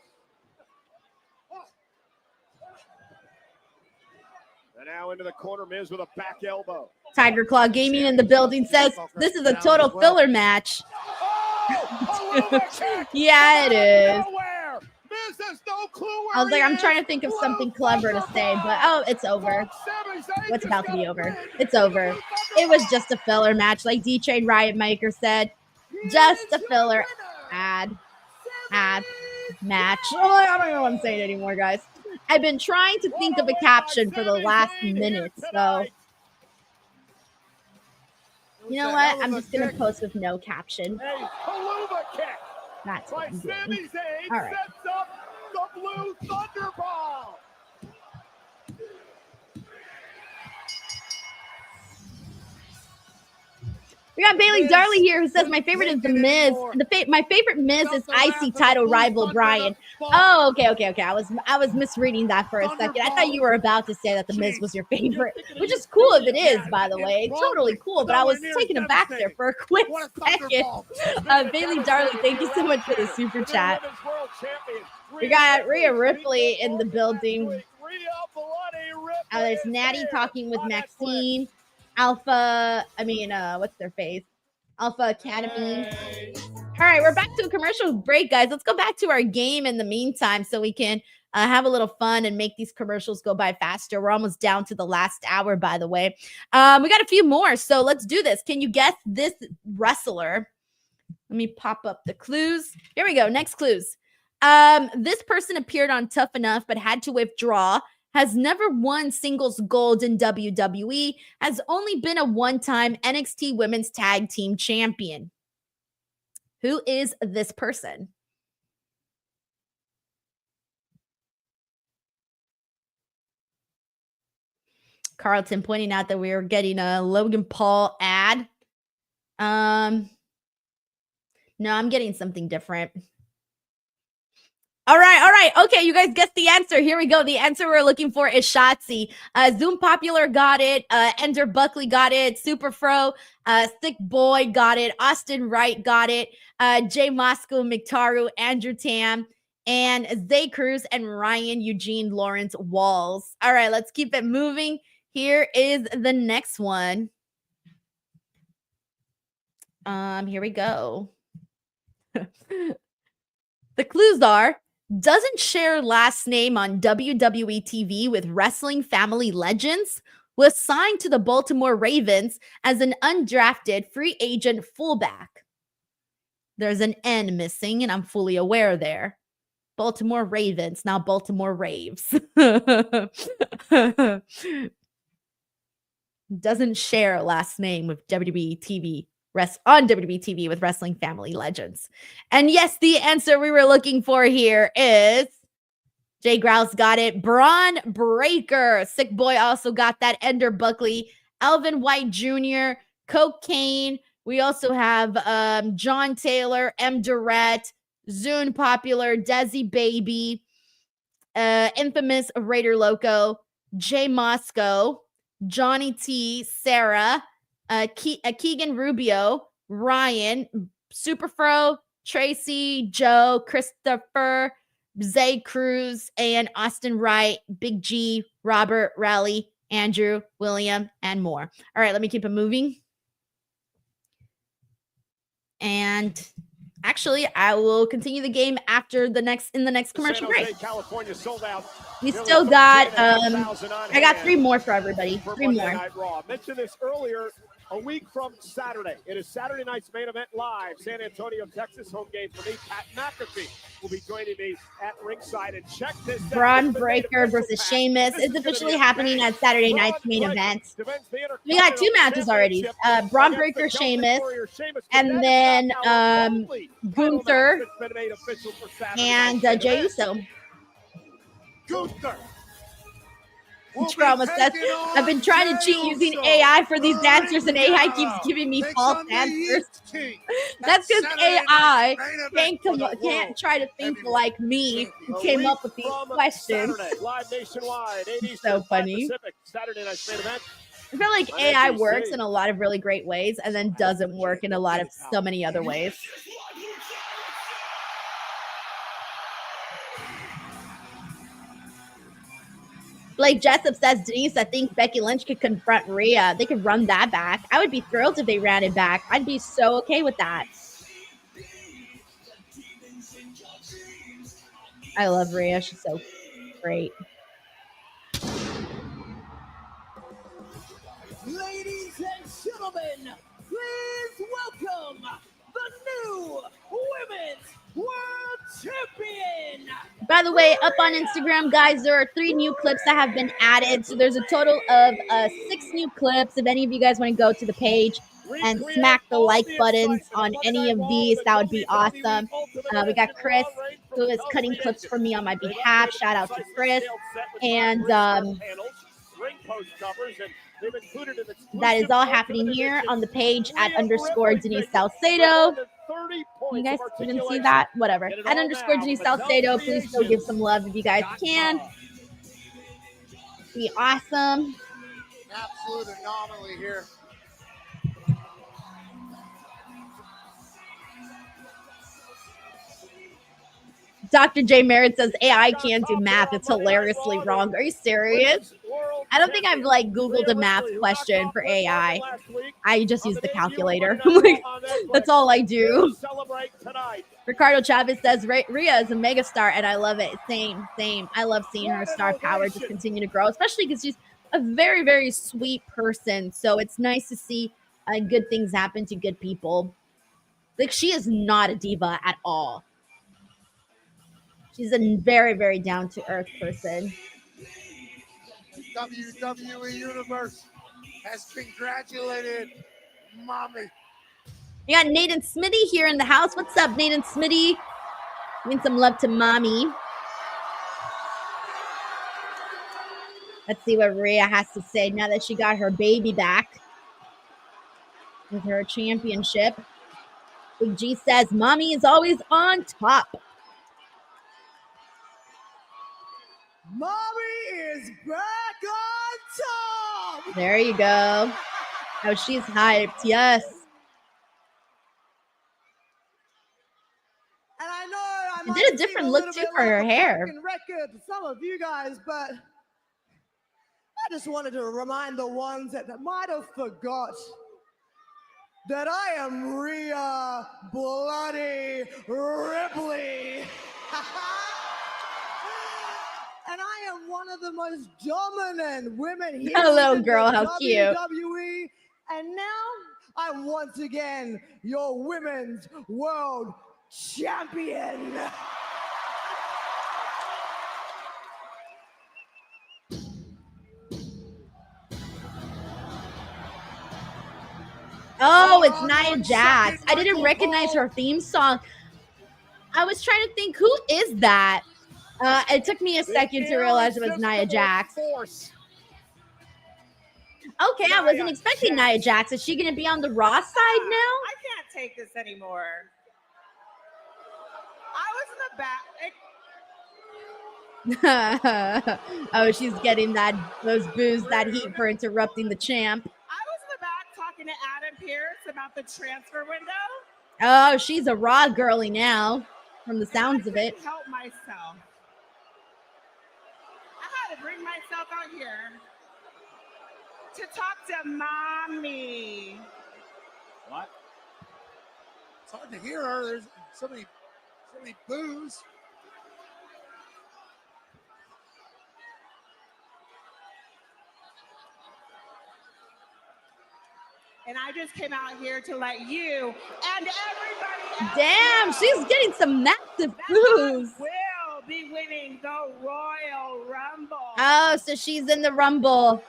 And now into the corner. Miz with a back elbow. Tiger Claw Gaming in the building says, this is a total filler match. Yeah, it is. I was like, I'm trying to think of something clever to say, but it's over. What's about to be over? It's over. It was just a filler match, like D-Train Riot Maker said. Just a filler ad. match. Oh, I don't know what I'm saying anymore, guys. I've been trying to think of a caption for the last minute, so you know what? I'm just gonna post with no caption. That's what I'm doing. All right. Sets up the Blue Thunderball. We got Bailey Darley here who says my favorite is The Miz. My favorite Miz is IC title rival Bryan. Oh, okay. I was misreading that for a second. I thought you were about to say that The Miz was your favorite, which is cool if it is, by the way. Totally cool, but I was taken aback there for a quick second. Bailey Darley, thank you so much for the super chat. We got Rhea Ripley in the building. There's Natty talking with Maxine. What's their face? Alpha Academy. All right, we're back to a commercial break, guys. Let's go back to our game in the meantime so we can have a little fun and make these commercials go by faster. We're almost down to the last hour, by the way. We got a few more, so let's do this. Can you guess this wrestler? Let me pop up the clues. Here we go. Next clues. This person appeared on Tough Enough but had to withdraw. Has never won singles gold in WWE, has only been a one-time NXT Women's Tag Team Champion. Who is this person? Carlton pointing out that we are getting a Logan Paul ad. No, I'm getting something different. All right. Okay, you guys guessed the answer. Here we go. The answer we're looking for is Shotzi. Zoom Popular got it. Ender Buckley got it. Super Fro, Thick Boy got it. Austin Wright got it. Jay Moscow, McTaru, Andrew Tam, and Zay Cruz and Ryan Eugene Lawrence Walls. All right, let's keep it moving. Here is the next one. Here we go. The clues are: doesn't share last name on WWE TV with wrestling family legends, was signed to the Baltimore Ravens as an undrafted free agent fullback. There's an N missing, and I'm fully aware there. Baltimore Ravens, not Baltimore Raves. Doesn't share last name with WWE TV. On WWE TV with wrestling family legends. And yes, the answer we were looking for here is Jay Grouse got it. Braun Breaker. Sick Boy also got that. Ender Buckley. Alvin White Jr. Cocaine. We also have John Taylor. M. Durrett. Zune Popular. Desi Baby. Infamous Raider Loco. Jay Moscow. Johnny T. Sarah. Keegan Rubio, Ryan, Superfro, Tracy, Joe, Christopher, Zay Cruz, and Austin Wright, Big G, Robert, Raleigh, Andrew, William, and more. All right, let me keep it moving. And actually, I will continue the game after the next commercial break. California sold out. We still got I got 3 more for everybody. 3 more. I mentioned this earlier. A week from Saturday, it is Saturday night's main event live. San Antonio, Texas, home game for me. Pat McAfee will be joining me at ringside. And check this out. Braun Breaker versus Sheamus is officially happening at Saturday night's main event. We got 2 matches already. Braun Breaker, Sheamus, and then Gunther and Jey Uso. Gunther. Trauma says, I've been trying to cheat using AI for these answers, and AI keeps giving me false answers. That's because AI can't try to think like me, who came up with these questions. So funny. I feel like AI works in a lot of really great ways and then doesn't work in a lot of so many other ways. Blake Jessup says, Denise, I think Becky Lynch could confront Rhea. They could run that back. I would be thrilled if they ran it back. I'd be so okay with that. I love Rhea. She's so great. Ladies and gentlemen, please welcome the new Women's World Champion. By the way, up on Instagram, guys, there are 3 new clips that have been added. So there's a total of 6 new clips. If any of you guys want to go to the page and smack the like buttons on any of these, that would be awesome. We got Chris, who is cutting clips for me on my behalf. Shout out to Chris. And that is all happening here on the page at _ Denise Salcedo. You guys didn't see that? Whatever. At _ Denise Salcedo. Please go give some love if you guys can. Be awesome. Absolute anomaly here. Dr. J. Merritt says AI can't do math. It's hilariously wrong. Are you serious? I don't think I've like Googled a math question for AI. I just use the calculator. That's all I do. Ricardo Chavez says Rhea is a megastar and I love it. Same. I love seeing her star power just continue to grow, especially because she's a very, very sweet person. So it's nice to see good things happen to good people. Like, she is not a diva at all. She's a very, very down-to-earth person. WWE Universe has congratulated Mommy. We got Nathan Smitty here in the house. What's up, Nathan Smitty? Giving some love to Mommy. Let's see what Rhea has to say now that she got her baby back with her championship. Big G says, Mommy is always on top. Mommy is back on top. There you go. Oh, she's hyped. Yes. And I know She did a different look too for her hair. Record to some of you guys, but I just wanted to remind the ones that might have forgot that I am Rhea Bloody Ripley. And I am one of the most dominant women here. Hello, girl. How cute. WWE. And now I'm once again your Women's World Champion. Oh, it's Nia Jax. I didn't recognize her theme song. I was trying to think, who is that? It took me a second to realize it was Nia Jax. Okay, I wasn't expecting Nia Jax. Is she going to be on the Raw side now? I can't take this anymore. I was in the back. Oh, she's getting those boos, that heat for interrupting the champ. I was in the back talking to Adam Pearce about the transfer window. Oh, she's a Raw girly now, from the sounds of it. Help myself. I had to bring myself out here to talk to Mommy. What? It's hard to hear her. There's so many boos. And I just came out here to let you and everybody else Damn, know she's getting some massive boos. will be winning the Royal Rumble. Oh, so she's in the Rumble.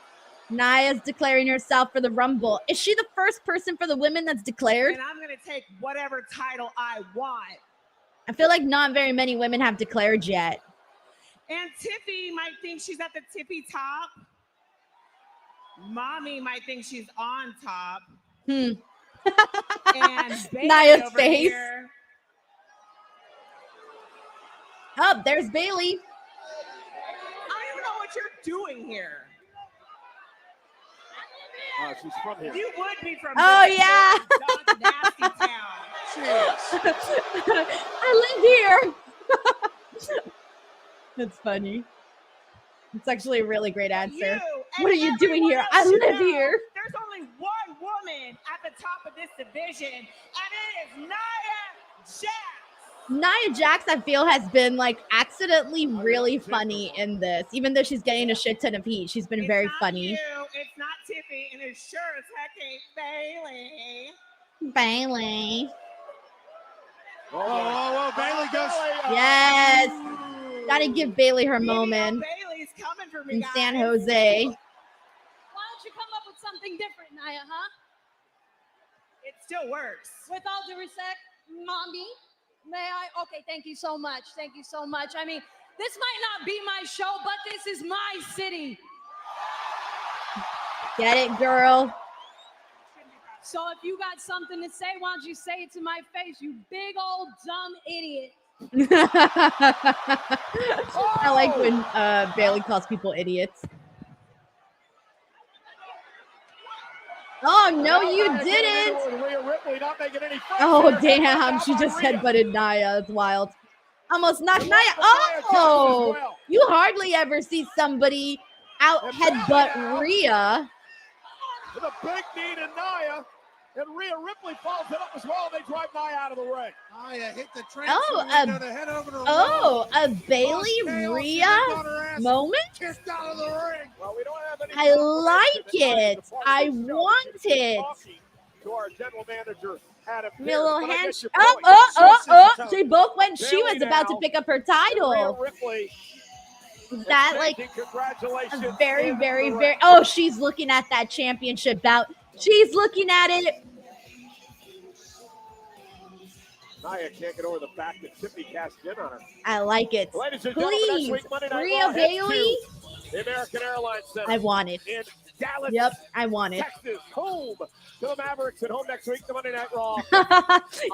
Nia's declaring herself for the Rumble. Is she the first person for the women that's declared? And I'm going to take whatever title I want. I feel like not very many women have declared yet. And Tiffy might think she's at the tippy top. Mommy might think she's on top. And Bailey Nia's over face. here. Oh, there's Bailey. I don't even know what you're doing here. She's from here. You would be from Oh, this yeah. big, nasty town. I live here. That's funny. It's actually a really great answer. What are you doing here? I live here. There's only one woman at the top of this division, and it is Nia Jax. Nia Jax, I feel, has been like accidentally really funny in this. Even though she's getting a shit ton of heat, she's been very funny. It's not Tiffy, and it sure as heck ain't Bailey. Bailey. Oh, Bailey goes. Yes. Gotta give Bailey her moment. Bailey's coming for me, In guys. San Jose. Why don't you come up with something different, Naya, huh? It still works. With all due respect, mommy, may I? Okay, thank you so much. Thank you so much. I mean, this might not be my show, but this is my city. Get it, girl. So if you got something to say, why don't you say it to my face, you big old dumb idiot. I like when Bailey calls people idiots. Oh, no, you didn't. Rhea Ripley not making any friends Oh, here. damn. She just headbutted Naya. It's wild. Almost knocked Naya. Oh, you hardly ever see somebody out headbutt Rhea. With a big knee to Naya. And Rhea Ripley follows it up as well. They drive Naya out of the ring. Naya hit the train. A Bailey Rhea moment? Kissed out of the ring. Well, we don't have any I like it. I want it. To our general manager, Adam Give me a little Pearce, handshake. but I get your point. They both went. She Bailey was about to now, pick up her Rhea title. Ripley That like congratulations a very, very, very. Oh, she's looking at that championship bout. She's looking at it. Naya can't get over the fact that Tiffany cashed in on her. I like it. Ladies and gentlemen, next Please, week, Monday Night Rhea Raw, Bailey. the American Airlines Center. I want it. In Dallas, Yep, I want it. Texas, home to the Mavericks at home next week, the Monday Night Raw.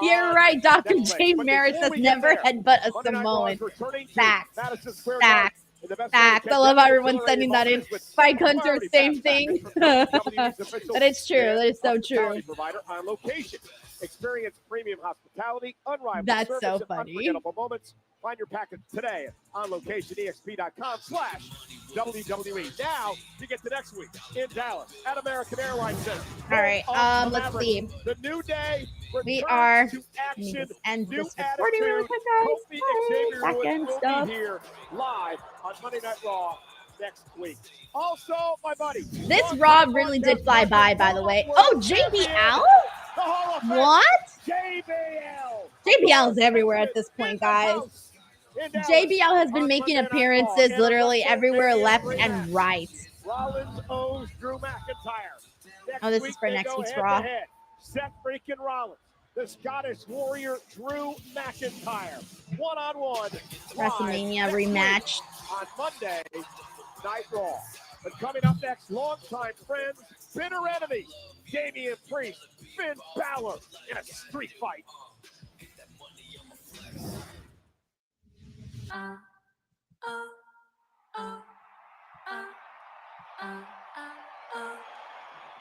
You're right. Dr. Next J. week. Maris Before has we get never there, headbutt a Monday Night Raw is Samoan. returning to Facts. Madison Square Garden. Facts. In the best way to Facts. catch I love up how with everyone's sending that in. Spike Hunter, same thing. That is true. That is so true. Provider on location. Experience premium hospitality, unrivaled That's service, so and funny. unforgettable moments. Find your package today on locationexp.com/WWE. Now you get to next week in Dallas at American Airlines Center. All right. Let's see. The new day. We are. To Let me action. just end New this recording real quick, Kofi Xavier guys. Woods Second will stuff. be here live on Monday Night Raw next week. Also, my buddy. This Raw really did fly by the way. Oh, JBL? What? JBL is everywhere at this point, guys. JBL has been making appearances literally everywhere left and right. Rollins owes Drew McIntyre. Oh, this is for next week's Raw. Seth freaking Rollins, the Scottish Warrior Drew McIntyre, one-on-one. WrestleMania rematch. On Monday Night Raw. But coming up next, longtime friends, bitter enemy, Damian Priest, Finn Balor in a street fight.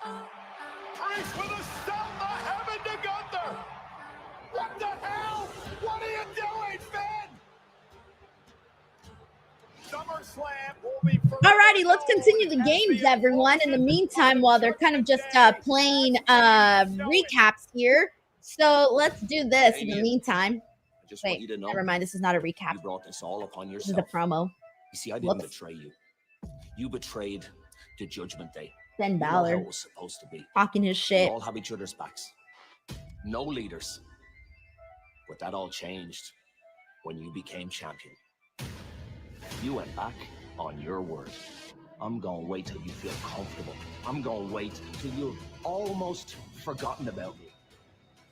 Priest with a stomp the heaven to Gunther. What the hell? What are you doing, Finn? SummerSlam will be for Alrighty, let's continue the games, everyone. In the meantime, while they're kind of just playing recaps here. So let's do this in the meantime. Wait, never mind. This is not a recap. You brought this all upon This yourself. is a promo. You see, I didn't betray you. You betrayed the Judgment Day. Finn You know how Balor it was supposed to be. talking his shit. We all have each other's backs. No leaders. But that all changed when you became champion. You went back on your word. I'm gonna wait till you feel comfortable. I'm gonna wait till you've almost forgotten about me.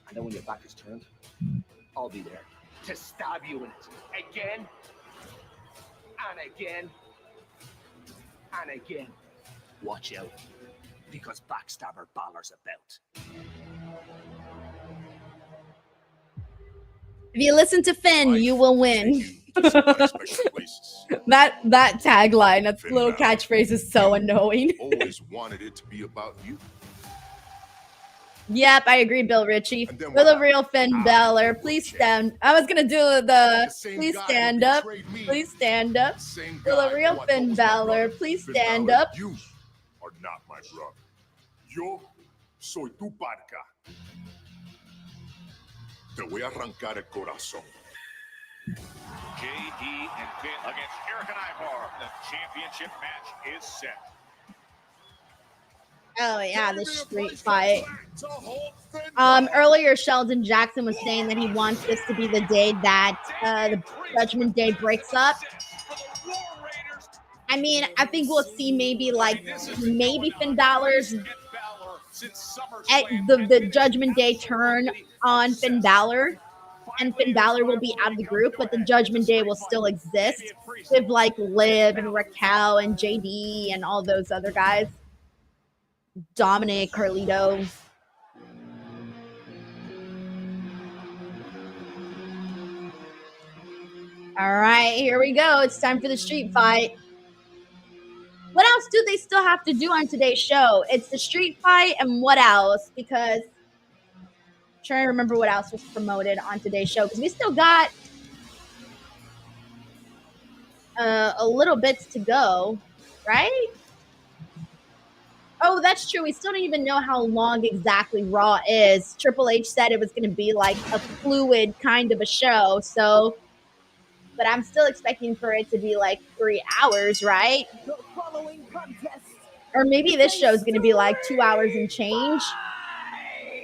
And then when your back is turned, I'll be there to stab you in it again and again and again. Watch out, because Backstabber Balor's about. If you listen to Finn, you will win. that tagline, that little catchphrase is so annoying. Always wanted it to be about you. Yep, I agree, Bill Ritchie. For the real Finn Balor, please stand. I was gonna do the please stand up. Please stand up. For the real Finn Balor, please stand up. You are not my brother. Yo soy tu parca. Te voy a arrancar el corazón. J.E. and Finn against Eric and Ivar. The championship match is set. Oh yeah, the street fight. Earlier Sheldon Jackson was saying that he wants this to be the day that the Judgment Day breaks up. I mean, I think we'll see maybe Finn Balor's at the Judgment Day turn on Finn Balor, and Finn Balor will be out of the group, but the Judgment Day will still exist with like Liv and Raquel and JD and all those other guys. Dominic, Carlito. All right, here we go. It's time for the street fight. What else do they still have to do on today's show? It's the street fight and what else? Because I'm trying to remember what else was promoted on today's show. Because we still got a little bits to go, right? Oh, that's true. We still don't even know how long exactly Raw is. Triple H said it was going to be like a fluid kind of a show. So, but I'm still expecting for it to be like 3 hours, right? Or maybe this show is going to be like 2 hours and change.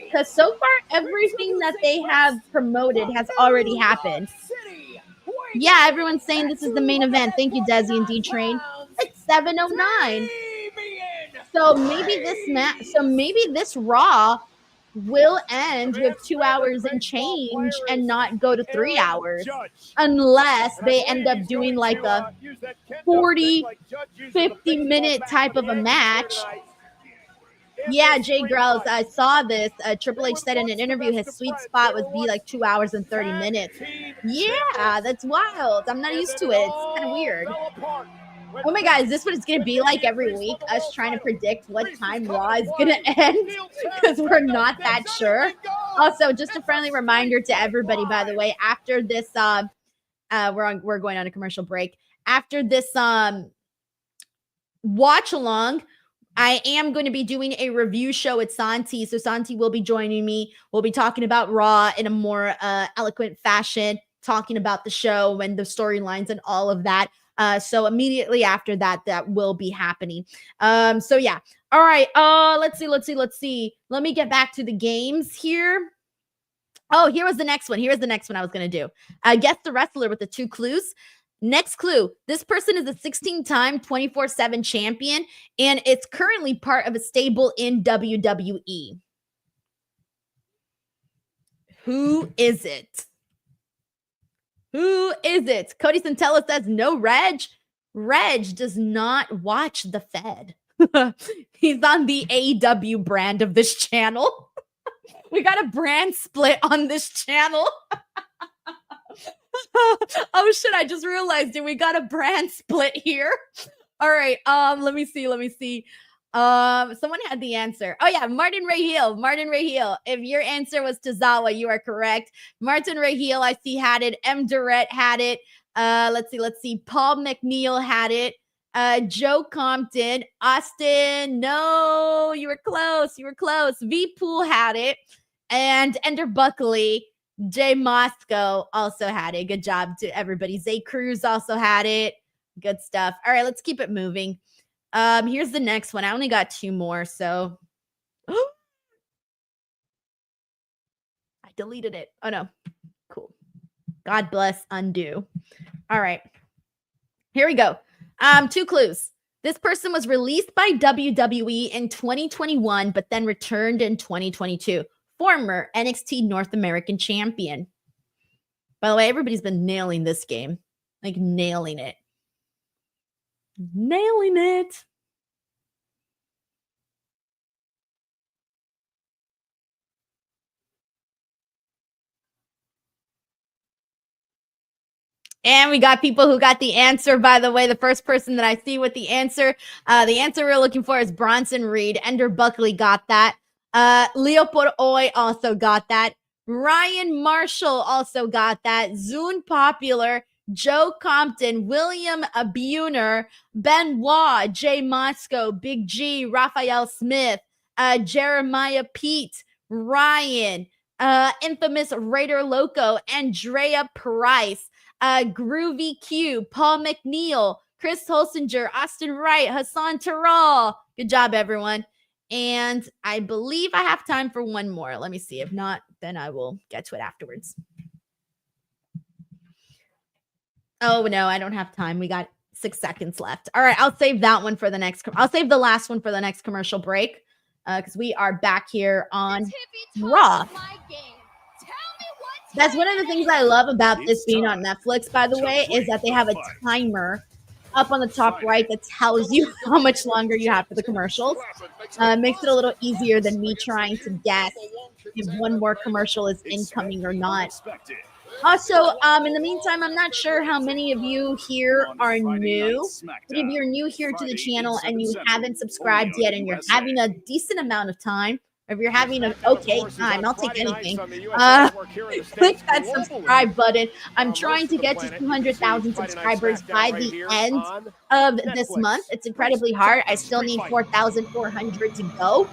Because so far, everything that they have promoted has already happened. Yeah, everyone's saying this is the main event. Thank you, Desi and D-Train. It's 7:09. So maybe this Raw will end with 2 hours and change and not go to 3 hours, unless they end up doing like a 40, 50-minute type of a match. Yeah, Jay Grouse, I saw this. Triple H said in an interview his sweet spot would be like 2 hours and 30 minutes. Yeah, that's wild. I'm not used to it. It's kind of weird. Oh my God, is this what it's going to be like every week? Us trying to predict what time Raw is going to end because we're not that sure. Also, just a friendly reminder to everybody, by the way, after this, we're going on a commercial break. After this watch along, I am going to be doing a review show at SANTI. So SANTI will be joining me. We'll be talking about Raw in a more eloquent fashion, talking about the show and the storylines and all of that. So immediately after that, that will be happening. So yeah. All right. Let's see. Let me get back to the games here. Oh, here was the next one. Here's the next one I was going to do. Guess the wrestler with the 2 clues. Next clue. This person is a 16-time 24/7 champion, and it's currently part of a stable in WWE. Who is it? Who is it? Cody Santella says no, Reg. Reg does not watch The Fed. He's on the AEW brand of this channel. We got a brand split on this channel. Oh shit, I just realized it. We got a brand split here. All right, let me see. Someone had the answer. Oh yeah, Martin Raheel. If your answer was Tozawa, you are correct. Martin Raheel, I see, had it. M. Durrett had it. Let's see. Paul McNeil had it. Joe Compton. Austin, no, you were close. V. Pool had it. And Ender Buckley. Jay Moscow also had it. Good job to everybody. Zay Cruz also had it. Good stuff. All right, let's keep it moving. Here's the next one. I only got 2 more, so I deleted it. Oh no. Cool. God bless, undo. All right. Here we go. 2 clues. This person was released by WWE in 2021, but then returned in 2022. Former NXT North American champion. By the way, everybody's been nailing this game. Like nailing it. And we got people who got the answer, by the way. The first person that I see with the answer we're looking for is Bronson Reed. Ender Buckley got that. Leo Poroy also got that. Ryan Marshall also got that. Zune Popular, Joe Compton, William Abuner, Benoit, Jay Moscow, Big G, Raphael Smith, Jeremiah Pete, Ryan, infamous Raider Loco, Andrea Price, Groovy Q, Paul McNeil, Chris Holsinger, Austin Wright, Hassan Terrell. Good job, everyone. And I believe I have time for one more. Let me see. If not, then I will get to it afterwards. Oh, no, I don't have time. We got 6 seconds left. All right, I'll save that one for the next. I'll save the last one for the next commercial break because we are back here on Raw. That's one of the things I love about this being on Netflix, by the way, is that they have a timer up on the top right that tells you how much longer you have for the commercials. Makes it a little easier than me trying to guess if one more commercial is incoming or not. Also, in the meantime, I'm not sure how many of you here are new. But if you're new here to the channel and you haven't subscribed yet and you're having a decent amount of time, or if you're having an okay time, I'll take anything. Click that subscribe button. I'm trying to get to 200,000 subscribers by the end of this month. It's incredibly hard. I still need 4,400 to go.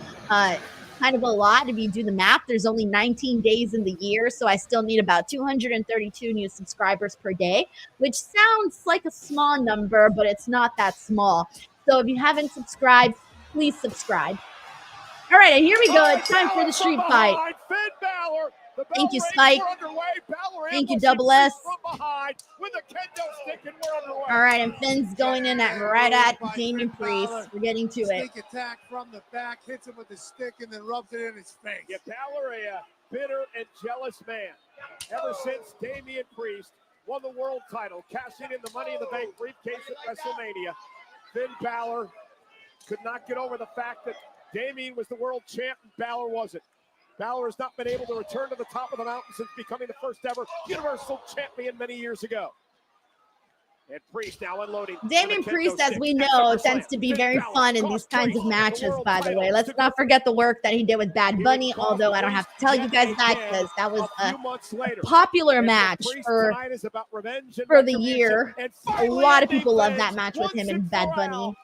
Kind of a lot if you do the math. There's only 19 days in the year, so I still need about 232 new subscribers per day, which sounds like a small number, but it's not that small. So if you haven't subscribed, please subscribe. All right, and here we go. It's time for the street fight. Thank you, Spike. Thank you, Double S. All right, and Finn's going in right at Damian Priest. We're getting to it. Sneak attack from the back, hits him with the stick, and then rubs it in his face. Yeah, Balor, a bitter and jealous man. Ever since Damian Priest won the world title, cashing in the Money in the Bank briefcase at WrestleMania, Finn Balor could not get over the fact that Damian was the world champ and Balor wasn't. Balor has not been able to return to the top of the mountain since becoming the first ever Universal Champion many years ago. And Priest now unloading. Damian Priest, as we know, tends to be very fun in these kinds of matches, by the way. Let's not forget the work that he did with Bad Bunny, although I don't have to tell you guys that because that was a popular match for the year. A lot of people love that match with him and Bad Bunny.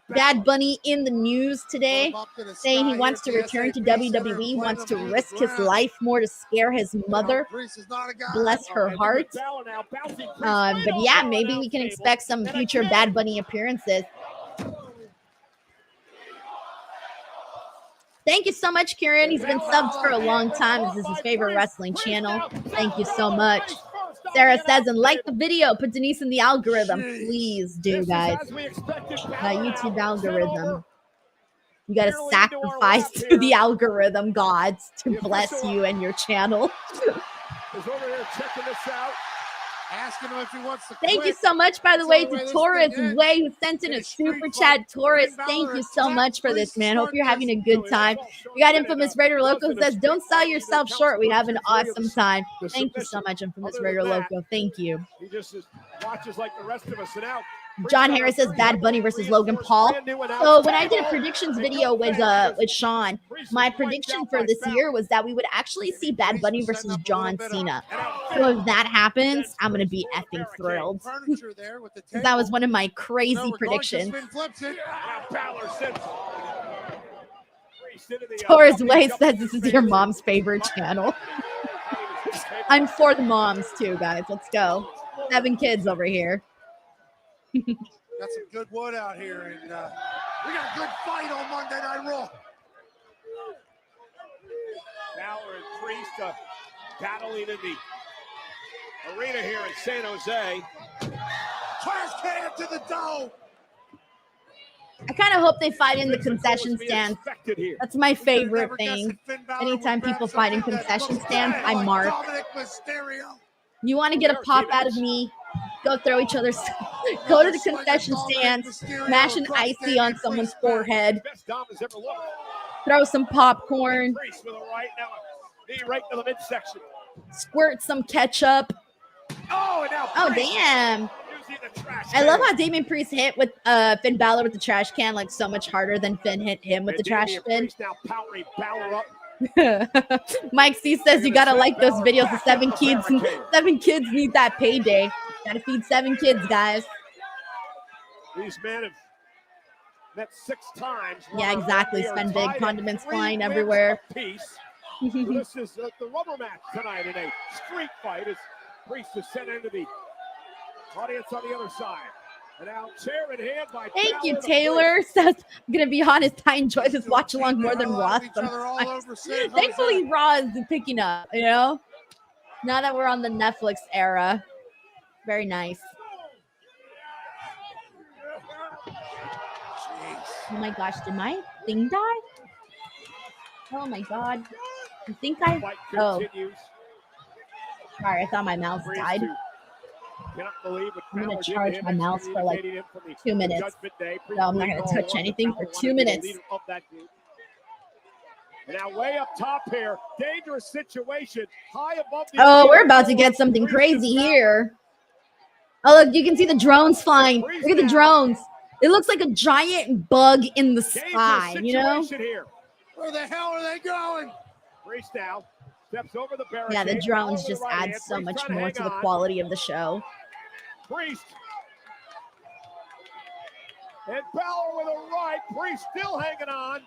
Bad Bunny in the news today, saying he wants to return to WWE, wants to risk his life more to scare his mother. Bless her heart. But yeah, maybe we can expect some future Bad Bunny appearances. Thank you so much, Kieran. He's been subbed for a long time. This is his favorite wrestling channel. Thank you so much. Sarah says, and like the video, put Denise in the algorithm. Please do, guys. That YouTube algorithm. You got to sacrifice to the algorithm gods to bless you and your channel. Asking him if he wants to Thank you so much, by the way, to Taurus Way, who sent in a super chat. Taurus, thank you so much for this, man. Hope you're having a good time. We got Infamous Raider Loco who says, don't sell yourself short. We have an awesome time. Thank you so much, Infamous Raider Loco. Thank you. He just watches like the rest of us. And out. John Harris says Bad Bunny versus Logan Paul. So when I did a predictions video with Sean, my prediction for this year was that we would actually see Bad Bunny versus John Cena. So if that happens, I'm gonna be effing thrilled. That was one of my crazy predictions. Taurus Way says this is your mom's favorite channel. I'm for the moms too, guys. Let's go. 7 kids over here. Got some good wood out here, and we got a good fight on Monday Night Raw. Balor and Priest battling in the arena here in San Jose. Trash can to the dome. I kind of hope they fight in the concession stands. That's my favorite thing. Anytime people fight in concession stands, I mark. You want to get a pop out of me? Go throw each other's. Go to the concession stand, smash an icy on someone's forehead, throw some popcorn, squirt some ketchup. Oh damn! I love how Damian Priest hit with Finn Balor with the trash can like so much harder than Finn hit him with the trash bin. Mike C says you gotta like those videos. The 7 kids, 7 kids need that payday. Gotta feed 7 kids, guys. These men have met 6 times. Yeah, exactly. Spend big, condiments flying everywhere. This is the rubber match tonight in a street fight as Priest is sent into the audience on the other side. And now chair in hand by Thank you, Balor to Taylor. Priest. Says, I'm going to be honest, I enjoy this watch along more than Raw. Thankfully, Raw is picking up, you know? Now that we're on the Netflix era. Very nice. Oh my gosh, did my thing die? Oh my god. I think I... Oh. Sorry, I thought my mouse died. I'm going to charge my mouse for like 2 minutes. No, I'm not going to touch anything for 2 minutes. Now way up top here, dangerous situation, high above the... Oh, we're about to get something crazy here. Oh, look, you can see the drones flying. Look at the drones. It looks like a giant bug in the sky, you know? Where the hell are they going? Priest now steps over the barricade. Yeah, the drones just add so much more to the quality of the show. Priest. And Balor with a right. Priest still hanging on.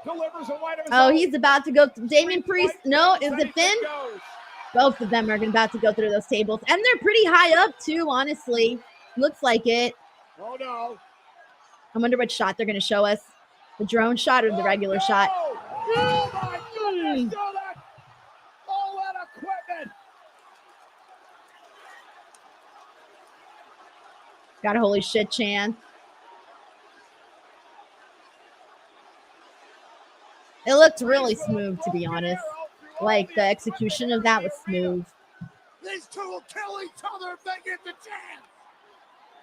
Delivers a right of his Oh, own. he's about to go. Damien Priest. No, is it Finn? Both of them are about to go through those tables. And they're pretty high up, too, honestly. Looks like it. Oh, no. I wonder what shot they're going to show us. The drone shot or the regular shot. Oh, my goodness. All that equipment. Got a holy shit chance. It looked really smooth, to be honest. Like, the execution of that was smooth. These two will kill each other if they get the chance.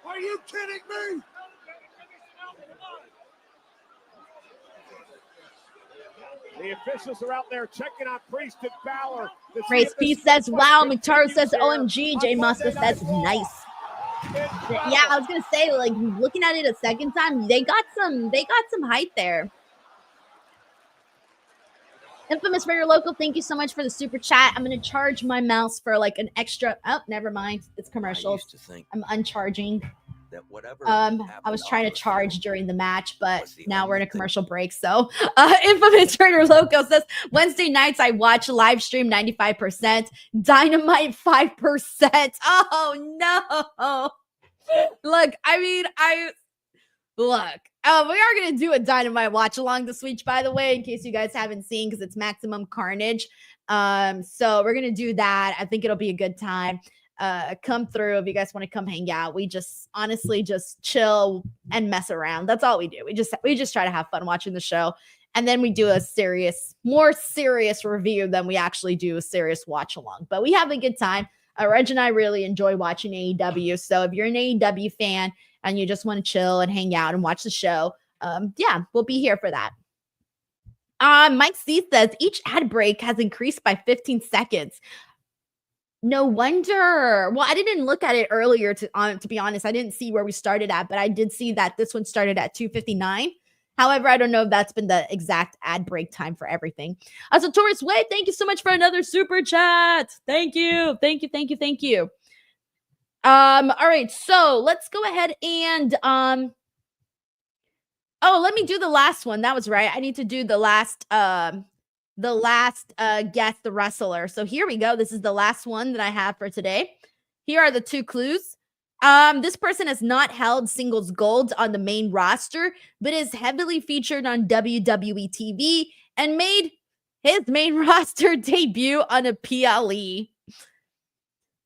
Are you kidding me? The officials are out there checking on Priest and Balor. Race P says, wow. McTaro says, OMG. Jay Muska says, nice. Yeah, I was going to say, like, looking at it a second time, they got some height there. Infamous for your local, thank you so much for the super chat. I'm going to charge my mouse for like an extra. Oh, never mind. It's commercials. I'm uncharging. I was trying to charge during the match, but now we're in a commercial break. So Infamous for your local says, Wednesday nights I watch live stream 95%, Dynamite 5%. Oh no. Look, I mean, Look, we are going to do a Dynamite watch along this week, by the way, in case you guys haven't seen, because it's Maximum Carnage. So we're going to do that. I think it'll be a good time. Come through if you guys want to come hang out. We just honestly just chill and mess around. That's all we do. We just try to have fun watching the show. And then we do a more serious review than we actually do a serious watch along. But we have a good time. Reg and I really enjoy watching AEW. So if you're an AEW fan and you just want to chill and hang out and watch the show, yeah, we'll be here for that. Mike C says, each ad break has increased by 15 seconds. No wonder. Well, I didn't look at it earlier, to be honest. I didn't see where we started at, but I did see that this one started at 2:59. However, I don't know if that's been the exact ad break time for everything. So Taurus Way, thank you so much for another super chat. Thank you. All right, so let's go ahead and let me do the last one. That was right. I need to do the last guess the wrestler. So here we go. This is the last one that I have for today. Here are the two clues. This person has not held singles gold on the main roster, but is heavily featured on WWE TV and made his main roster debut on a PLE.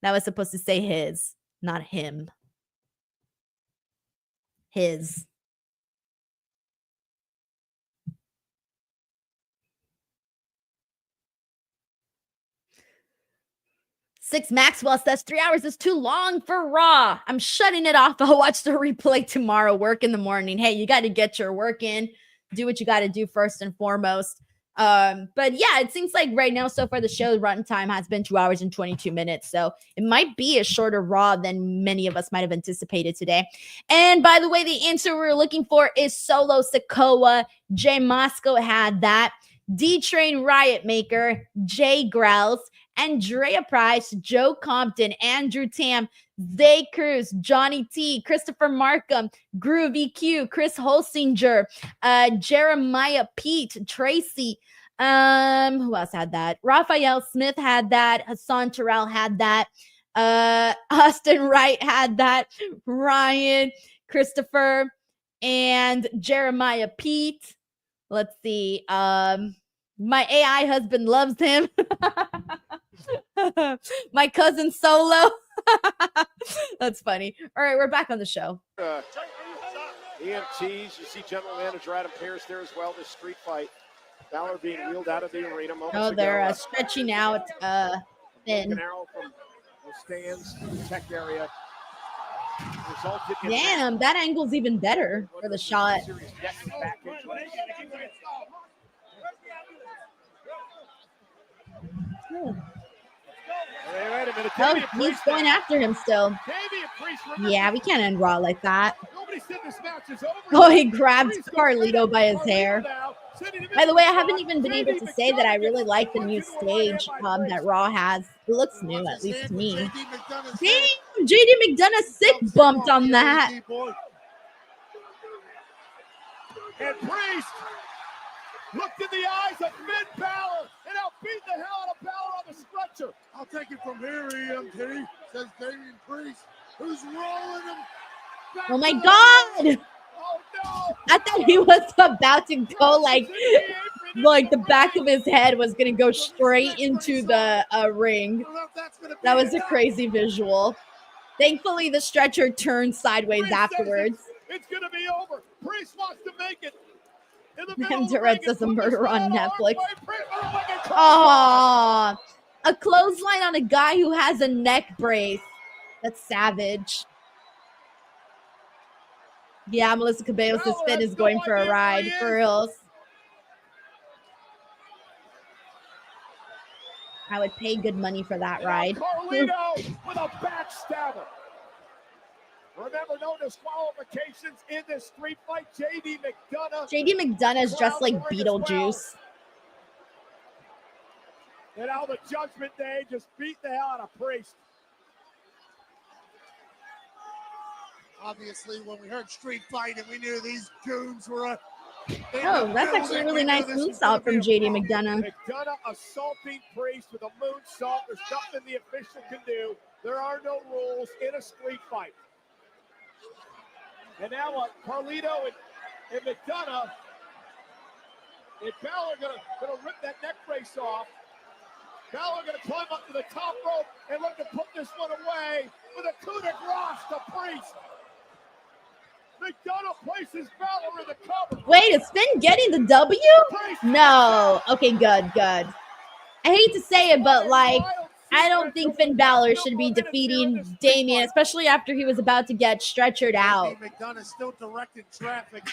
That was supposed to say his, not him. His. Six Maxwell says 3 hours is too long for Raw. I'm shutting it off. I'll watch the replay tomorrow. Work in the morning. Hey, you got to get your work in. Do what you got to do first and foremost. But yeah, it seems like right now, so far, the show run time has been 2 hours and 22 minutes. So it might be a shorter Raw than many of us might have anticipated today. And by the way, the answer we're looking for is Solo Sikoa. Jay Mosco had that. D-Train Riot Maker, Jay Grels, Andrea Price, Joe Compton, Andrew Tam, Zay Cruz, Johnny T, Christopher Markham, Groovy Q, Chris Holsinger, Jeremiah Pete, Tracy. Who else had that? Raphael Smith had that. Hassan Terrell had that. Austin Wright had that. Ryan, Christopher, and Jeremiah Pete. Let's see. My AI husband loves him. My cousin Solo. That's funny. All right, we're back on the show. EMTs, you see General Manager Adam Pearce there as well. This street fight. Balor being wheeled out of the arena. Oh, they're stretching out Finn. An arrow from the stands, tech area. Resulted in Damn, that angle's even better for the shot. Oh, he's going after him still. Yeah, we can't end Raw like that. Oh, he grabbed Carlito by his hair. By the way, I haven't even been able to say that I really like the new stage that Raw has. It looks new, at least to me. Damn, JD McDonough sick bumped on that. And Priest looked in the eyes of Finn Balor and outbeat the hell out of Balor on the stretcher. I'll take it from here, EMT, says Damian Priest, who's rolling him. Oh my God! Oh no! I thought he was about to go like the back of his head was gonna go straight into the ring. That was a crazy visual. Thankfully, the stretcher turned sideways afterwards. It's gonna be over. Priest wants to make it. And Durrett says a murder on Netflix. Oh, a clothesline on a guy who has a neck brace. That's savage. Yeah, Melissa Cabello's Finn is going for a ride. For reals. I would pay good money for that ride. Carlito with a backstabber. Remember, no disqualifications in this street fight. JD McDonough. JD McDonough is dressed like Beetlejuice. And now the Judgment Day just beat the hell out of Priest. Obviously, when we heard street fight and we knew these goons were Oh, that's actually a really nice moonsault from JD McDonough. McDonough assaulting Priest with a moonsault. There's nothing the official can do. There are no rules in a street fight. And now what? Carlito and McDonough. And Balor gonna rip that neck brace off. Balor gonna climb up to the top rope and look to put this one away with a coup de grace to Priest. McDonough places Balor in the cover. Wait, is Finn getting the W? No. Okay, good. I hate to say it, but like, I don't think Finn Balor should be defeating Damian, especially after he was about to get stretchered out. McDonough still directing traffic.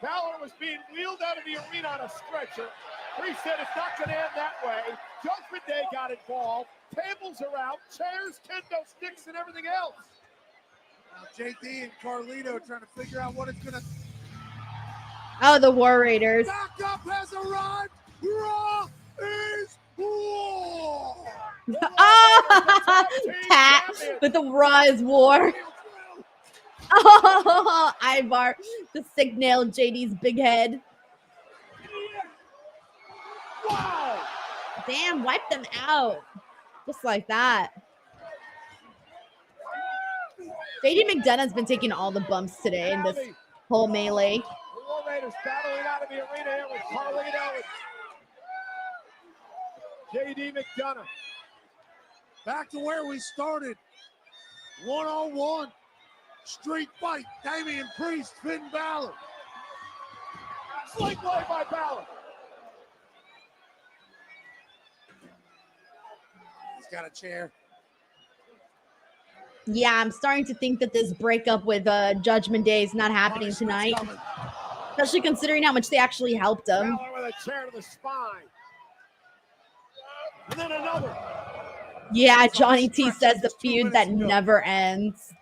Balor was being wheeled out of the arena on a stretcher. Priest said it's not going to end that way. Judgment Day got involved. Tables are out, chairs, kendo sticks, and everything else. Now JD and Carlito trying to figure out what it's going to... Oh, the War Raiders. Backup has arrived. Raw is war. Pat with the Raw is war. Oh, Ivar, the sick nailed JD's big head. Wow. Damn, wipe them out. Just like that. JD McDonough's been taking all the bumps today in this whole melee. The War Raiders battling out of the arena here with Carlito and JD McDonough. Back to where we started. One-on-one. Street fight. Damian Priest, Finn Balor. Sling blade by Balor. He's got a chair. Yeah, I'm starting to think that this breakup with Judgment Day is not happening tonight. Especially considering how much they actually helped him. Balor with a chair to the spine. And then another. Yeah, Johnny T says the feud that never ends.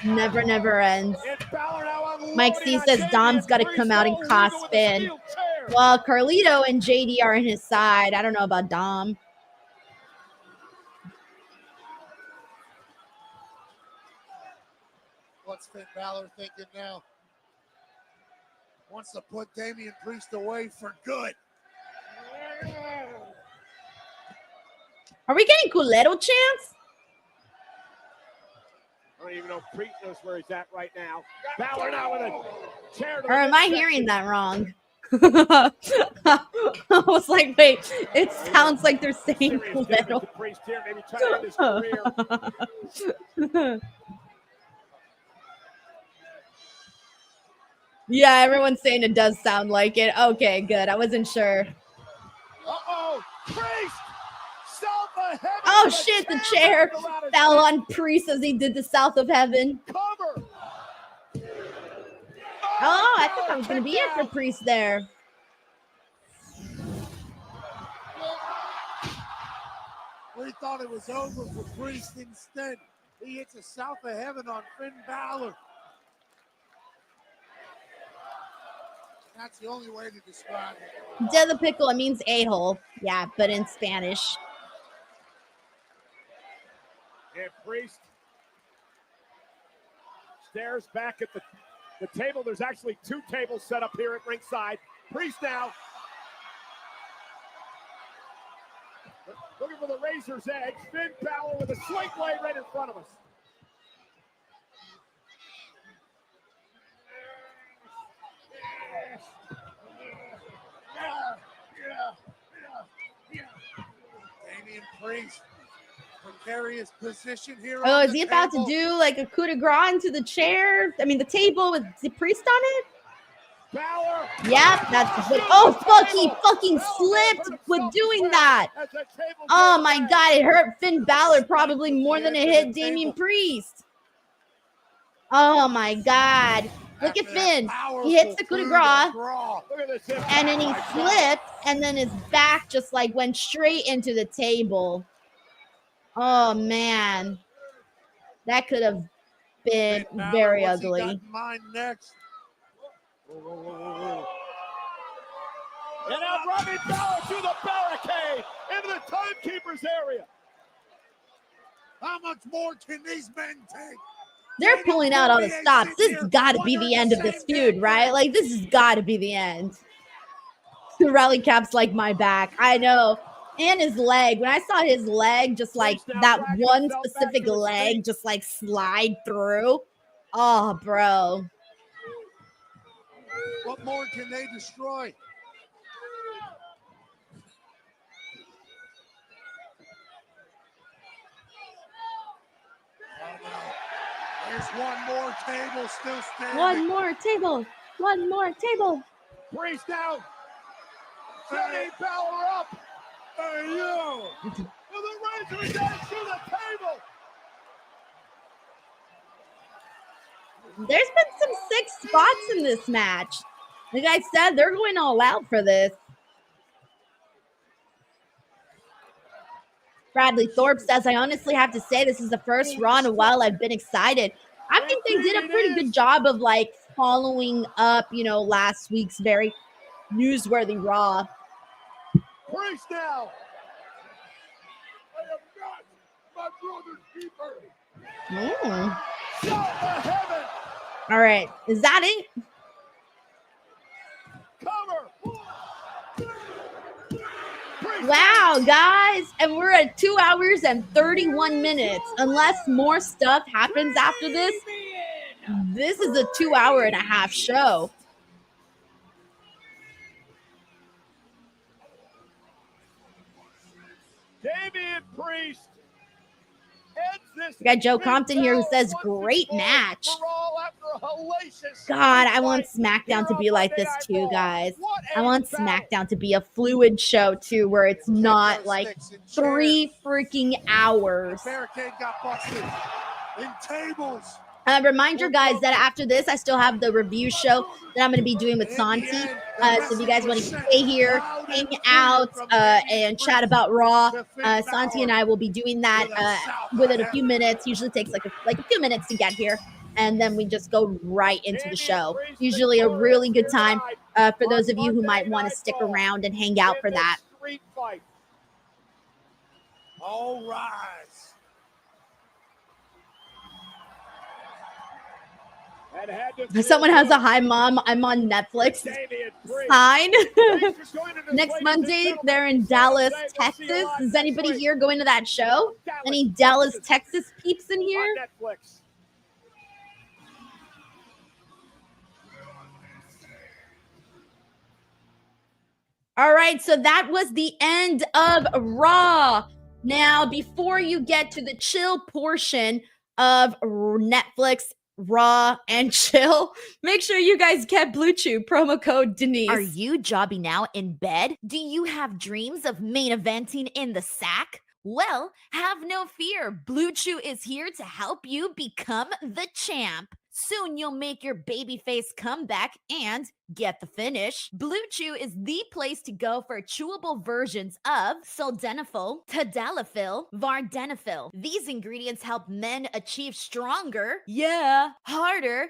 Never ends. Mike C says Dom's got to come out and cost Finn. Well, Carlito and JD are on his side. I don't know about Dom. What's Finn Balor thinking now? Wants to put Damian Priest away for good. Are we getting Culero chants? I don't even know if Priest knows where he's at right now. Balor now with a chair to Or am I hearing that wrong? I was like, wait, it sounds like they're saying little. Priest here, maybe try to end his career. Yeah, everyone's saying it does sound like it. Okay, good. I wasn't sure. Uh-oh, Priest! South of heaven! Oh shit, the chair fell on Priest as he did the South of Heaven. Cover! Oh, I thought that was going to be it for Priest there. We thought it was over for Priest. Instead, he hits a South of Heaven on Finn Balor. That's the only way to describe it. De the pickle, it means a-hole. Yeah, but in Spanish. And Priest stares back at the table. There's actually 2 tables set up here at ringside. Priest now looking for the razor's edge. Finn Balor with a swing blade right in front of us. Damian Priest, precarious position here. Oh, is he about to do like a coup de grace into the chair? I mean, the table with the Priest on it? Balor. Yep, that's what. Oh, fuck, he fucking slipped with doing that. Oh, my God, it hurt Finn Balor probably more than it hit Damian Priest. Oh, my God. Look at Finn. He hits the coup de grace, and then he slipped, and then his back just like went straight into the table. Oh, man. That could have been very ugly. Mine next. And now Robbie Balor to the barricade into the timekeeper's area. How much more can these men take? They're pulling out all the stops. This has got to be the end of this feud, right? Like, this has got to be the end. The rally cap's like my back. I know. And his leg. When I saw his leg, just like that one specific leg just like slide through. Oh, bro. What more can they destroy? There's one more table still standing. One more table. One more table. Priest down. Setting Balor up. Hey, yo. With the razor down to the table. There's been some sick spots in this match. Like I said, they're going all out for this. Bradley Thorpe says, I honestly have to say this is the first Raw in a while I've been excited. I think they did a pretty good job of like following up, you know, last week's very newsworthy Raw. Priest now. I am not my brother's keeper. South of heaven. All right. Is that it? Cover. Wow, guys. And we're at 2 hours and 31 minutes. Unless more stuff happens after this, this is a 2.5-hour show. Damian Priest. We got Joe Compton here who says, great match. God, I want SmackDown to be like this too, guys. I want SmackDown to be a fluid show too, where it's not like 3 freaking hours. Barricade got busted in tables. Reminder, guys, that after this, I still have the review show that I'm going to be doing with Santi. So if you guys want to stay here, hang out, and chat about Raw, Santi and I will be doing that within a few minutes. Usually takes like a few minutes to get here. And then we just go right into the show. Usually a really good time for those of you who might want to stick around and hang out for that. All rise. Someone has a hi mom, I'm on Netflix sign. Next Monday, they're in Dallas, Texas. Is anybody here going to that show? Any Dallas, Texas peeps in here? All right, so that was the end of Raw. Now, before you get to the chill portion of Netflix, Raw, and chill, make sure you guys get Blue Chew, promo code Denise. Are you jobbing out in bed? Do you have dreams of main eventing in the sack? Well, have no fear. Blue Chew is here to help you become the champ. Soon you'll make your babyface comeback and get the finish. Blue Chew is the place to go for chewable versions of sildenafil, tadalafil, vardenafil. These ingredients help men achieve stronger, harder,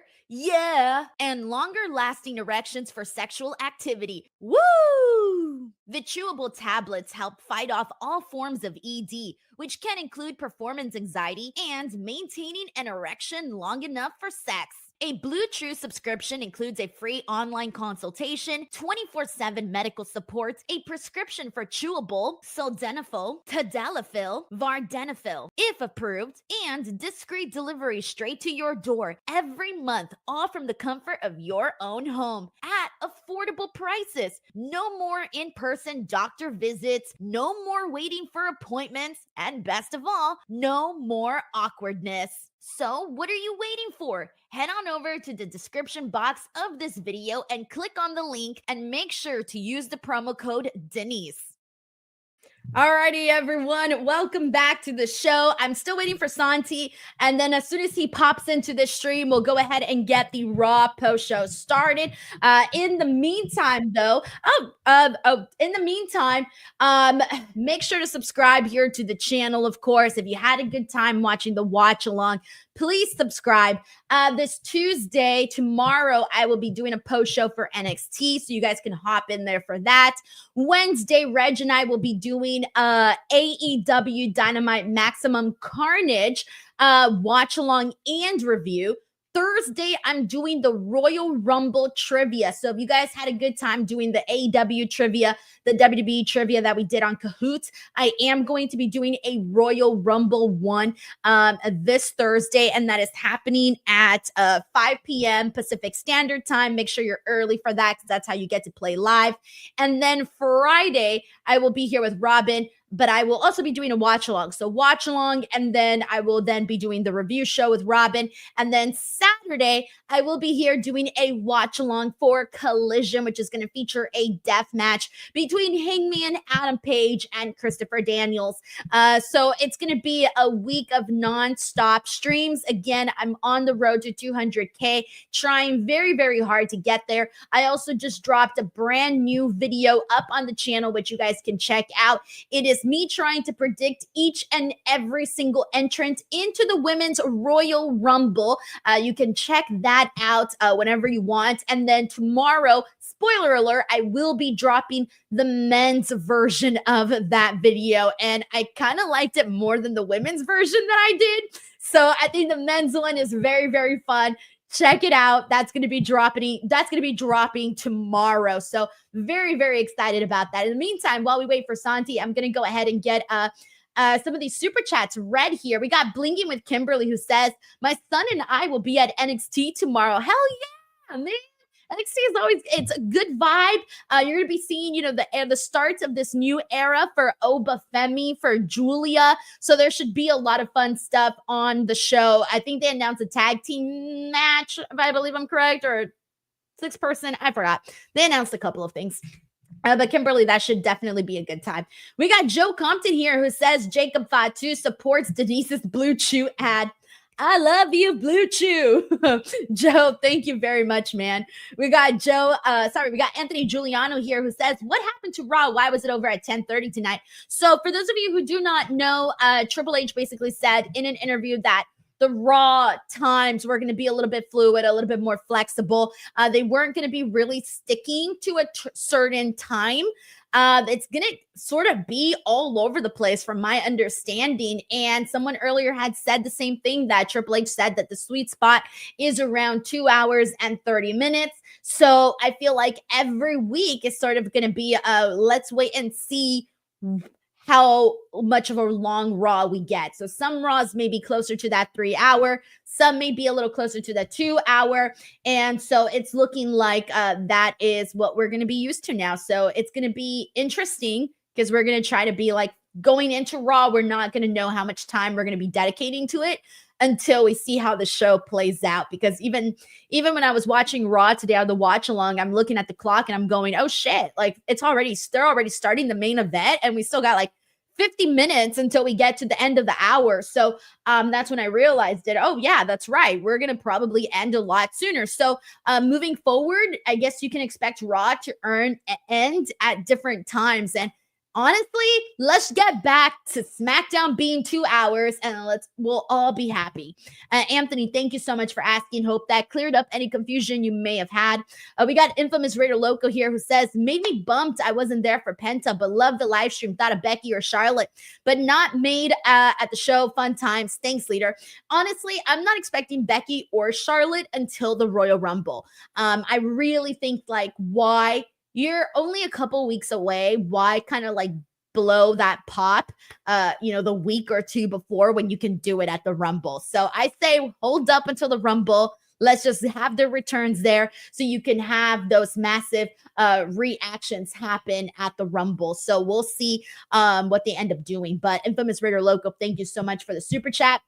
and longer lasting erections for sexual activity. Woo! The chewable tablets help fight off all forms of ED, which can include performance anxiety and maintaining an erection long enough for sex. A Blue Chew subscription includes a free online consultation, 24/7 medical support, a prescription for chewable sildenafil, tadalafil, vardenafil, if approved, and discreet delivery straight to your door every month, all from the comfort of your own home at affordable prices. No more in-person doctor visits, no more waiting for appointments, and best of all, no more awkwardness. So what are you waiting for? Head on over to the description box of this video and click on the link and make sure to use the promo code Denise. Alrighty, everyone. Welcome back to the show. I'm still waiting for Santi. And then as soon as he pops into the stream, we'll go ahead and get the Raw post show started. In the meantime, though, make sure to subscribe here to the channel, of course. If you had a good time watching the watch along, please subscribe. This Tuesday, tomorrow, I will be doing a post show for NXT, so you guys can hop in there for that. Wednesday, Reg and I will be doing AEW Dynamite Maximum Carnage watch along and review. Thursday, I'm doing the Royal Rumble trivia. So if you guys had a good time doing the AEW trivia, the WWE trivia that we did on Kahoot, I am going to be doing a Royal Rumble one this Thursday, and that is happening at 5 p.m. Pacific Standard Time. Make sure you're early for that because that's how you get to play live. And then Friday, I will be here with Robin, but I will also be doing a watch along. So watch along, and then I will then be doing the review show with Robin. And then Saturday, I will be here doing a watch along for Collision, which is going to feature a death match between Hangman Adam Page and Christopher Daniels. So it's going to be a week of nonstop streams. Again, I'm on the road to 200K, trying very, very hard to get there. I also just dropped a brand new video up on the channel, which you guys can check out. It is me trying to predict each and every single entrant into the Women's Royal Rumble. You can check that out whenever you want. And then tomorrow, spoiler alert, I will be dropping the men's version of that video. And I kind of liked it more than the women's version that I did. So I think the men's one is very, very fun. Check it out. That's going to be dropping tomorrow. So very, very excited about that. In the meantime, while we wait for Santi, I'm going to go ahead and get some of these super chats read here. We got Blinking with Kimberly, who says, my son and I will be at NXT tomorrow. Hell yeah, man. NXT is always, it's a good vibe. You're going to be seeing, the start of this new era for Oba Femi, for Julia. So there should be a lot of fun stuff on the show. I think they announced a tag team match, if I believe I'm correct, or 6-person. I forgot. They announced a couple of things. But Kimberly, that should definitely be a good time. We got Joe Compton here, who says Jacob Fatu supports Denise's Blue Chew ad. I love you, Blue Chew. Joe, thank you very much, man. We got we got Anthony Giuliano here, who says, what happened to Raw? Why was it over at 10:30 tonight? So for those of you who do not know, Triple H basically said in an interview that the Raw times were going to be a little bit fluid, a little bit more flexible. They weren't going to be really sticking to a certain time. It's going to sort of be all over the place from my understanding. And someone earlier had said the same thing, that Triple H said that the sweet spot is around 2 hours and 30 minutes. So I feel like every week is sort of going to be let's wait and see how much of a long Raw we get. So some Raws may be closer to that 3 hour, some may be a little closer to that 2 hour. And so it's looking like that is what we're going to be used to now. So it's going to be interesting because we're going to try to be like going into Raw. We're not going to know how much time we're going to be dedicating to it until we see how the show plays out. Because even when I was watching Raw today on the watch along, I'm looking at the clock and I'm going, oh shit, like they're already starting the main event and we still got like 50 minutes until we get to the end of the hour. So that's when I realized it. Oh yeah, that's right. We're going to probably end a lot sooner. So moving forward, I guess you can expect Raw to end at different times. And honestly, let's get back to SmackDown being 2 hours and we'll all be happy. Anthony, thank you so much for asking. Hope that cleared up any confusion you may have had. We got Infamous Raider Loco here who says, made me bumped I wasn't there for Penta, but loved the live stream. Thought of Becky or Charlotte, but not made at the show. Fun times. Thanks, leader. Honestly, I'm not expecting Becky or Charlotte until the Royal Rumble. I really think like why you're only a couple weeks away. Why kind of like blow that pop, the week or two before when you can do it at the Rumble? So I say hold up until the Rumble. Let's just have the returns there so you can have those massive reactions happen at the Rumble. So we'll see what they end up doing. But Infamous Raider Loco, thank you so much for the super chat.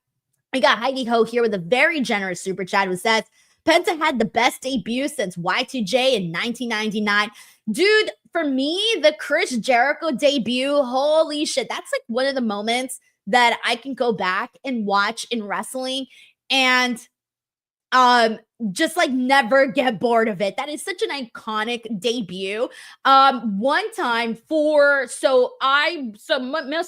We got Heidi Ho here with a very generous super chat who says, Penta had the best debut since Y2J in 1999. Dude, for me, the Chris Jericho debut, holy shit, that's like one of the moments that I can go back and watch in wrestling and just like never get bored of it. That is such an iconic debut. One time most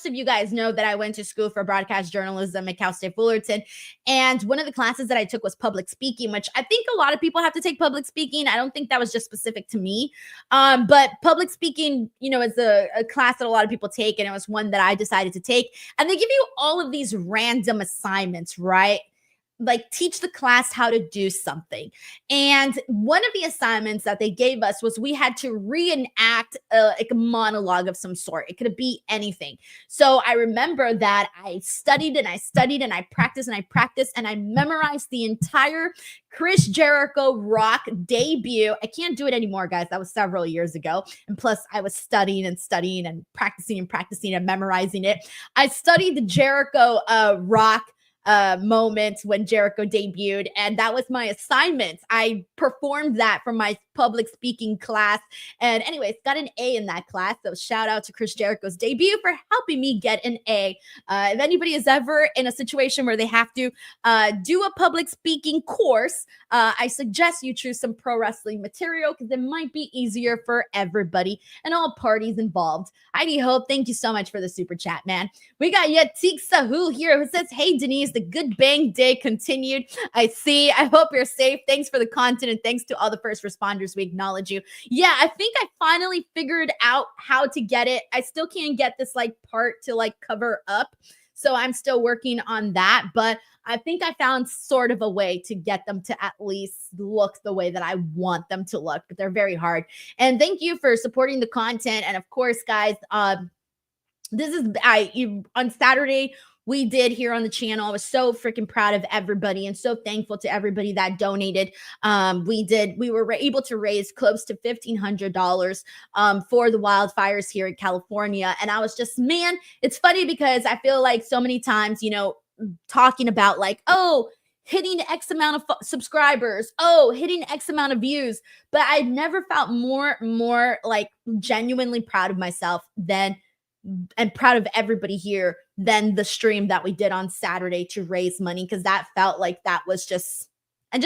of you guys know that I went to school for broadcast journalism at Cal State Fullerton, and one of the classes that I took was public speaking, which I think a lot of people have to take public speaking. I don't think that was just specific to me, but public speaking, is a class that a lot of people take, and it was one that I decided to take. And they give you all of these random assignments, right? Like teach the class how to do something. And one of the assignments that they gave us was we had to reenact like a monologue of some sort. It could be anything. So I remember that I studied and I studied and I practiced and I practiced and I memorized the entire Chris Jericho Rock debut. I can't do it anymore, guys. That was several years ago. And plus I was studying and practicing and memorizing it. I studied the Jericho Rock moment when Jericho debuted, and that was my assignment. I performed that for my public speaking class, and anyways, got an A in that class. So shout out to Chris Jericho's debut for helping me get an A. If anybody is ever in a situation where they have to do a public speaking course, I suggest you choose some pro wrestling material because it might be easier for everybody and all parties involved. Heidi Hope, thank you so much for the super chat, man. We got Yatik Sahu here who says, hey Denise, the good bang day continued. I see. I hope you're safe. Thanks for the content and thanks to all the first responders. We acknowledge you. Yeah, I think I finally figured out how to get it. I still can't get this like part to like cover up. So I'm still working on that, but I think I found sort of a way to get them to at least look the way that I want them to look, but they're very hard. And thank you for supporting the content. And of course, guys, this is on Saturday we did here on the channel. I was so freaking proud of everybody and so thankful to everybody that donated. We were able to raise close to $1,500 for the wildfires here in California. And I was just, man, it's funny because I feel like so many times, talking about like, oh, hitting X amount of subscribers, hitting X amount of views, but I never felt more like genuinely proud of myself and proud of everybody here than the stream that we did on Saturday to raise money, because that felt like that was just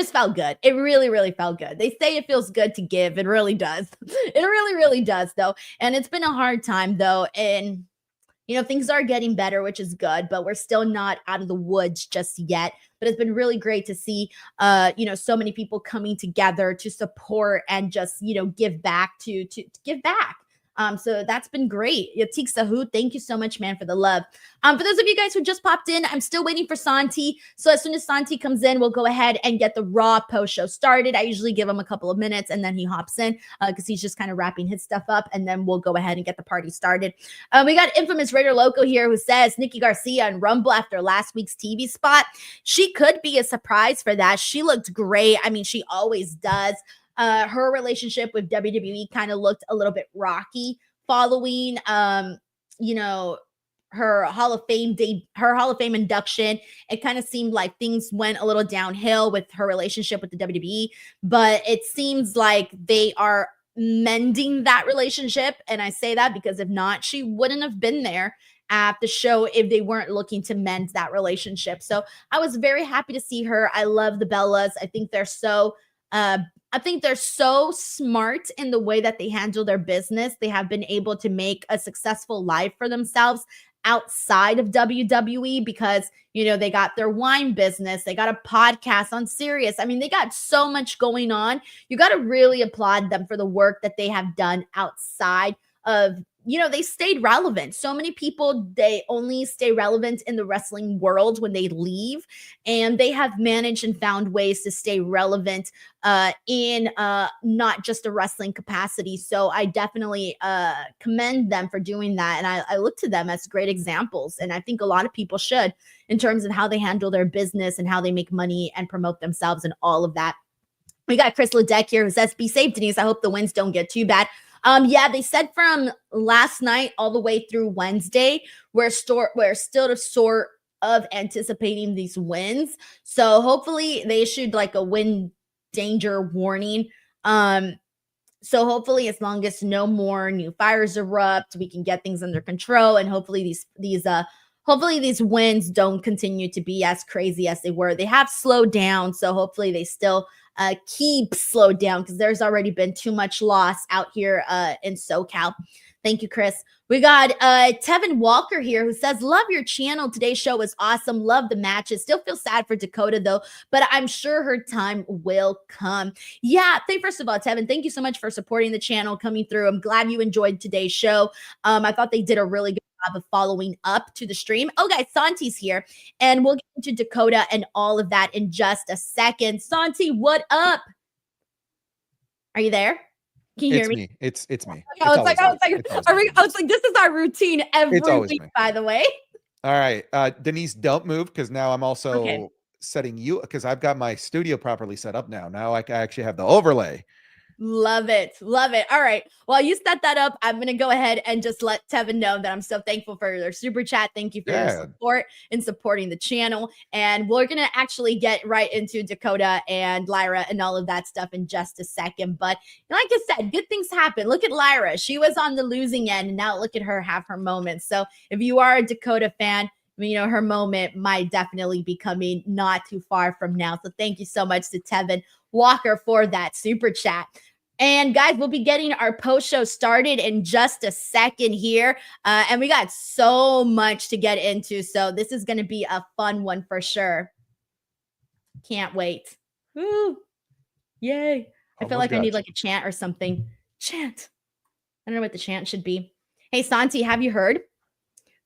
felt good. It really, really felt good. They say it feels good to give. It really does. It really, really does, though. And it's been a hard time, though. And, things are getting better, which is good, but we're still not out of the woods just yet. But it's been really great to see, so many people coming together to support and just, give back to give back. So that's been great. Yatik Sahu, thank you so much, man, for the love. For those of you guys who just popped in, I'm still waiting for Santi. So as soon as Santi comes in, we'll go ahead and get the Raw post show started. I usually give him a couple of minutes and then he hops in because he's just kind of wrapping his stuff up, and then we'll go ahead and get the party started. We got Infamous Raider Loco here who says Nikki Garcia and Rumble after last week's TV spot. She could be a surprise for that. She looked great. I mean, she always does. Her relationship with WWE kind of looked a little bit rocky following, you know, her Hall of Fame induction. It kind of seemed like things went a little downhill with her relationship with the WWE, but it seems like they are mending that relationship. And I say that because if not, she wouldn't have been there at the show if they weren't looking to mend that relationship. So I was very happy to see her. I love the Bellas. I think they're so smart in the way that they handle their business. They have been able to make a successful life for themselves outside of WWE because, you know, they got their wine business. They got a podcast on Sirius. I mean, they got so much going on. You got to really applaud them for the work that they have done outside of, you know, they stayed relevant. So many people, they only stay relevant in the wrestling world when they leave, and they have managed and found ways to stay relevant in not just a wrestling capacity. So I definitely commend them for doing that. And I look to them as great examples. And I think a lot of people should, in terms of how they handle their business and how they make money and promote themselves and all of that. We got Chris Ledeck here who says, be safe, Denise. I hope the wins don't get too bad. Yeah, they said from last night all the way through Wednesday, we're still sort of anticipating these wins. So hopefully they issued like a win danger warning. So hopefully as long as no more new fires erupt, we can get things under control. And hopefully these wins don't continue to be as crazy as they were. They have slowed down. So hopefully they still keep slowed down because there's already been too much loss out here in SoCal. Thank you, Chris. We got Tevin Walker here who says, love your channel. Today's show was awesome. Love the matches. Still feel sad for Dakota though, but I'm sure her time will come. Yeah. First of all, Tevin, thank you so much for supporting the channel, coming through. I'm glad you enjoyed today's show. I thought they did a really good job of following up to the stream. Oh, guys, Santi's here, and we'll get into Dakota and all of that in just a second. Santi, what up? Are you there? Can you hear me? It's me. I was like, this is our routine every week, by the way. All right. Denise, don't move because now I'm also setting you because I've got my studio properly set up now. Now I actually have the overlay. Love it. Love it. All right. While you set that up, I'm going to go ahead and just let Tevin know that I'm so thankful for their super chat. Thank you for your support and supporting the channel. And we're going to actually get right into Dakota and Lyra and all of that stuff in just a second. But like I said, good things happen. Look at Lyra. She was on the losing end, and now look at her have her moments. So if you are a Dakota fan, you know, her moment might definitely be coming not too far from now. So thank you so much to Tevin Walker for that super chat. And guys, we'll be getting our post show started in just a second here. And we got so much to get into. So this is going to be a fun one for sure. Can't wait. Woo. Yay. I feel like I need like a chant or something. Chant. I don't know what the chant should be. Hey, Santi, have you heard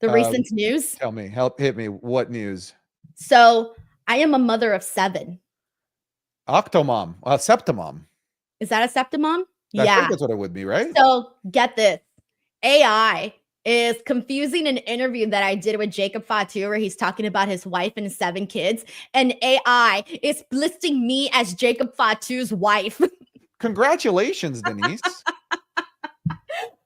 the recent news? Tell me, hit me. What news? So I am a mother of 7. Octomom, septomom. Is that a septomom? I think that's what it would be, right? So get this. AI is confusing an interview that I did with Jacob Fatu where he's talking about his wife and 7 kids. And AI is listing me as Jacob Fatu's wife. Congratulations, Denise. So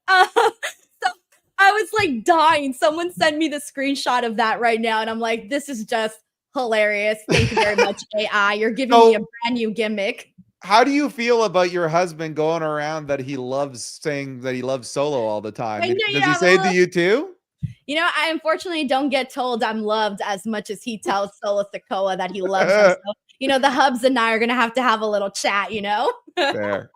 I was like dying. Someone sent me the screenshot of that right now. And I'm like, this is just hilarious. Thank you very much, AI. You're giving me a brand new gimmick. How do you feel about your husband going around that he loves saying that he loves Solo all the time? Does he say it to you too? You know, I unfortunately don't get told I'm loved as much as he tells Solo Sikoa that he loves us. So, you know, the hubs and I are going to have a little chat, you know? Fair.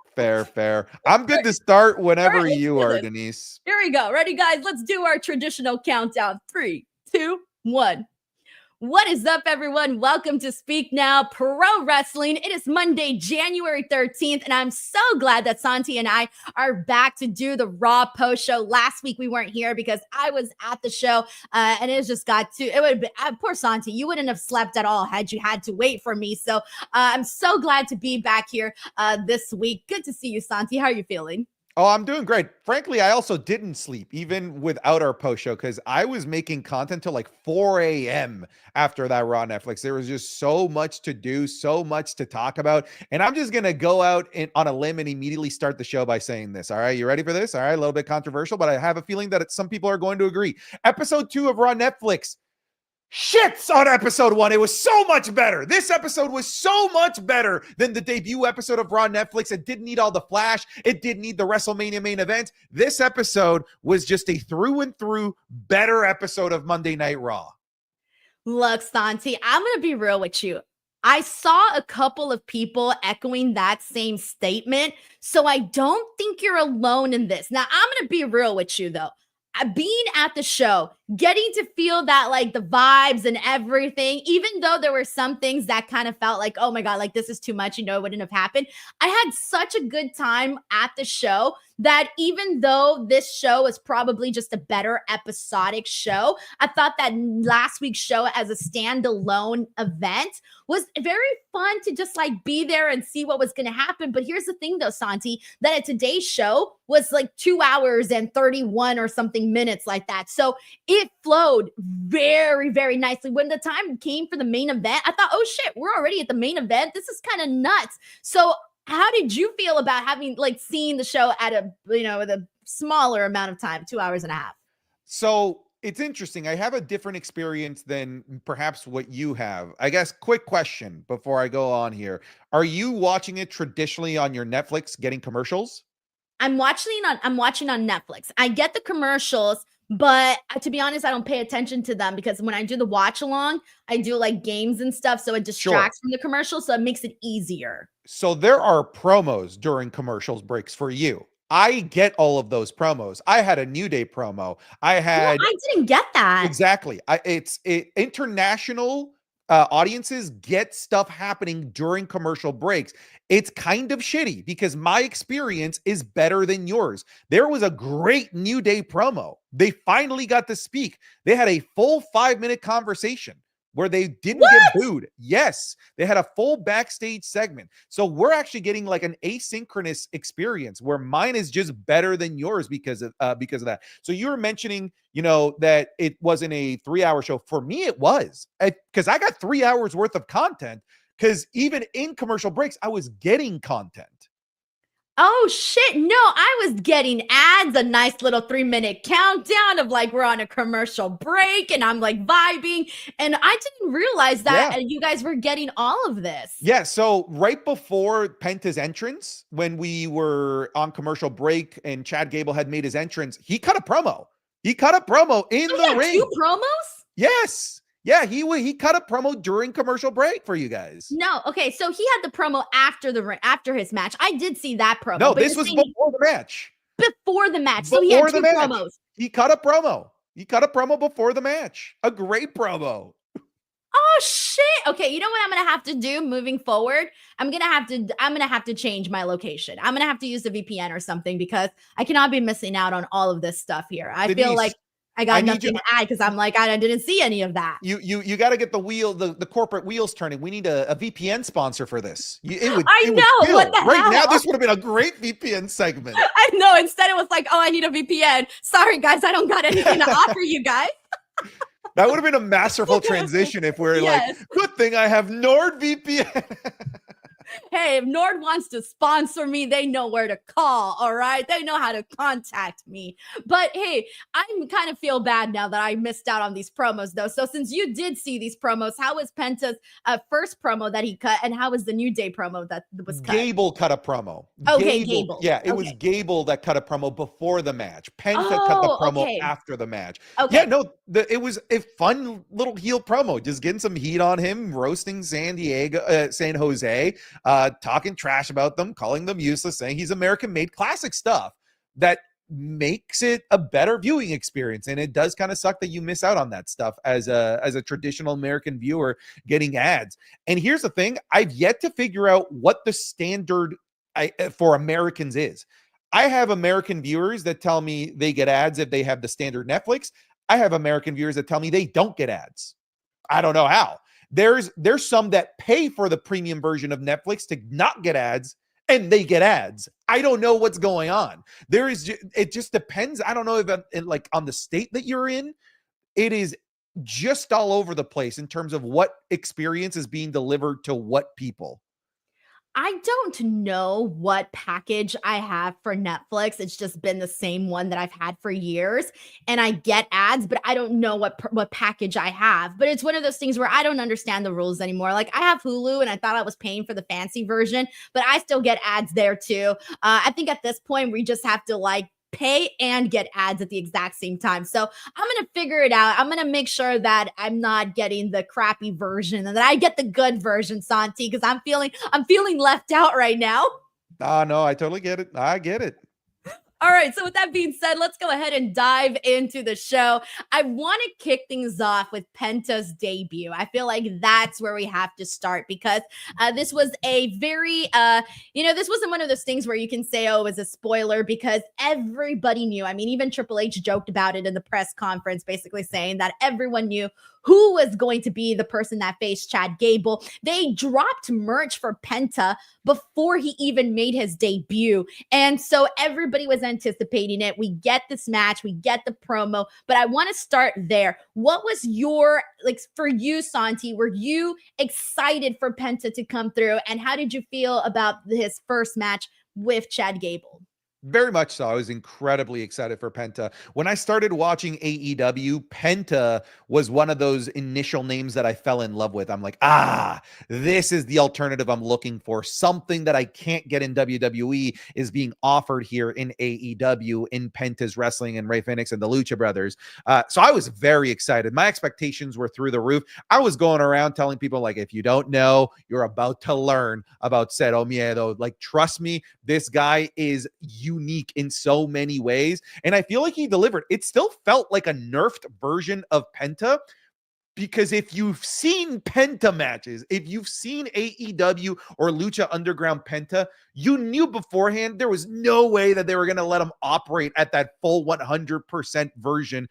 I'm good to start whenever you are, Denise. Here we go. Ready, guys? Let's do our traditional countdown. 3, 2, 1. What is up, everyone? Welcome to Speak Now Pro Wrestling. It is Monday, January 13th, and I'm so glad that SANTI and I are back to do the Raw post show. Last week we weren't here because I was at the show, and it just got to, it would have been, poor SANTI, you wouldn't have slept at all had you had to wait for me. So I'm so glad to be back here this week. Good to see you, SANTI. How are you feeling? Oh, I'm doing great. Frankly, I also didn't sleep even without our post show because I was making content till like 4 a.m. after that Raw Netflix. There was just so much to do, so much to talk about. And I'm just going to go out on a limb and immediately start the show by saying this. All right, you ready for this? All right, a little bit controversial, but I have a feeling that some people are going to agree. Episode 2 of Raw Netflix shits on episode 1. It was so much better. This episode was so much better than the debut episode of Raw Netflix. It didn't need all the flash. It didn't need the WrestleMania main event. This episode was just a through and through better episode of Monday Night Raw. Look, SANTI, I'm going to be real with you. I saw a couple of people echoing that same statement, so I don't think you're alone in this. Now, I'm going to be real with you, though. Being at the show, getting to feel that, like, the vibes and everything, even though there were some things that kind of felt like, oh my God, like this is too much, it wouldn't have happened. I had such a good time at the show that even though this show is probably just a better episodic show, I thought that last week's show as a standalone event was very fun to just like be there and see what was going to happen. But here's the thing though, SANTI, that at today's show was like 2 hours and 31 or something minutes like that. So it flowed very, very nicely. When the time came for the main event, I thought, oh shit, we're already at the main event. This is kind of nuts. So how did you feel about having like seen the show at a, with a smaller amount of time, 2 hours and a half? So it's interesting. I have a different experience than perhaps what you have. I guess quick question before I go on here. Are you watching it traditionally on your Netflix, getting commercials? I'm watching on Netflix. I get the commercials, but to be honest, I don't pay attention to them because when I do the watch along, I do like games and stuff. So it distracts from the commercials. So it makes it easier. So there are promos during commercials breaks for you. I get all of those promos. I had a New Day promo. I didn't get that. Exactly. International audiences get stuff happening during commercial breaks. It's kind of shitty because my experience is better than yours. There was a great New Day promo. They finally got to speak. They had a full 5-minute conversation where they didn't get booed. Yes, they had a full backstage segment. So we're actually getting like an asynchronous experience where mine is just better than yours because of that. So you were mentioning, that it wasn't a 3-hour show. For me, it was, because I got 3 hours worth of content. Because even in commercial breaks, I was getting content. Oh, shit. No, I was getting ads, a nice little 3-minute countdown of like, we're on a commercial break and I'm like vibing. And I didn't realize that you guys were getting all of this. Yeah. So right before Penta's entrance, when we were on commercial break and Chad Gable had made his entrance, he cut a promo. He cut a promo in the ring. 2 promos? Yes. Yeah, he cut a promo during commercial break for you guys. No, okay, so he had the promo after his match. I did see that promo. No, this was before the match. Before the match. So he had 2 promos. He cut a promo. He cut a promo before the match. A great promo. Oh shit. Okay, you know what I'm gonna have to do moving forward? I'm gonna have to change my location. I'm gonna have to use the VPN or something because I cannot be missing out on all of this stuff here. I feel like I got nothing to add because I'm like, I didn't see any of that. You got to get the corporate wheels turning. We need a VPN sponsor for this. What the right hell? now, this would have been a great VPN segment. I know. Instead, it was like, oh, I need a VPN. Sorry, guys, I don't got anything to offer you guys. That would have been a masterful transition if we're like, good thing I have NordVPN. Hey, if Nord wants to sponsor me, they know where to call, all right? They know how to contact me. But hey, I kind of feel bad now that I missed out on these promos, though. So since you did see these promos, how was Penta's first promo that he cut, and how was the New Day promo that was cut? Gable cut a promo. Okay, Gable. Yeah, it was Gable that cut a promo before the match. Penta cut the promo after the match. Okay. Yeah, no, it was a fun little heel promo, just getting some heat on him, roasting San Jose, talking trash about them, calling them useless, saying he's American-made, classic stuff that makes it a better viewing experience. And it does kind of suck that you miss out on that stuff as a traditional American viewer getting ads. And here's the thing, I've yet to figure out what the standard for Americans is. I have American viewers that tell me they get ads if they have the standard Netflix. I have American viewers that tell me they don't get ads. I don't know how. There's some that pay for the premium version of Netflix to not get ads, and they get ads. I don't know what's going on. It just depends. I don't know if like on the state that you're in, it is just all over the place in terms of what experience is being delivered to what people. I don't know what package I have for Netflix. It's just been the same one that I've had for years, and I get ads, but I don't know what package I have. But it's one of those things where I don't understand the rules anymore. Like, I have Hulu, and I thought I was paying for the fancy version, but I still get ads there too. I think at this point we just have to like pay and get ads at the exact same time. So I'm going to figure it out. I'm going to make sure that I'm not getting the crappy version and that I get the good version, Santi, because I'm feeling left out right now. No, I totally get it. I get it. All right, so with that being said, let's go ahead and dive into the show. I want to kick things off with Penta's debut. I feel like that's where we have to start because this was a very, this wasn't one of those things where you can say, oh, it was a spoiler because everybody knew. I mean, even Triple H joked about it in the press conference, basically saying that everyone knew who was going to be the person that faced Chad Gable. They dropped merch for Penta before he even made his debut. And so everybody was anticipating it. We get this match, we get the promo, but I want to start there. What was for you, Santi, were you excited for Penta to come through? And how did you feel about his first match with Chad Gable? Very much so. I was incredibly excited for Penta. When I started watching AEW, Penta was one of those initial names that I fell in love with. I'm like, this is the alternative I'm looking for. Something that I can't get in WWE is being offered here in AEW, in Penta's Wrestling and Rey Fenix and the Lucha Brothers. So I was very excited. My expectations were through the roof. I was going around telling people, like, if you don't know, you're about to learn about Cero Miedo. Like, trust me, this guy is unique in so many ways, and I feel like he delivered. It still felt like a nerfed version of Penta, because if you've seen Penta matches, if you've seen AEW or Lucha Underground Penta, you knew beforehand there was no way that they were going to let him operate at that full 100% version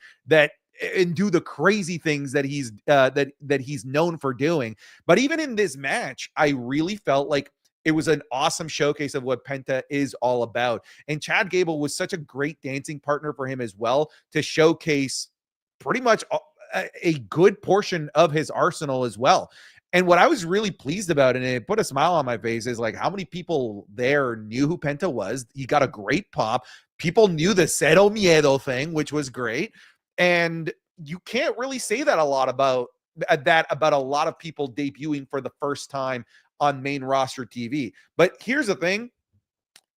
and do the crazy things that he's that he's known for doing. But even in this match, I really felt like it was an awesome showcase of what Penta is all about. And Chad Gable was such a great dancing partner for him as well, to showcase pretty much a good portion of his arsenal as well. And what I was really pleased about, and it put a smile on my face, is like how many people there knew who Penta was. He got a great pop. People knew the Cero Miedo thing, which was great. And you can't really say that about a lot of people debuting for the first time on main roster TV. But here's the thing.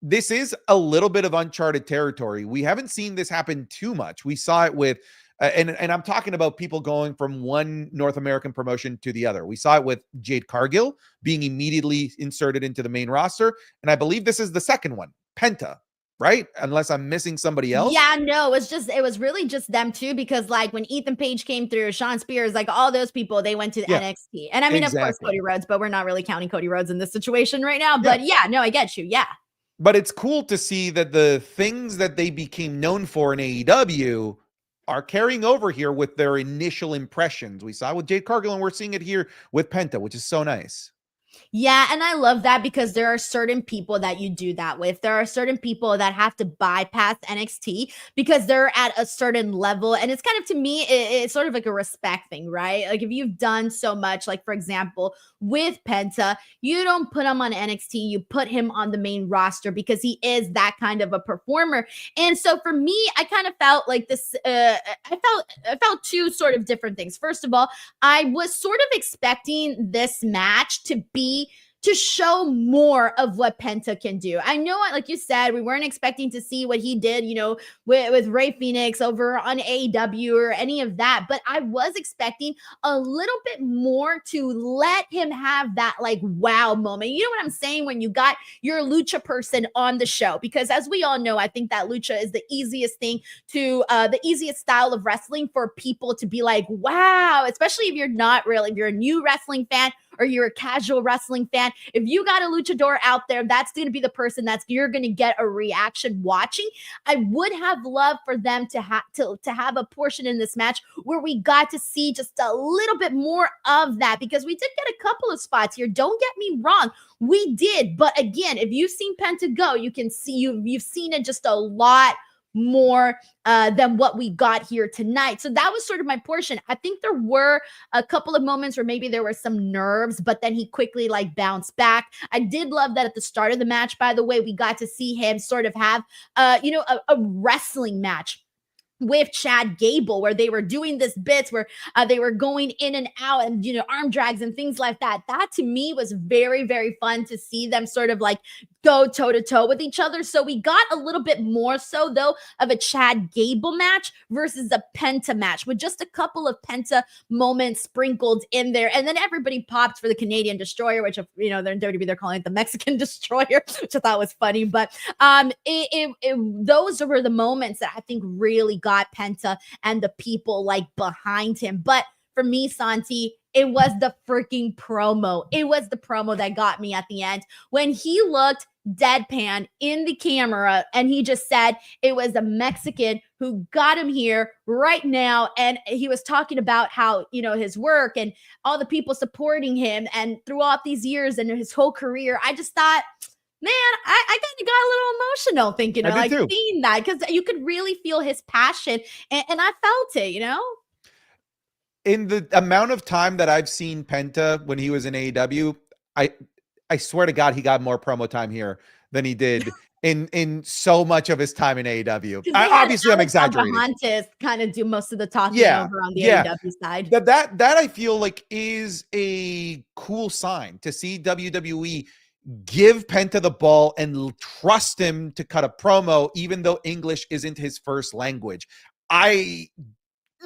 This is a little bit of uncharted territory. We haven't seen this happen too much. We saw it with, and I'm talking about people going from one North American promotion to the other. We saw it with Jade Cargill being immediately inserted into the main roster. And I believe this is the second one, Penta, right? Unless I'm missing somebody else. Yeah, no, it was really just them two, because like when Ethan Page came through, Sean Spears, like all those people, they went to NXT. And I mean, Of course, Cody Rhodes, but we're not really counting Cody Rhodes in this situation right now. But no, I get you. Yeah. But it's cool to see that the things that they became known for in AEW are carrying over here with their initial impressions. We saw it with Jade Cargill, and we're seeing it here with Penta, which is so nice. Yeah, and I love that, because there are certain people that you do that with. There are certain people that have to bypass NXT because they're at a certain level. And it's kind of, to me, it's sort of like a respect thing, right? Like if you've done so much, like for example, with Penta, you don't put him on NXT, you put him on the main roster because he is that kind of a performer. And so for me, I kind of felt like this, I felt two sort of different things. First of all, I was sort of expecting this match to be to show more of what Penta can do. I know, like you said, we weren't expecting to see what he did, you know, with Ray Phoenix over on AEW or any of that, but I was expecting a little bit more to let him have that like wow moment. You know what I'm saying? When you got your lucha person on the show, because as we all know, I think that lucha is the easiest thing to, the easiest style of wrestling for people to be like, wow, especially if you're not really, if you're a new wrestling fan or you're a casual wrestling fan, if you got a luchador out there, that's going to be the person you're going to get a reaction watching. I would have loved for them to have a portion in this match where we got to see just a little bit more of that, because we did get a couple of spots here. Don't get me wrong, we did, but again, if you've seen Penta go, you can see you've seen it just a lot more than what we got here tonight. So that was sort of my portion. I think there were a couple of moments where maybe there were some nerves, but then he quickly like bounced back. I did love that at the start of the match, by the way, we got to see him sort of have a wrestling match with Chad Gable, where they were doing this bits where they were going in and out and, you know, arm drags and things like that. That to me was very, very fun to see them sort of like go toe to toe with each other. So we got a little bit more so though of a Chad Gable match versus a Penta match with just a couple of Penta moments sprinkled in there. And then everybody popped for the Canadian Destroyer, which, you know, they're in WWE, they're calling it the Mexican Destroyer, which I thought was funny. But those were the moments that I think really got Penta and the people like behind him. But for me, Santi, it was the freaking promo. It was the promo that got me at the end when he looked deadpan in the camera and he just said it was a Mexican who got him here right now. And he was talking about how, you know, his work and all the people supporting him and throughout these years and his whole career. I just thought, man, I kind of got a little emotional thinking of like seeing that, because you could really feel his passion and I felt it, you know? In the amount of time that I've seen Penta when he was in AEW, I swear to God, he got more promo time here than he did in so much of his time in AEW. Obviously, I'm exaggerating. Kind of do most of the talking over on the AEW side. That I feel like is a cool sign to see WWE give Penta the ball and trust him to cut a promo, even though English isn't his first language.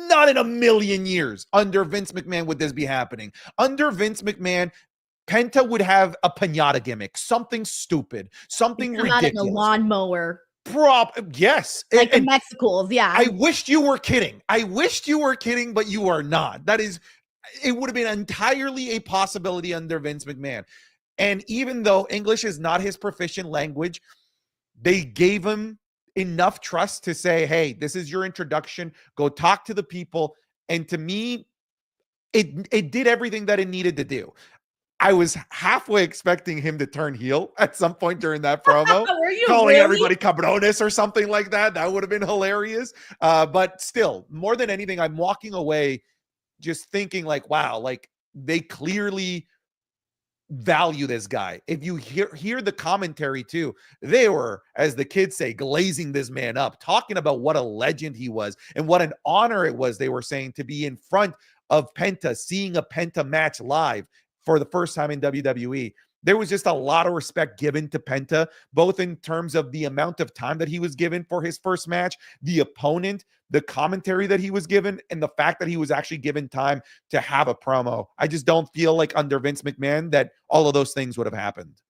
Not in a million years under Vince McMahon would this be happening. Under Vince McMahon, Penta would have a pinata gimmick, something stupid, something ridiculous. Out in a lawnmower. Yes. Like the Mexicals, yeah. I wished you were kidding. But you are not. It would have been entirely a possibility under Vince McMahon. And even though English is not his proficient language, they gave him enough trust to say, hey, this is your introduction. Go talk to the people. And to me, it did everything that it needed to do. I was halfway expecting him to turn heel at some point during that promo, calling everybody cabrones or something like that. That would have been hilarious. But still, more than anything, I'm walking away just thinking like, wow, like they clearly value this guy. If you hear the commentary too, they were, as the kids say, glazing this man up, talking about what a legend he was and what an honor it was, they were saying, to be in front of Penta, seeing a Penta match live for the first time in WWE. There was just a lot of respect given to Penta, both in terms of the amount of time that he was given for his first match, the opponent, the commentary that he was given, and the fact that he was actually given time to have a promo. I just don't feel like under Vince McMahon that all of those things would have happened.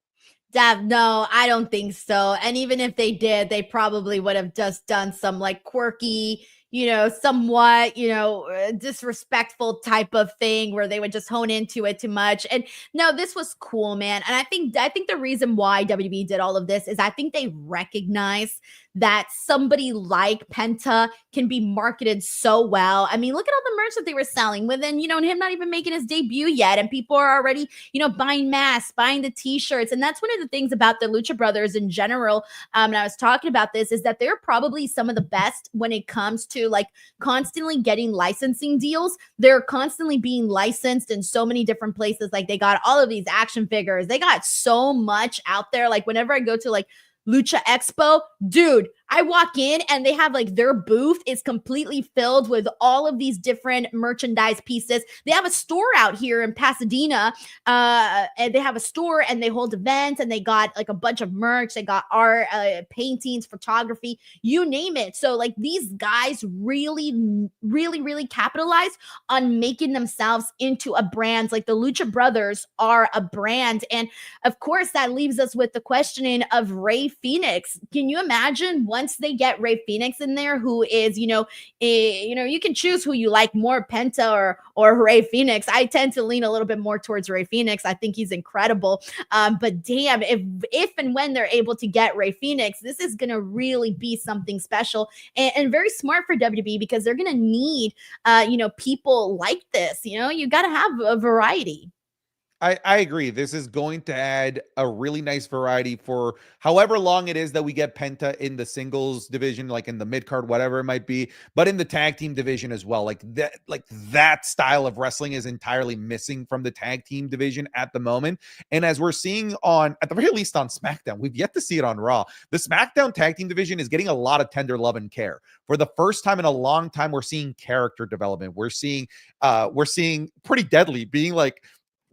No, I don't think so. And even if they did, they probably would have just done some like quirky, you know, somewhat, you know, disrespectful type of thing where they would just hone into it too much. And no, this was cool, man. And I think the reason why WWE did all of this is I think they recognize that somebody like Penta can be marketed so well. I mean, look at all the merch that they were selling within, you know, him not even making his debut yet. And people are already, you know, buying masks, buying the t-shirts. And that's one of the things about the Lucha Brothers in general. And I was talking about this, is that they're probably some of the best when it comes to like constantly getting licensing deals. They're constantly being licensed in so many different places. Like they got all of these action figures. They got so much out there. Like whenever I go to like Lucha Expo, dude, I walk in and they have like their booth is completely filled with all of these different merchandise pieces. They have a store out here in Pasadena, and they have a store and they hold events and they got like a bunch of merch. They got art, paintings, photography, you name it. So like these guys really capitalize on making themselves into a brand. Like the Lucha Brothers are a brand. And of course, that leaves us with the questioning of Rey Fénix. Can you imagine once they get Rey Fénix in there, who is, you can choose who you like more, Penta or Rey Fénix. I tend to lean a little bit more towards Rey Fénix. I think he's incredible. But damn, if and when they're able to get Rey Fénix, this is going to really be something special and very smart for WWE, because they're going to need, people like this. You got to have a variety. I agree. This is going to add a really nice variety for however long it is that we get Penta in the singles division, like in the mid card, whatever it might be, but in the tag team division as well. Like that style of wrestling is entirely missing from the tag team division at the moment. And as we're seeing at the very least on SmackDown, we've yet to see it on Raw. The SmackDown tag team division is getting a lot of tender love and care. For the first time in a long time, we're seeing character development. We're seeing Pretty Deadly being like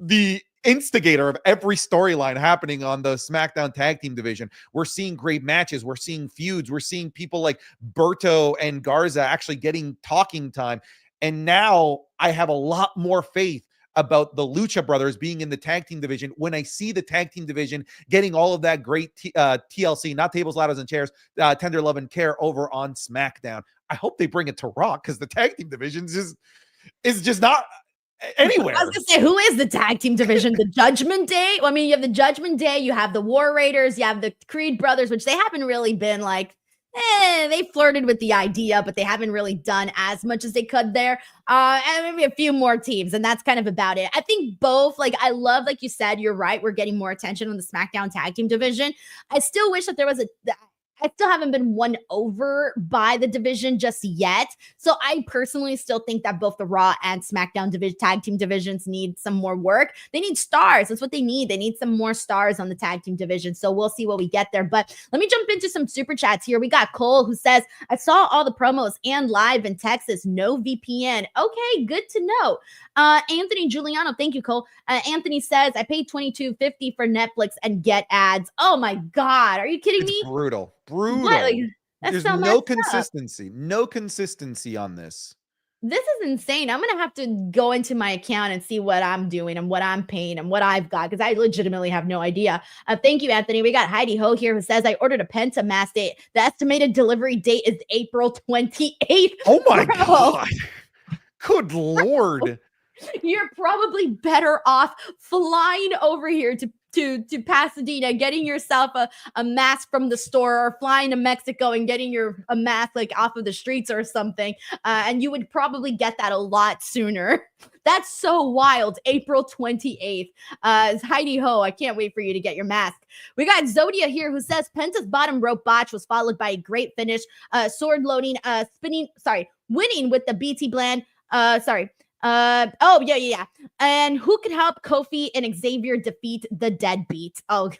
the instigator of every storyline happening on the SmackDown tag team division. We're seeing great matches. We're seeing feuds. We're seeing people like Berto and Garza actually getting talking time. And now I have a lot more faith about the Lucha Brothers being in the tag team division when I see the tag team division getting all of that great TLC, not tables, ladders, and chairs, tender love and care over on SmackDown. I hope they bring it to Raw, because the tag team division is just not anywhere. I was gonna say, who is the tag team division? The Judgment Day? Well, I mean, you have the Judgment Day, you have the War Raiders, you have the Creed Brothers, which they haven't really been like, they flirted with the idea, but they haven't really done as much as they could there. And maybe a few more teams, and that's kind of about it. I think both, I love, like you said, you're right, we're getting more attention on the SmackDown tag team division. I still wish that there was I still haven't been won over by the division just yet. So I personally still think that both the Raw and SmackDown tag team divisions need some more work. They need stars. That's what they need. They need some more stars on the tag team division. So we'll see what we get there. But let me jump into some super chats here. We got Cole, who says, I saw all the promos and live in Texas. No VPN. Okay, good to know. Anthony Giuliano, thank you, Cole. Anthony says, I paid $22.50 for Netflix and get ads. Oh my God. Are you kidding me? Brutal. What? There's no consistency. No consistency on this. This is insane. I'm going to have to go into my account and see what I'm doing and what I'm paying and what I've got, because I legitimately have no idea. Thank you, Anthony. We got Heidi Ho here, who says, I ordered a Penta mask date. The estimated delivery date is April 28th. Oh my God. Good Lord. You're probably better off flying over here to Pasadena, getting yourself a mask from the store, or flying to Mexico and getting a mask off of the streets or something. And you would probably get that a lot sooner. That's so wild. April 28th. Heidi Ho, I can't wait for you to get your mask. We got Zodia here, who says Penta's bottom rope botch was followed by a great finish. Sword loading, winning with the BT Bland. Yeah. And who could help Kofi and Xavier defeat the Deadbeat? Oh,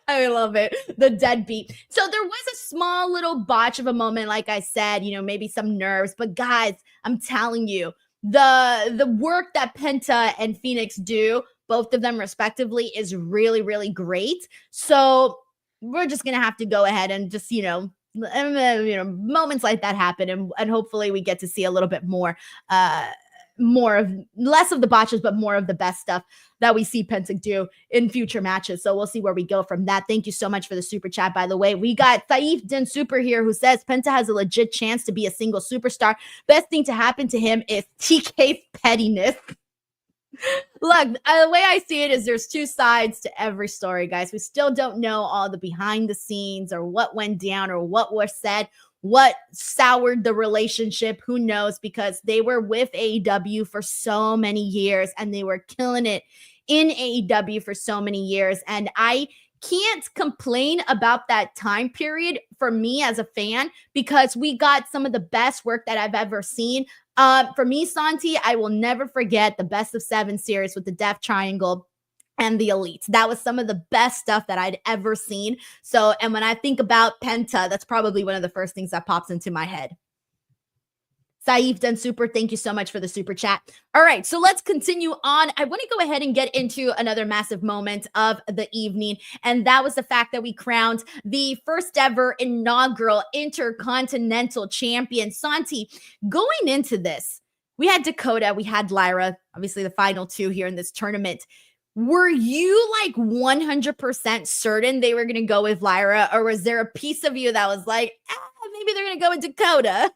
I love it. The Deadbeat. So there was a small little botch of a moment, like I said, maybe some nerves. But guys, I'm telling you, the work that Penta and Fénix do, both of them respectively, is really, really great. So we're just going to have to go ahead and just, moments like that happen, and hopefully we get to see a little bit more less of the botches, but more of the best stuff that we see Penta do in future matches. So we'll see where we go from that. Thank you so much for the super chat, by the way. We got Saif Din Super here, who says Penta has a legit chance to be a single superstar. Best thing to happen to him is TK's pettiness. Look, the way I see it is there's two sides to every story, guys. We still don't know all the behind the scenes, or what went down, or what was said, what soured the relationship. Who knows? Because they were with AEW for so many years, and they were killing it in AEW for so many years. And I can't complain about that time period for me as a fan, because we got some of the best work that I've ever seen. For me, Santi, I will never forget the Best of 7 series with the Death Triangle. and the Elites. That was some of the best stuff that I'd ever seen. So, and when I think about Penta, that's probably one of the first things that pops into my head. Saif done super. Thank you so much for the super chat. All right, so let's continue on. I want to go ahead and get into another massive moment of the evening, and that was the fact that we crowned the first ever inaugural Intercontinental Champion, Santi. Going into this, we had Dakota, we had Lyra, obviously the final two here in this tournament. Were you like 100% certain they were going to go with Lyra, or was there a piece of you that was like, maybe they're going to go with Dakota?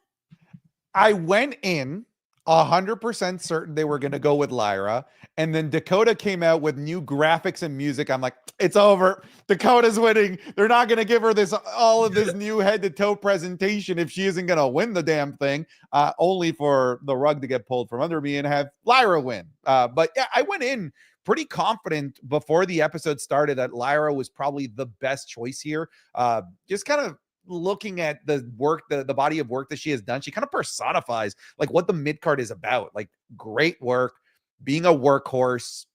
I went in 100% certain they were going to go with Lyra, and then Dakota came out with new graphics and music. I'm like, it's over. Dakota's winning. They're not going to give her all of this new head-to-toe presentation if she isn't going to win the damn thing, only for the rug to get pulled from under me and have Lyra win. But yeah, I went in pretty confident before the episode started that Lyra was probably the best choice here. Just kind of looking at the work, the body of work that she has done, she kind of personifies like what the mid-card is about. Like great work, being a workhorse,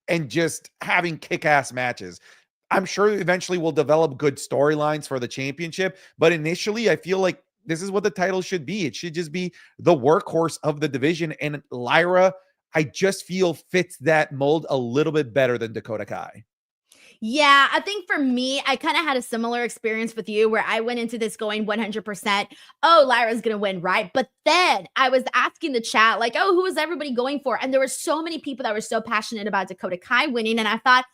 and just having kick-ass matches. I'm sure eventually we'll develop good storylines for the championship, but initially I feel like this is what the title should be. It should just be the workhorse of the division, and Lyra, I just feel fits that mold a little bit better than Dakota Kai. Yeah, I think for me, I kind of had a similar experience with you where I went into this going 100%, oh, Lyra's going to win, right? But then I was asking the chat, like, oh, who is everybody going for? And there were so many people that were so passionate about Dakota Kai winning. And I thought,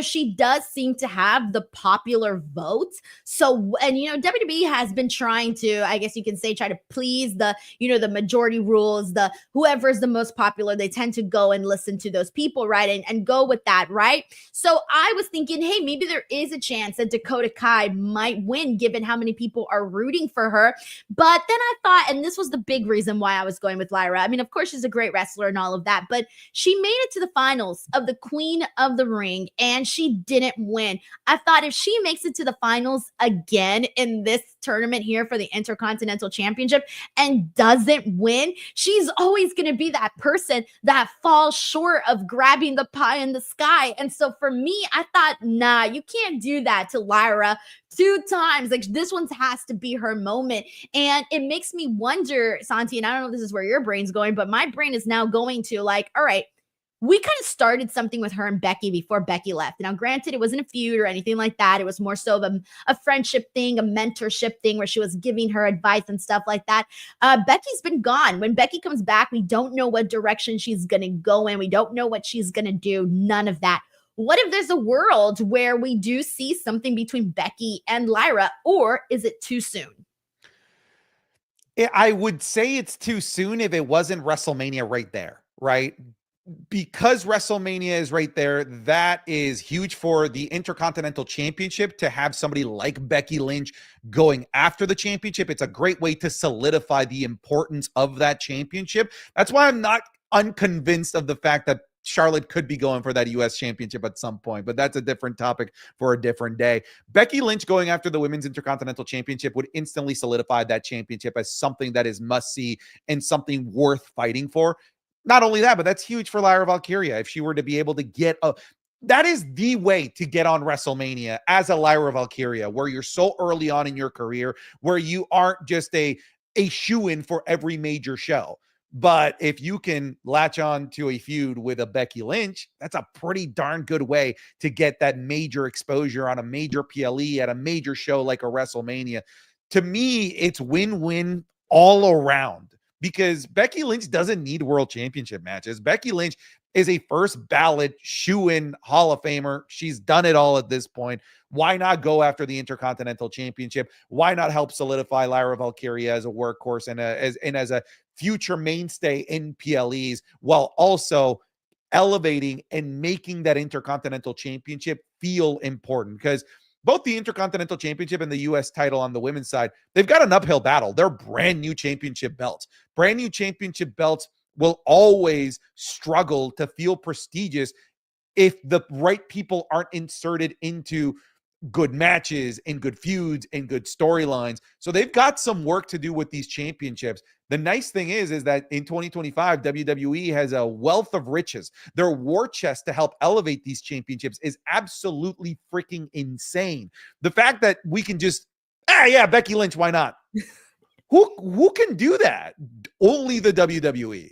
she does seem to have the popular vote. So, and, WWE has been trying to, I guess you can say, try to please the majority rules, the whoever is the most popular, they tend to go and listen to those people, right? And go with that, right? So I was thinking, hey, maybe there is a chance that Dakota Kai might win given how many people are rooting for her. But then I thought, and this was the big reason why I was going with Lyra. I mean, of course, she's a great wrestler and all of that, but she made it to the finals of the Queen of the Ring and she didn't win. I thought if she makes it to the finals again in this tournament here for the Intercontinental Championship and doesn't win, she's always going to be that person that falls short of grabbing the pie in the sky. And so for me, I thought, nah, you can't do that to Lyra 2 times. Like this one has to be her moment. And it makes me wonder, Santi, and I don't know if this is where your brain's going, but my brain is now going to like, all right, we kind of started something with her and Becky before Becky left. Now, granted, it wasn't a feud or anything like that. It was more so of a friendship thing, a mentorship thing where she was giving her advice and stuff like that. Becky's been gone. When Becky comes back, we don't know what direction she's going to go in. We don't know what she's going to do. None of that. What if there's a world where we do see something between Becky and Lyra, or is it too soon? I would say it's too soon if it wasn't WrestleMania right there, right? Because WrestleMania is right there, that is huge for the Intercontinental Championship to have somebody like Becky Lynch going after the championship. It's a great way to solidify the importance of that championship. That's why I'm not unconvinced of the fact that Charlotte could be going for that U.S. championship at some point, but that's a different topic for a different day. Becky Lynch going after the Women's Intercontinental Championship would instantly solidify that championship as something that is must-see and something worth fighting for. Not only that, but that's huge for Lyra Valkyria. If she were to be able to get that is the way to get on WrestleMania as a Lyra Valkyria, where you're so early on in your career, where you aren't just a shoo-in for every major show. But if you can latch on to a feud with a Becky Lynch, that's a pretty darn good way to get that major exposure on a major PLE at a major show like a WrestleMania. To me, it's win-win all around. Because Becky Lynch doesn't need world championship matches. Becky Lynch is a first ballot shoe-in Hall of Famer. She's done it all at this point. Why not go after the Intercontinental Championship? Why not help solidify Lyra Valkyria as a workhorse and as a future mainstay in PLEs, while also elevating and making that Intercontinental Championship feel important? Because both the Intercontinental Championship and the U.S. title on the women's side, they've got an uphill battle. They're brand new championship belts. Brand new championship belts will always struggle to feel prestigious if the right people aren't inserted into good matches and good feuds and good storylines. So they've got some work to do with these championships. The nice thing is that in 2025, WWE has a wealth of riches. Their war chest to help elevate these championships is absolutely freaking insane. The fact that we can just, yeah, Becky Lynch, why not? Who can do that? Only the WWE.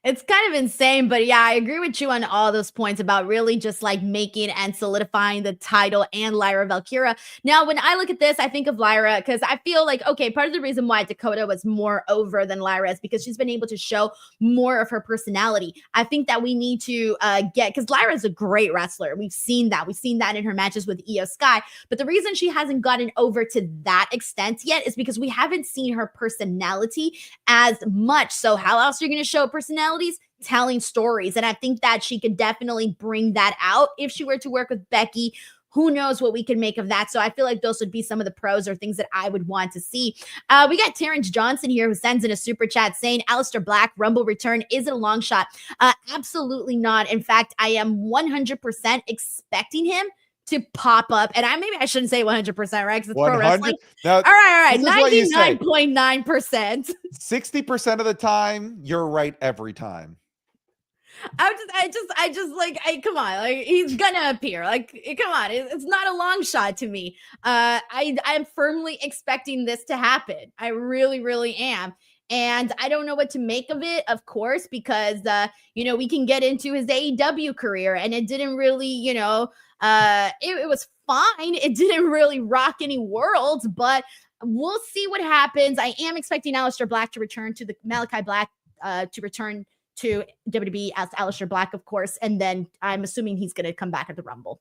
It's kind of insane, but yeah, I agree with you on all those points about really just like making and solidifying the title and Lyra Valkyria. Now, when I look at this, I think of Lyra because I feel like, okay, part of the reason why Dakota was more over than Lyra is because she's been able to show more of her personality. I think that we need to because Lyra is a great wrestler. We've seen that. We've seen that in her matches with Io Sky. But the reason she hasn't gotten over to that extent yet is because we haven't seen her personality as much. So how else are you going to show personality? Telling stories. And I think that she could definitely bring that out if she were to work with Becky. Who knows what we can make of that? So I feel like those would be some of the pros or things that I would want to see. We got Terrence Johnson here who sends in a super chat saying, Aleister Black Rumble return, is it a long shot? Absolutely not. In fact, I am 100% expecting him to pop up. And maybe I shouldn't say 100%, right? Because it's pro wrestling. Now, all right. 99.9%. 60% of the time, you're right every time. I just like, come on, like he's gonna appear. Like, come on, it's not a long shot to me. I'm firmly expecting this to happen. I really, really am. And I don't know what to make of it, of course, because, we can get into his AEW career and it didn't really, it was fine. It didn't really rock any worlds, but we'll see what happens. I am expecting Aleister Black to return to Malachi Black to return to WWE as Aleister Black, of course. And then I'm assuming he's going to come back at the Rumble.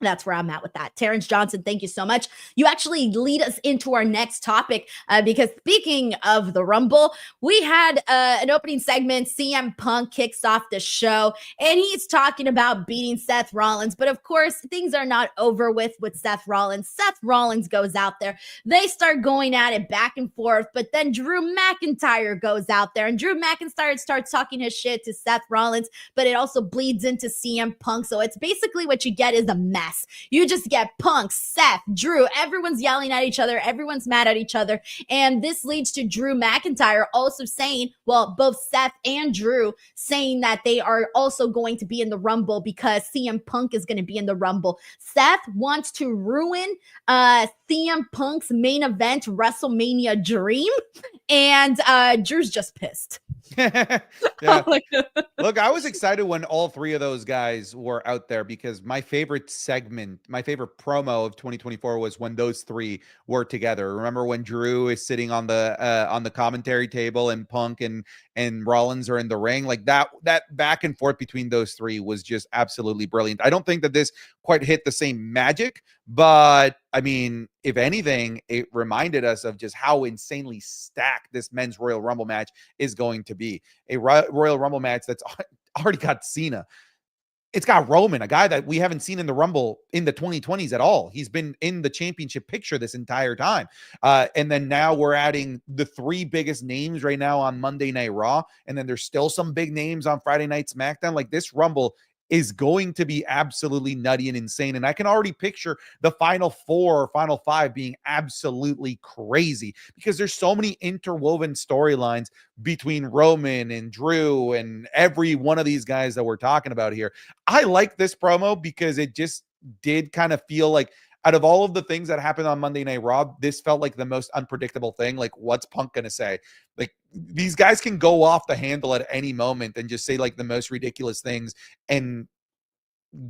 That's where I'm at with that. Terrence Johnson, thank you so much. You actually lead us into our next topic because speaking of the Rumble, we had an opening segment. CM Punk kicks off the show and he's talking about beating Seth Rollins. But of course, things are not over with Seth Rollins. Seth Rollins goes out there. They start going at it back and forth. But then Drew McIntyre goes out there and Drew McIntyre starts talking his shit to Seth Rollins, but it also bleeds into CM Punk. So it's basically what you get is a mess. You just get Punk, Seth, Drew, everyone's yelling at each other, everyone's mad at each other, and this leads to Drew McIntyre also saying, well, both Seth and Drew saying that they are also going to be in the Rumble because CM Punk is going to be in the Rumble. Seth wants to ruin CM Punk's main event WrestleMania dream, and Drew's just pissed. Yeah. Look, I was excited when all three of those guys were out there because my favorite segment, my favorite promo of 2024 was when those three were together. Remember when Drew is sitting on the commentary table and Punk and Rollins are in the ring? Like that back and forth between those three was just absolutely brilliant. I don't think that this quite hit the same magic, but I mean, if anything, it reminded us of just how insanely stacked this men's Royal Rumble match is going to be. A Royal Rumble match that's already got Cena. It's got Roman, a guy that we haven't seen in the Rumble in the 2020s at all. He's been in the championship picture this entire time. And then now we're adding the three biggest names right now on Monday Night Raw. And then there's still some big names on Friday Night SmackDown. Like this Rumble is going to be absolutely nutty and insane. And I can already picture the final four or final five being absolutely crazy because there's so many interwoven storylines between Roman and Drew and every one of these guys that we're talking about here. I like this promo because it just did kind of feel like out of all of the things that happened on Monday Night Raw, this felt like the most unpredictable thing. Like, what's Punk going to say? Like, these guys can go off the handle at any moment and just say like the most ridiculous things and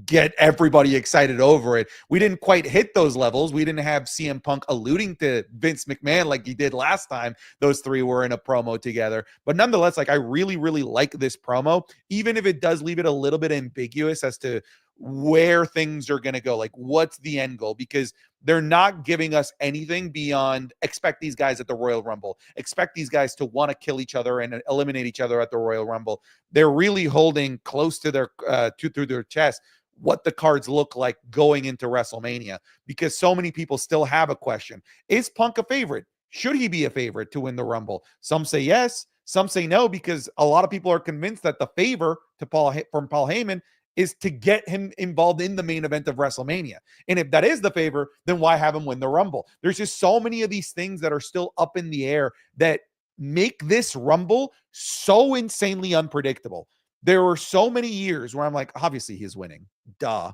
get everybody excited over it. We didn't quite hit those levels. We didn't have CM Punk alluding to Vince McMahon like he did last time those three were in a promo together. But nonetheless, like I really, really like this promo, even if it does leave it a little bit ambiguous as to where things are going to go. Like what's the end goal? Because they're not giving us anything beyond expect these guys at the Royal Rumble. Expect these guys to want to kill each other and eliminate each other at the Royal Rumble. They're really holding close to their through their chest what the cards look like going into WrestleMania, because so many people still have a question. Is Punk a favorite? Should he be a favorite to win the Rumble? Some say yes, some say no, because a lot of people are convinced that the favor to from Paul Heyman is to get him involved in the main event of WrestleMania. And if that is the favor, then why have him win the Rumble? There's just so many of these things that are still up in the air that make this Rumble so insanely unpredictable. There were so many years where I'm like, obviously he's winning. Duh.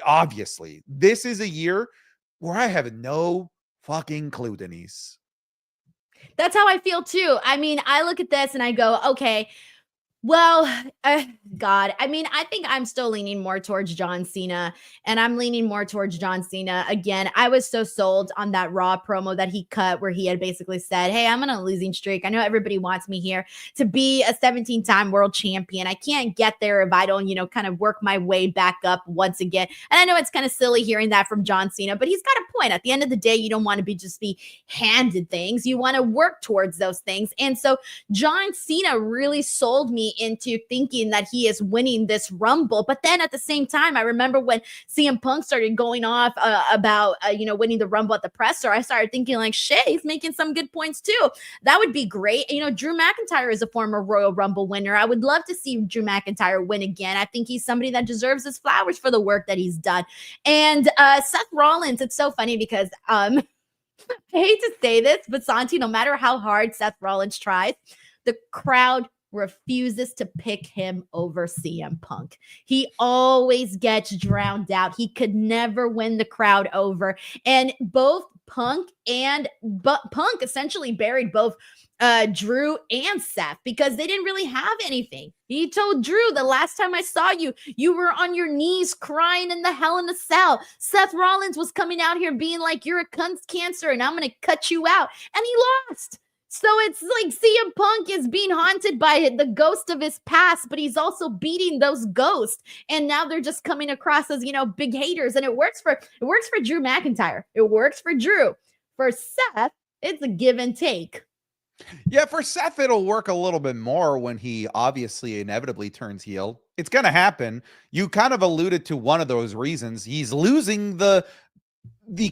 Obviously. This is a year where I have no fucking clue, Denise. That's how I feel too. I mean, I look at this and I go, okay, well, God, I mean, I think I'm still leaning more towards John Cena, and I'm leaning more towards John Cena. Again, I was so sold on that Raw promo that he cut where he had basically said, hey, I'm on a losing streak. I know everybody wants me here to be a 17-time world champion. I can't get there if I don't, you know, kind of work my way back up once again. And I know it's kind of silly hearing that from John Cena, but he's got a point. At the end of the day, you don't want to just be handed things. You want to work towards those things. And so John Cena really sold me into thinking that he is winning this Rumble. But then at the same time, I remember when CM Punk started going off about, you know, winning the Rumble at the presser, I started thinking like, shit, he's making some good points too. That would be great. You know, Drew McIntyre is a former Royal Rumble winner. I would love to see Drew McIntyre win again. I think he's somebody that deserves his flowers for the work that he's done. And Seth Rollins, it's so funny because I hate to say this, but Santi, no matter how hard Seth Rollins tries, the crowd refuses to pick him over CM Punk. He always gets drowned out. He could never win the crowd over. And both Punk essentially buried both Drew and Seth because they didn't really have anything. He told Drew, the last time I saw you, you were on your knees crying in the Hell in a Cell. Seth Rollins was coming out here being like, you're a cancer and I'm going to cut you out. And he lost. So it's like CM Punk is being haunted by the ghost of his past, but he's also beating those ghosts. And now they're just coming across as, you know, big haters. And it works for Drew McIntyre. It works for Drew. For Seth, it's a give and take. Yeah, for Seth, it'll work a little bit more when he obviously inevitably turns heel. It's going to happen. You kind of alluded to one of those reasons. He's losing the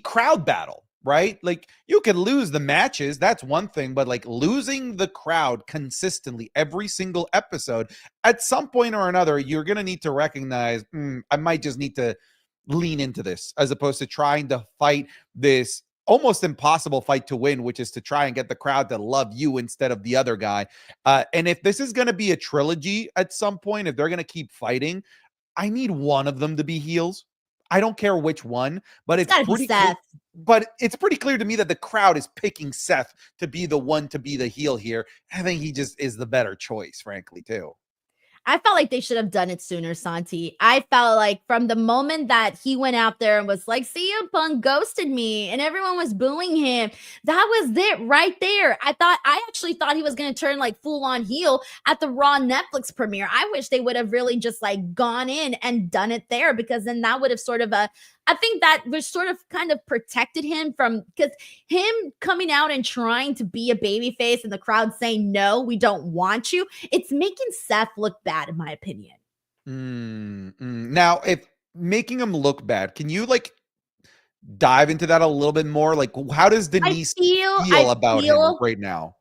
crowd battle. Right? Like you can lose the matches. That's one thing, but like losing the crowd consistently every single episode, at some point or another, you're going to need to recognize, I might just need to lean into this as opposed to trying to fight this almost impossible fight to win, which is to try and get the crowd to love you instead of the other guy. And if this is going to be a trilogy at some point, if they're going to keep fighting, I need one of them to be heels. I don't care which one, but it's pretty clear, but it's pretty clear to me that the crowd is picking Seth to be the one to be the heel here. I think he just is the better choice, frankly, too. I felt like they should have done it sooner, Santi. I felt like from the moment that he went out there and was like, CM Punk ghosted me and everyone was booing him, that was it right there. I actually thought he was going to turn like full on heel at the Raw Netflix premiere. I wish they would have really just like gone in and done it there, because then that would have sort of I think that was sort of kind of protected him from, because him coming out and trying to be a babyface and the crowd saying, no, we don't want you. It's making Seth look bad, in my opinion. Now, if making him look bad, can you like dive into that a little bit more? Like, how does Denise feel about him right now?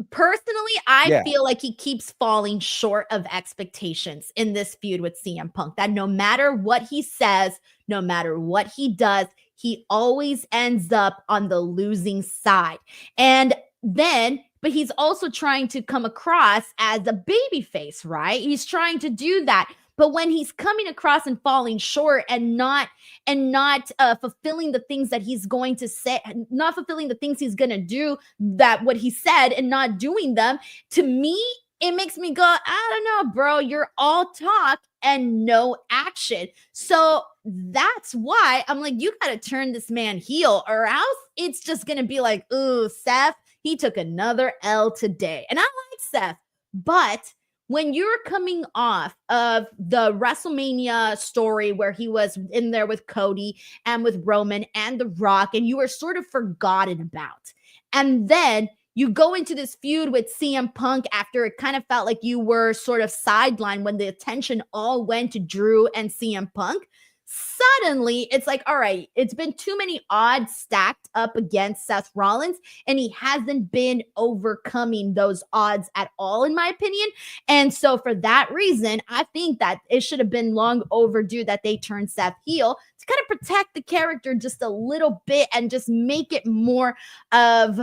Personally, I feel like he keeps falling short of expectations in this feud with CM Punk, that no matter what he says, no matter what he does, he always ends up on the losing side. And then, but he's also trying to come across as a babyface, right? He's trying to do that. But when he's coming across and falling short and not fulfilling the things that he's going to say, not fulfilling the things he's going to do, that what he said, and not doing them, to me, it makes me go, I don't know, bro, you're all talk and no action. So that's why I'm like, you got to turn this man heel, or else it's just going to be like, ooh, Seth, he took another L today. And I like Seth, but when you're coming off of the WrestleMania story where he was in there with Cody and with Roman and The Rock, and you were sort of forgotten about, and then you go into this feud with CM Punk after it kind of felt like you were sort of sidelined when the attention all went to Drew and CM Punk, suddenly it's like, all right, it's been too many odds stacked up against Seth Rollins, and he hasn't been overcoming those odds at all, in my opinion. And so for that reason, I think that it should have been long overdue that they turned Seth heel to kind of protect the character just a little bit and just make it more of,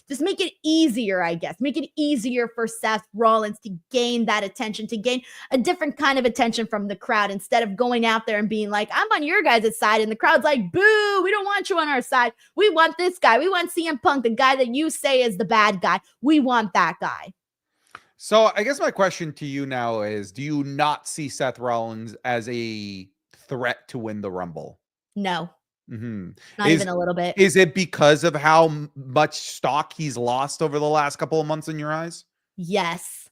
just make it easier, I guess. Make it easier for Seth Rollins to gain that attention, to gain a different kind of attention from the crowd, instead of going out there and being like, I'm on your guys' side, and the crowd's like, boo, we don't want you on our side. We want this guy. We want CM Punk, the guy that you say is the bad guy. We want that guy. So I guess my question to you now is, do you not see Seth Rollins as a threat to win the Rumble? No. Mm-hmm. Not even a little bit. Is it because of how much stock he's lost over the last couple of months in your eyes? Yes.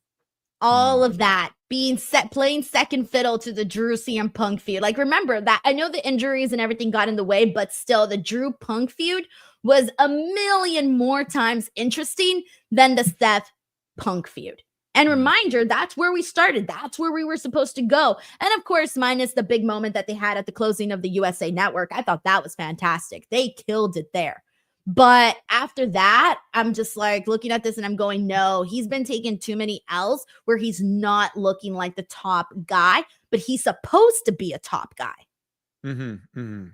All of that, playing second fiddle to the Drew CM Punk feud. Like, remember that, I know the injuries and everything got in the way, but still the Drew Punk feud was a million more times interesting than the Seth Punk feud. And reminder, that's where we started. That's where we were supposed to go. And of course, minus the big moment that they had at the closing of the USA Network. I thought that was fantastic. They killed it there. But after that, I'm just like looking at this and I'm going, no, he's been taking too many L's where he's not looking like the top guy, but he's supposed to be a top guy.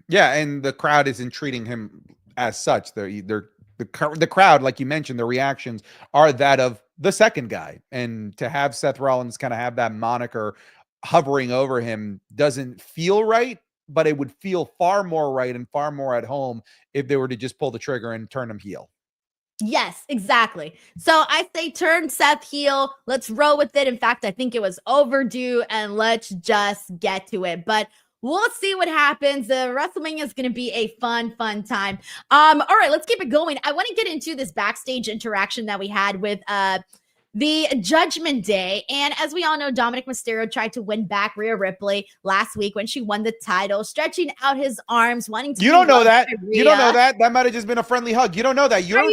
Yeah, and the crowd isn't treating him as such. The crowd, like you mentioned, the reactions are that of the second guy. And to have Seth Rollins kind of have that moniker hovering over him doesn't feel right, but it would feel far more right and far more at home if they were to just pull the trigger and turn him heel. Yes, exactly. So I say turn Seth heel. Let's roll with it. In fact, I think it was overdue, and let's just get to it. But we'll see what happens. The WrestleMania is going to be a fun time. All right, let's keep it going. I want to get into this backstage interaction that we had with the Judgment Day. And as we all know, Dominic Mysterio tried to win back Rhea Ripley last week when she won the title, stretching out his arms, wanting to. You don't know that. You don't know that. That might have just been a friendly hug. You don't know that. You're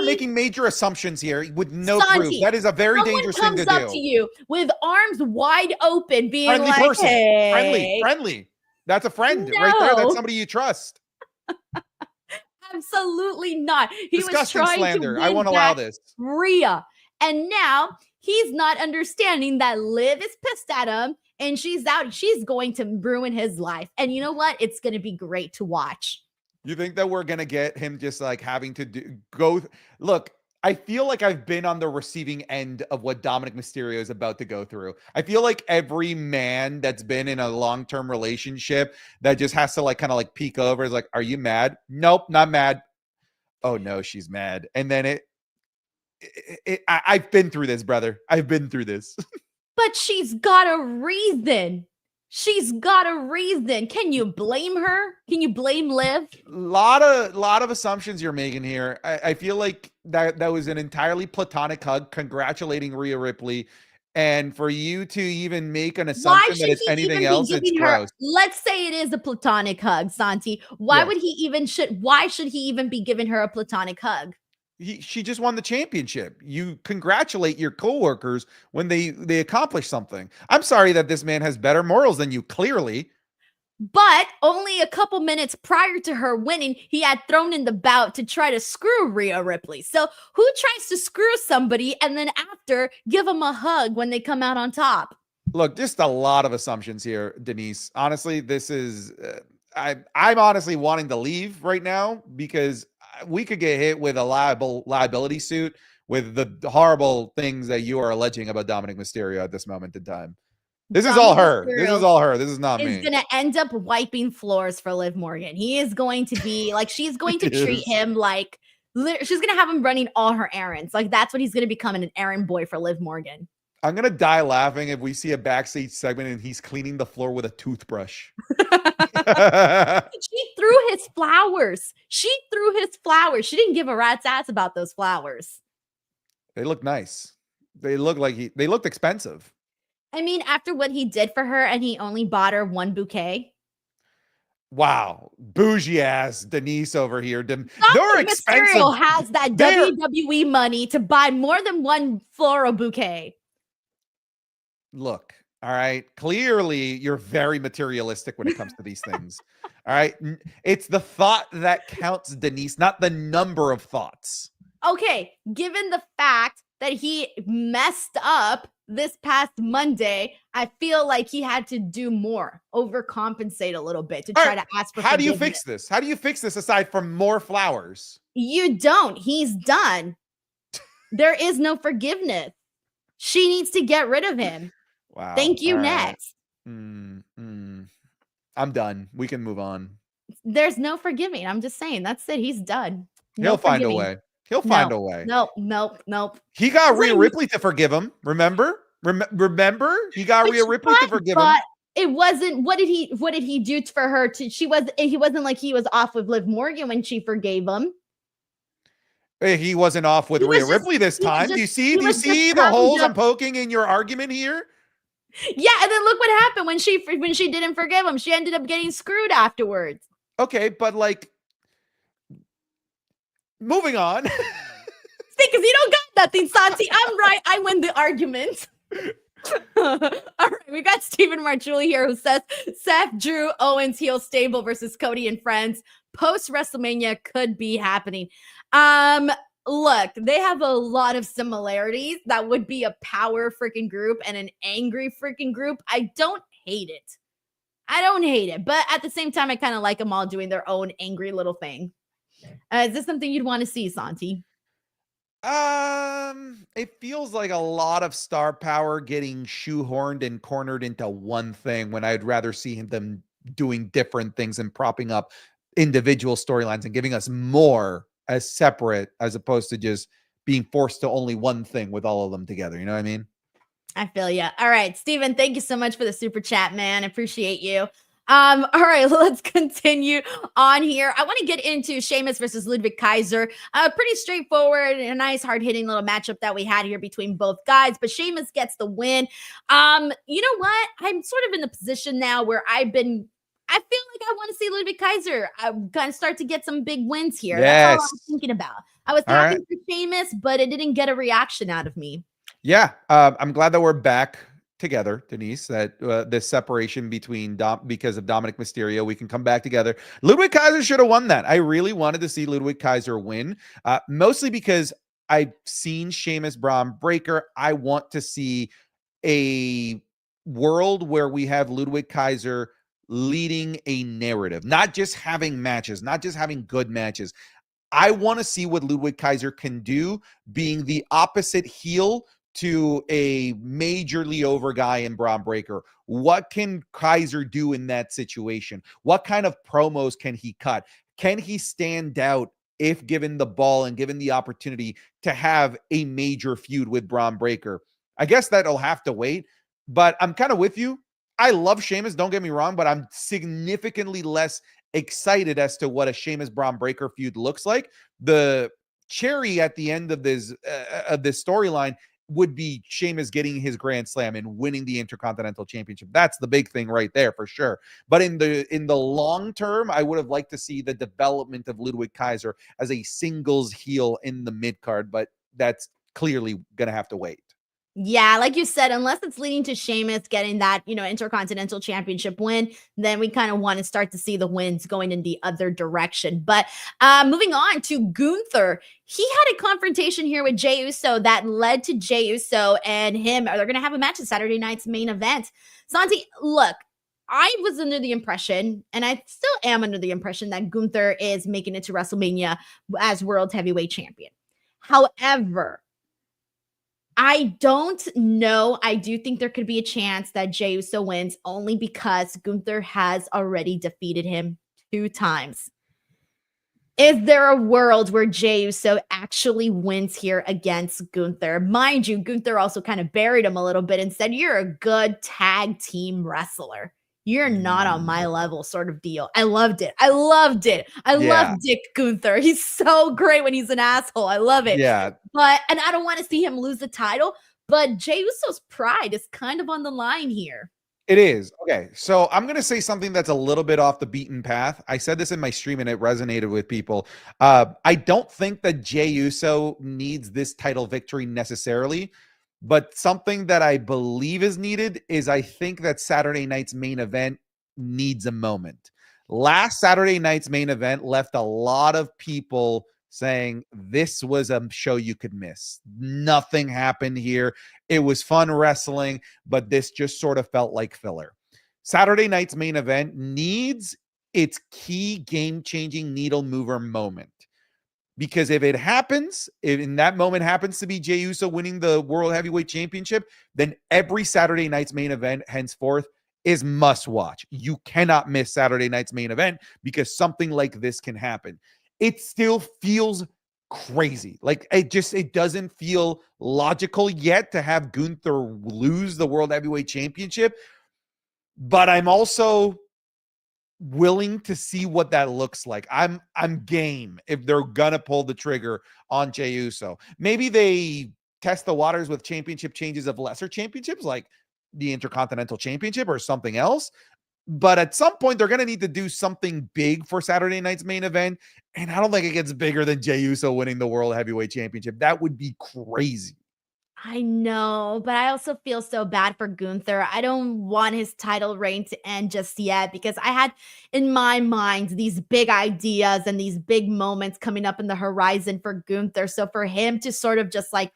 making major assumptions here with no proof. That is a very dangerous thing to do. Someone comes up to you with arms wide open, being friendly like, person. Hey. Friendly. That's a friend right there. That's somebody you trust. Absolutely not. He Disgusting was trying slander. to I won't allow this. Rhea. And now he's not understanding that Liv is pissed at him and she's out. She's going to ruin his life. And you know what? It's going to be great to watch. You think that we're going to get him just like having to look, I feel like I've been on the receiving end of what Dominic Mysterio is about to go through. I feel like every man that's been in a long-term relationship that just has to like kind of like peek over is like, are you mad? Nope, not mad. Oh no, she's mad. And then I've been through this, brother. I've been through this. But she's got a reason. She's got a reason. Can you blame her? Can you blame Liv? Lot of assumptions you're making here. I feel like that was an entirely platonic hug, congratulating Rhea Ripley. And for you to even make an assumption that it's anything else, it's gross. Let's say it is a platonic hug, Santi. Why should he even be giving her a platonic hug? She just won the championship. You congratulate your coworkers when they accomplish something. I'm sorry that this man has better morals than you, clearly. But only a couple minutes prior to her winning, he had thrown in the bout to try to screw Rhea Ripley. So who tries to screw somebody and then after give them a hug when they come out on top? Look, just a lot of assumptions here, Denise. Honestly, this is I'm honestly wanting to leave right now because we could get hit with a liability suit with the horrible things that you are alleging about Dominic Mysterio at this moment in time. This is all her. This is all her. This is not me. He's going to end up wiping floors for Liv Morgan. He is going to be like, she's going to treat him like, she's going to have him running all her errands. Like, that's what he's going to become, an errand boy for Liv Morgan. I'm going to die laughing if we see a backstage segment and he's cleaning the floor with a toothbrush. She threw his flowers. She didn't give a rat's ass about those flowers. They look nice. They looked expensive. I mean, after what he did for her and he only bought her one bouquet. Wow. Bougie ass Denise over here. They're expensive. Mysterio has that WWE money to buy more than one floral bouquet. Look, All right. Clearly, you're very materialistic when it comes to these things. All right. It's the thought that counts, Denise, not the number of thoughts. Okay. Given the fact that he messed up this past Monday, I feel like he had to do more, overcompensate a little bit to try to ask for How do you forgiveness. fix this? How do you fix this aside from more flowers? You don't. He's done. There is no forgiveness. She needs to get rid of him. Wow. Thank you. All right. Next. I'm done. We can move on. There's no forgiving. I'm just saying. That's it. He's done. He'll find a way. He'll find a way. Nope. He got Rhea Ripley to forgive him. Remember? Remember? He got Rhea Ripley to forgive him. But it wasn't. What did he do for her? He wasn't like he was off with Liv Morgan when she forgave him. He wasn't off with Rhea Ripley this time. Do you see the holes I'm poking in your argument here? Yeah, and then look what happened when she didn't forgive him. She ended up getting screwed afterwards. Okay, but like, moving on. See, because you don't got nothing, Santi. I'm right. I win the argument. All right, we got Stephen Marchuli here who says Seth, Drew, Owens, heel stable versus Cody and friends post WrestleMania could be happening. Look, they have a lot of similarities. That would be a power freaking group and an angry freaking group. I don't hate it. But at the same time, I kind of like them all doing their own angry little thing. Is this something you'd want to see, Santi? It feels like a lot of star power getting shoehorned and cornered into one thing when I'd rather see them doing different things and propping up individual storylines and giving us more as separate as opposed to just being forced to only one thing with all of them together. You know what I mean? I feel you. All right, Steven, thank you so much for the super chat, man. I appreciate you. All right, let's continue on here. I want to get into Sheamus versus Ludwig Kaiser. Pretty straightforward and a nice hard-hitting little matchup that we had here between both guys, but Sheamus gets the win. You know what? I'm sort of in the position now where I feel like I want to see Ludwig Kaiser. I'm going to start to get some big wins here. Yes. That's all I was thinking about. I was happy right. for Sheamus, but it didn't get a reaction out of me. Yeah, I'm glad that we're back together, Denise, that this separation between because of Dominic Mysterio, we can come back together. Ludwig Kaiser should have won that. I really wanted to see Ludwig Kaiser win, mostly because I've seen Sheamus Braun Breaker. I want to see a world where we have Ludwig Kaiser leading a narrative, not just having matches, not just having good matches. I want to see what Ludwig Kaiser can do being the opposite heel to a majorly over guy in Braun Breaker. What can Kaiser do in that situation? What kind of promos can he cut? Can he stand out if given the ball and given the opportunity to have a major feud with Braun Breaker? I guess that'll have to wait, but I'm kind of with you. I love Sheamus, don't get me wrong, but I'm significantly less excited as to what a Sheamus Braun Breaker feud looks like. The cherry at the end of this storyline would be Sheamus getting his Grand Slam and winning the Intercontinental Championship. That's the big thing right there for sure. But in the long term, I would have liked to see the development of Ludwig Kaiser as a singles heel in the mid card, but that's clearly going to have to wait. Yeah, like you said, unless it's leading to Sheamus getting that, Intercontinental Championship win, then we kind of want to start to see the wins going in the other direction. But moving on to Gunther, he had a confrontation here with Jey Uso that led to Jey Uso and him. They're going to have a match at Saturday night's main event. Santi, look, I was under the impression, and I still am under the impression, that Gunther is making it to WrestleMania as World Heavyweight Champion. However, I don't know. I do think there could be a chance that Jey Uso wins only because Gunther has already defeated him 2 times. Is there a world where Jey Uso actually wins here against Gunther? Mind you, Gunther also kind of buried him a little bit and said, "You're a good tag team wrestler. You're not on my level," sort of deal. I loved it. I love Dick Gunther. He's so great when he's an asshole. I love it. Yeah. And I don't want to see him lose the title, but Jey Uso's pride is kind of on the line here. It is. Okay, so I'm going to say something that's a little bit off the beaten path. I said this in my stream and it resonated with people. I don't think that Jey Uso needs this title victory necessarily. But something that I believe is needed is I think that Saturday night's main event needs a moment. Last Saturday night's main event left a lot of people saying this was a show you could miss. Nothing happened here. It was fun wrestling, but this just sort of felt like filler. Saturday night's main event needs its key game-changing needle mover moment. Because if it happens, if in that moment happens to be Jey Uso winning the World Heavyweight Championship, then every Saturday night's main event henceforth is must watch. You cannot miss Saturday night's main event because something like this can happen. It still feels crazy. Like it doesn't feel logical yet to have Gunther lose the World Heavyweight Championship. But I'm also willing to see what that looks like. I'm game if they're gonna pull the trigger on Jey Uso. Maybe they test the waters with championship changes of lesser championships like the Intercontinental Championship or something else. But at some point, they're going to need to do something big for Saturday night's main event. And I don't think it gets bigger than Jey Uso winning the World Heavyweight Championship. That would be crazy. I know, but I also feel so bad for Gunther. I don't want his title reign to end just yet because I had in my mind these big ideas and these big moments coming up in the horizon for Gunther. So for him to sort of just like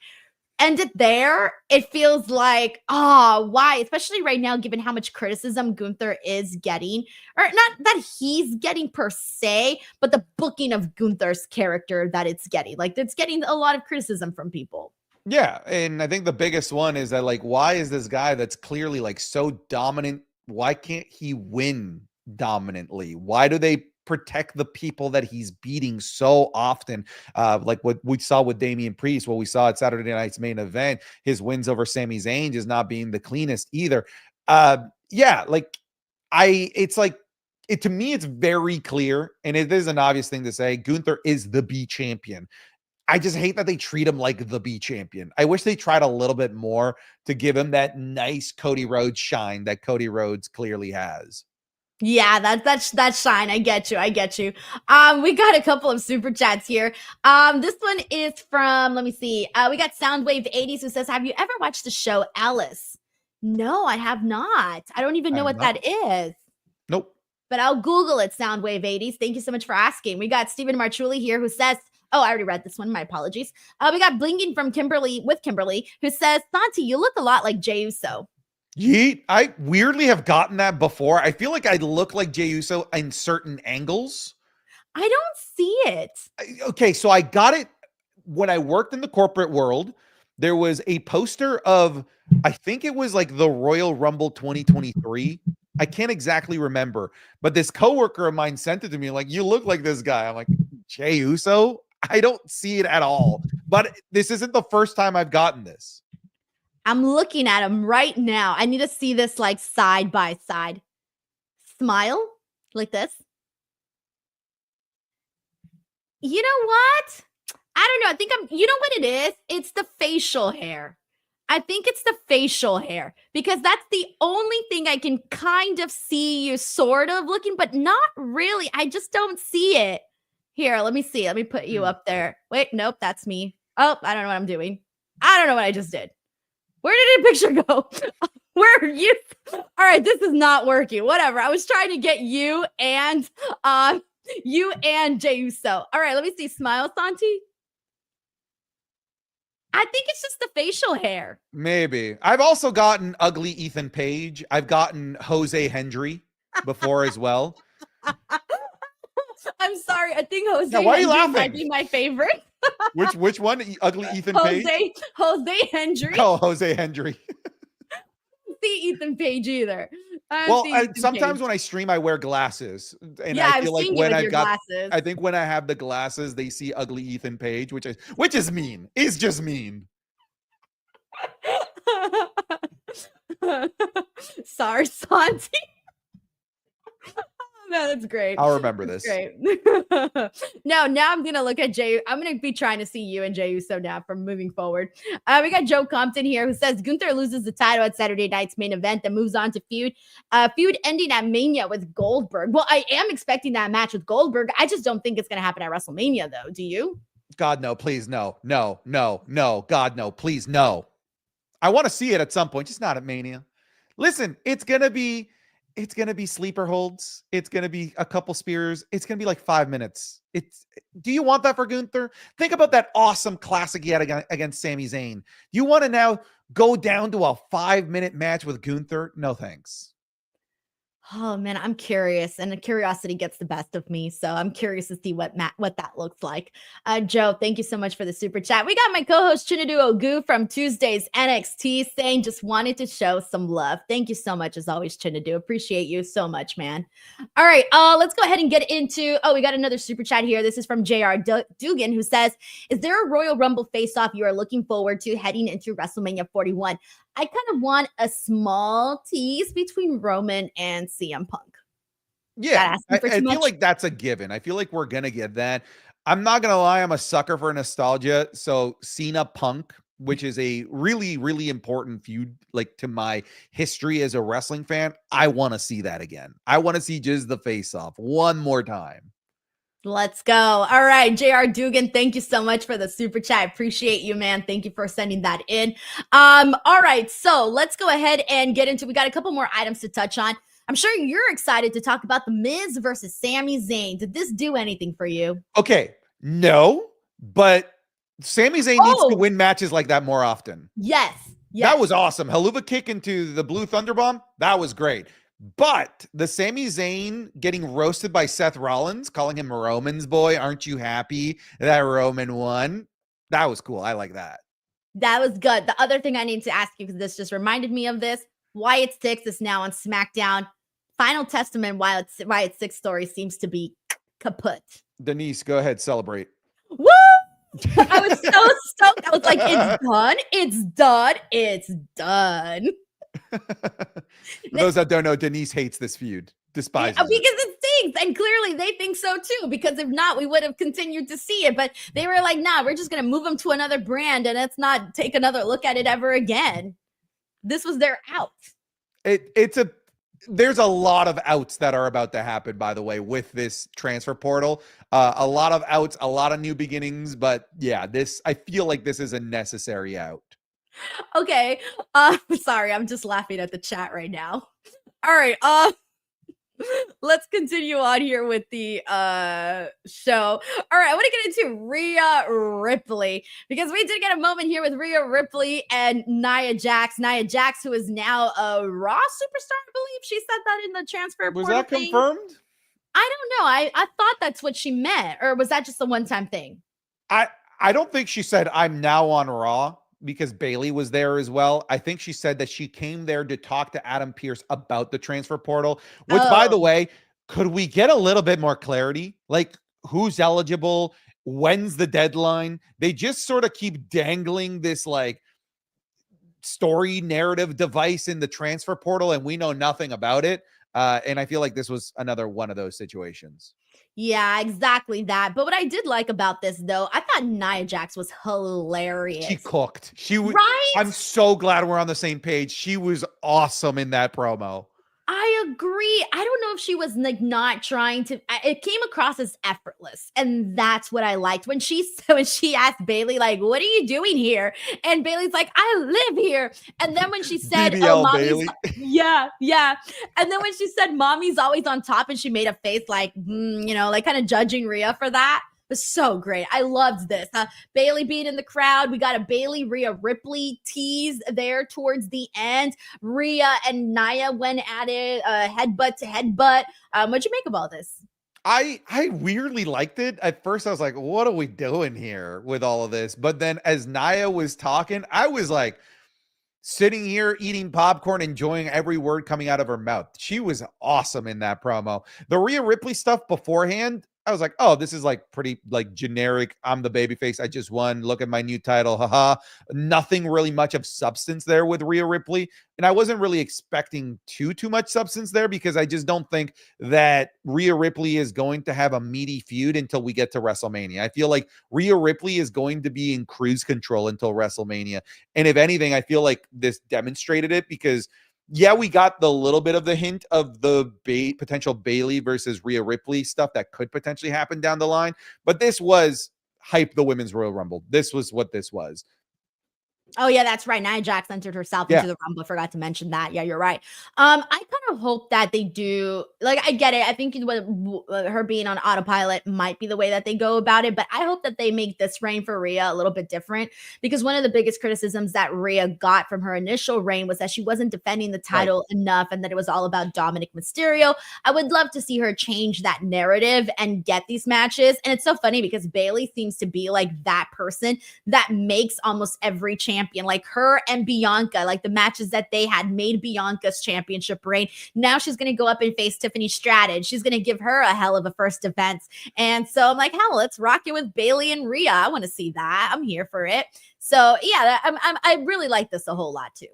end it there, it feels like, why? Especially right now, given how much criticism Gunther is getting, or not that he's getting per se, but the booking of Gunther's character that it's getting. Like, it's getting a lot of criticism from people. Yeah, and I think the biggest one is that, like, why is this guy that's clearly, like, so dominant, why can't he win dominantly? Why do they protect the people that he's beating so often? Like what we saw with Damian Priest, what we saw at Saturday night's main event, his wins over Sami Zayn is not being the cleanest either. Yeah, like to me, it's very clear, and it is an obvious thing to say, Gunther is the B champion. I just hate that they treat him like the B champion. I wish they tried a little bit more to give him that nice Cody Rhodes shine that Cody Rhodes clearly has. Yeah, that's shine. I get you. We got a couple of super chats here. This one is from, let me see. We got Soundwave 80s who says, have you ever watched the show Alice? No, I have not. I don't even know what that is. Nope. But I'll Google it, Soundwave 80s. Thank you so much for asking. We got Stephen Marchuli here who says, oh, I already read this one. My apologies. We got Blinking from Kimberly, who says, Santi, you look a lot like Jey Uso. Yeet. I weirdly have gotten that before. I feel like I look like Jey Uso in certain angles. I don't see it. Okay, so I got it when I worked in the corporate world. There was a poster of, I think it was like the Royal Rumble 2023. I can't exactly remember, but this coworker of mine sent it to me like, you look like this guy. I'm like, Jey Uso? I don't see it at all, but this isn't the first time I've gotten this. I'm looking at him right now. I need to see this like side by side. Smile like this. You know what? I don't know. I think you know what it is? It's the facial hair. I think it's the facial hair because that's the only thing I can kind of see you sort of looking, but not really. I just don't see it. Here, let me see. Let me put you up there. Wait, nope, that's me. Oh, I don't know what I'm doing. I don't know what I just did. Where did the picture go? Where are you? All right, this is not working. Whatever. I was trying to get you and Jey Uso. All right, let me see. Smile, Santi. I think it's just the facial hair. Maybe. I've also gotten ugly Ethan Page. I've gotten Jose Hendry before as well. I'm sorry. I think Jose why are you laughing? Might be my favorite. Which one? Ugly Ethan Page? Jose Hendry. Oh, Jose Hendry. See Ethan Page either. Sometimes when I stream, I wear glasses, and yeah, I feel like when I've got, glasses. I think when I have the glasses, they see ugly Ethan Page, which is mean. Is just mean. Sorry, Santi. No, that's great. I'll remember this. Great. Now I'm gonna look at Jey. I'm gonna be trying to see you and Jey Uso now from moving forward. We got Joe Compton here who says Gunther loses the title at Saturday night's main event and moves on to feud ending at Mania with Goldberg. Well, I am expecting that match with Goldberg. I just don't think it's gonna happen at WrestleMania, though. Do you? God no, please no, God no, please no. I want to see it at some point, just not at Mania. Listen, it's gonna be sleeper holds. It's gonna be a couple spears. It's gonna be like 5 minutes. Do you want that for Gunther? Think about that awesome classic he had against Sami Zayn. You want to now go down to a 5-minute match with Gunther? No thanks. Oh man, I'm curious, and the curiosity gets the best of me. So I'm curious to see what that looks like. Joe, thank you so much for the super chat. We got my co-host Chinadu Ogu from Tuesday's NXT saying just wanted to show some love. Thank you so much as always, Chinadu. Appreciate you so much, man. All right, let's go ahead and get into. Oh, we got another super chat here. This is from JR Dugan who says, "Is there a Royal Rumble face-off you are looking forward to heading into WrestleMania 41?" I kind of want a small tease between Roman and CM Punk. Yeah, I feel like that's a given. I feel like we're going to get that. I'm not going to lie. I'm a sucker for nostalgia. So Cena Punk, which is a really, really important feud, like to my history as a wrestling fan, I want to see that again. I want to see just the face-off one more time. Let's go. All right, JR Dugan, thank you so much for the super chat. Appreciate you, man. Thank you for sending that in. All right, so let's go ahead and get into, we got a couple more items to touch on. I'm sure you're excited to talk about The Miz versus Sami Zayn. Did this do anything for you? Okay, no, but Sami Zayn needs to win matches like that more often. Yes. That was awesome. Haluva kick into the Blue Thunder Bomb, that was great. But the Sami Zayn getting roasted by Seth Rollins, calling him Roman's boy, aren't you happy that Roman won? That was cool. I like that. That was good. The other thing I need to ask you, because this just reminded me of this, Wyatt Six is now on SmackDown. Final Testament, Wyatt Six story seems to be kaput. Denise, go ahead, celebrate. Woo! I was so stoked. I was like, it's done. It's done. It's done. For those that don't know, Denise hates this feud. Despises because it stinks. And clearly they think so too. Because if not, we would have continued to see it. But they were like, nah, we're just going to move them to another brand and let's not take another look at it ever again. This was their out. There's a lot of outs that are about to happen, by the way, with this transfer portal. A lot of outs, a lot of new beginnings. But yeah, I feel like this is a necessary out. Okay. Sorry, I'm just laughing at the chat right now. All right. Let's continue on here with the show. All right, I want to get into Rhea Ripley because we did get a moment here with Rhea Ripley and Nia Jax. Nia Jax, who is now a Raw superstar, I believe she said that in the transfer portal. Was that confirmed? I don't know. I thought that's what she meant, or was that just a one-time thing? I don't think she said I'm now on Raw, because Bailey was there as well. I think she said that she came there to talk to Adam Pearce about the transfer portal, which by the way, could we get a little bit more clarity? Like who's eligible? When's the deadline? They just sort of keep dangling this like story narrative device in the transfer portal and we know nothing about it. And I feel like this was another one of those situations. Yeah, exactly that. But what I did like about this, though, I thought Nia Jax was hilarious. She cooked. She was. Right? I'm so glad we're on the same page. She was awesome in that promo. I agree. I don't know if she was like not trying to. It came across as effortless, and that's what I liked when she asked Bailey like, "What are you doing here?" And Bailey's like, "I live here." And then when she said, BBL Bailey. Yeah. And then when she said, "Mommy's always on top," and she made a face like, like kind of judging Rhea for that. Was so great. I loved this. Bailey being in the crowd. We got a Bailey Rhea Ripley tease there towards the end. Rhea and Nia went at it, headbutt to headbutt. What'd you make of all this? I weirdly liked it. At first, I was like, what are we doing here with all of this? But then as Nia was talking, I was like sitting here eating popcorn, enjoying every word coming out of her mouth. She was awesome in that promo. The Rhea Ripley stuff beforehand, I was like, oh, this is like pretty like generic. I'm the babyface. I just won. Look at my new title. Haha. Nothing really much of substance there with Rhea Ripley. And I wasn't really expecting too much substance there because I just don't think that Rhea Ripley is going to have a meaty feud until we get to WrestleMania. I feel like Rhea Ripley is going to be in cruise control until WrestleMania. And if anything, I feel like this demonstrated it because yeah, we got the little bit of the hint of the potential Bailey versus Rhea Ripley stuff that could potentially happen down the line. But this was hype the Women's Royal Rumble. This was what this was. Oh yeah, that's right. Nia Jax entered herself into the Rumble. Forgot to mention that. Yeah, you're right. I kind of hope that they do. Like, I get it. I think her being on autopilot might be the way that they go about it. But I hope that they make this reign for Rhea a little bit different, because one of the biggest criticisms that Rhea got from her initial reign was that she wasn't defending the title enough, and that it was all about Dominic Mysterio. I would love to see her change that narrative and get these matches. And it's so funny because Bayley seems to be like that person that makes almost every champion, like her and Bianca, like the matches that they had made Bianca's championship reign. Now she's going to go up and face Tiffany Stratton. She's going to give her a hell of a first defense. And so I'm like, hell, let's rock it with Bayley and Rhea. I want to see that. I'm here for it. So yeah, I really like this a whole lot too.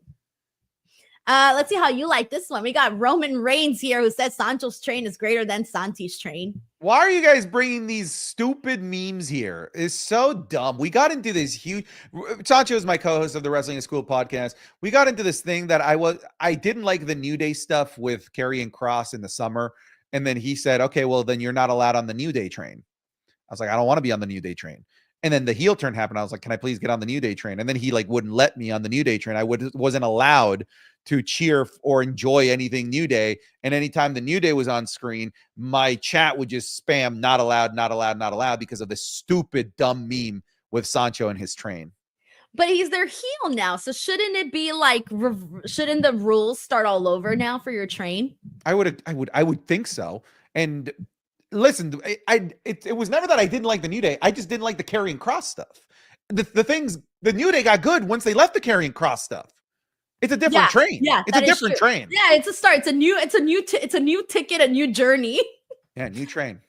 Let's see how you like this one. We got Roman Reigns here, who says Sancho's train is greater than Santi's train. Why are you guys bringing these stupid memes here? It's so dumb. We got into this huge. Sancho is my co-host of the Wrestling School podcast. We got into this thing that I didn't like the New Day stuff with Karrion Kross in the summer, and then he said, "Okay, well then you're not allowed on the New Day train." I was like, "I don't want to be on the New Day train." And then the heel turn happened. I was like, "Can I please get on the New Day train?" And then he like wouldn't let me on the New Day train. I wasn't allowed to cheer or enjoy anything New Day. And anytime the New Day was on screen, my chat would just spam "not allowed, not allowed, not allowed" because of this stupid, dumb meme with Sancho and his train. But he's their heel now. So shouldn't it be like, shouldn't the rules start all over now for your train? I would think so. And listen, it was never that I didn't like the New Day. I just didn't like the Karrion Kross stuff. The New Day got good once they left the Karrion Kross stuff. It's a different train. Yeah, it's a different train. Yeah, it's a start. It's a new ticket, a new journey. Yeah, new train.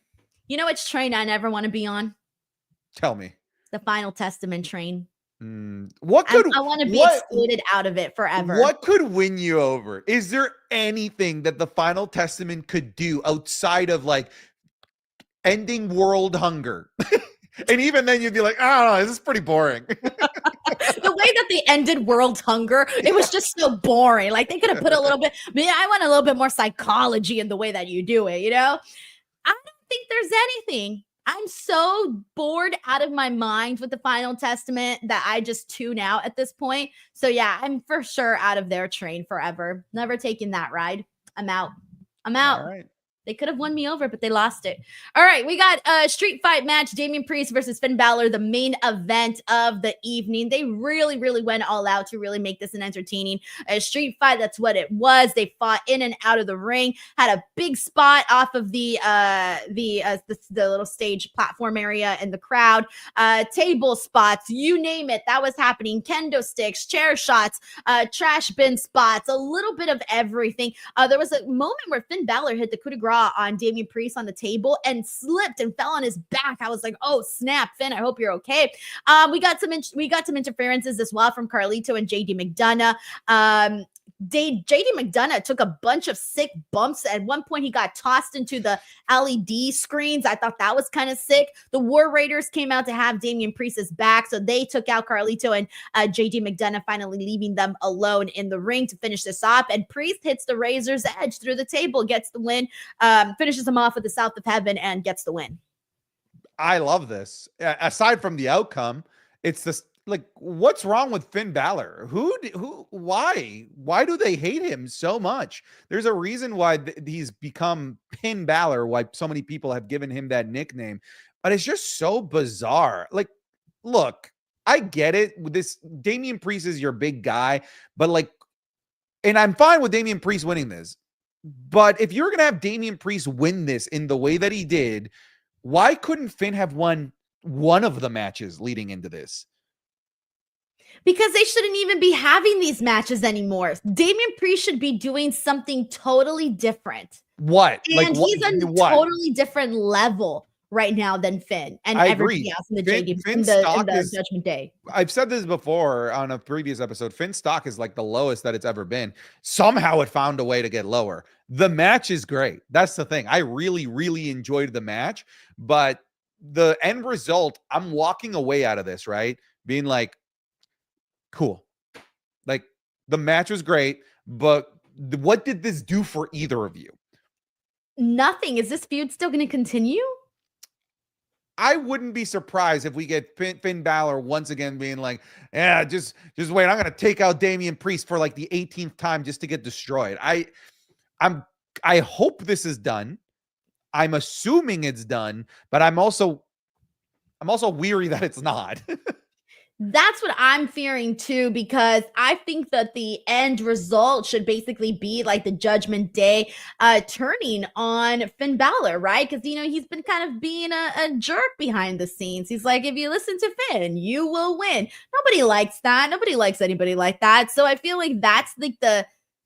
You know which train I never want to be on? Tell me. The Final Testament train. I want to be excluded out of it forever. What could win you over? Is there anything that the Final Testament could do outside of like ending world hunger? And even then you'd be like, I don't know, this is pretty boring. The way that they ended world hunger, it was just so boring. Like they could have put a little bit, I want a little bit more psychology in the way that you do it, you know? I don't think there's anything. I'm so bored out of my mind with the Final Testament that I just tune out at this point. So yeah, I'm for sure out of their train forever. Never taking that ride. I'm out. All right. They could have won me over, but they lost it. All right, we got a street fight match. Damian Priest versus Finn Balor, the main event of the evening. They really, really went all out to really make this an entertaining street fight. That's what it was. They fought in and out of the ring, had a big spot off of the little stage platform area in the crowd, table spots, you name it. That was happening. Kendo sticks, chair shots, trash bin spots, a little bit of everything. There was a moment where Finn Balor hit the coup de grace on Damian Priest on the table and slipped and fell on his back. I was like, oh snap, Finn, I hope you're okay. We got some interferences as well from Carlito and JD McDonough. JD McDonough took a bunch of sick bumps. At one point, he got tossed into the LED screens. I thought that was kind of sick. The War Raiders came out to have Damian Priest's back, so they took out Carlito and JD McDonough, finally leaving them alone in the ring to finish this off. And Priest hits the Razor's Edge through the table, gets the win, finishes him off with the South of Heaven, and gets the win. I love this. Aside from the outcome, it's this. Like, what's wrong with Finn Balor? Why do they hate him so much? There's a reason why he's become Pin Balor, why so many people have given him that nickname, but it's just so bizarre. Like, look, I get it. This Damian Priest is your big guy, but like, and I'm fine with Damian Priest winning this, but if you're going to have Damian Priest win this in the way that he did, why couldn't Finn have won one of the matches leading into this? Because they shouldn't even be having these matches anymore. Damian Priest should be doing something totally different. What? And he's a totally different level right now than Finn and everything else in the Judgment Day. I've said this before on a previous episode. Finn's stock is like the lowest that it's ever been. Somehow it found a way to get lower. The match is great. That's the thing. I really, really enjoyed the match, but the end result, I'm walking away out of this, right? Being like, cool. Like, the match was great, but what did this do for either of you? Nothing. Is this feud still going to continue? I wouldn't be surprised if we get Finn Balor once again being like, yeah, just wait. I'm going to take out Damian Priest for like the 18th time just to get destroyed. I hope this is done. I'm assuming it's done, but I'm also weary that it's not. That's what I'm fearing too, because I think that the end result should basically be like the Judgment Day turning on Finn Balor, right? Because, he's been kind of being a jerk behind the scenes. He's like, if you listen to Finn, you will win. Nobody likes that. Nobody likes anybody like that. So I feel like that's like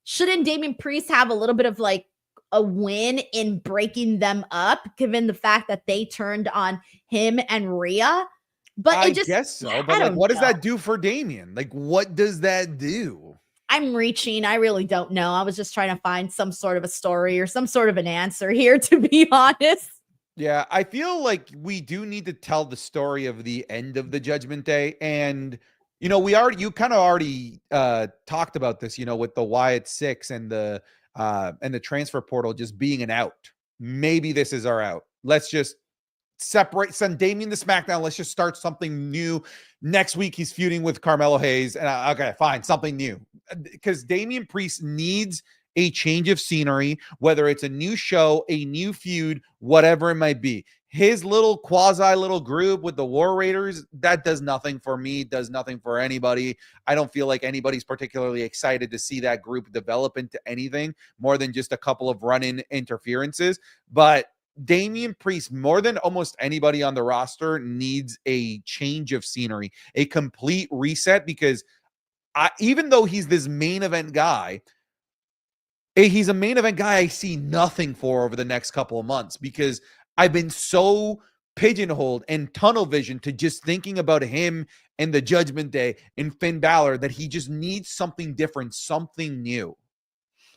shouldn't Damian Priest have a little bit of like a win in breaking them up, given the fact that they turned on him and Rhea? But I guess so. But like, what does that do for Damian? Like, what does that do? I'm reaching. I really don't know. I was just trying to find some sort of a story or some sort of an answer here, to be honest. Yeah, I feel like we do need to tell the story of the end of the Judgment Day. And, you kind of already talked about this, with the Wyatt Six and the transfer portal just being an out. Maybe this is our out. Let's just send Damian to SmackDown. Let's just start something new. Next week, he's feuding with Carmelo Hayes. And okay, fine, something new. Because Damian Priest needs a change of scenery, whether it's a new show, a new feud, whatever it might be. His little little group with the War Raiders, that does nothing for me, does nothing for anybody. I don't feel like anybody's particularly excited to see that group develop into anything more than just a couple of run-in interferences. But Damian Priest, more than almost anybody on the roster, needs a change of scenery, a complete reset, because even though he's this main event guy, he's a main event guy I see nothing for over the next couple of months, because I've been so pigeonholed and tunnel vision to just thinking about him and the Judgment Day and Finn Balor that he just needs something different, something new.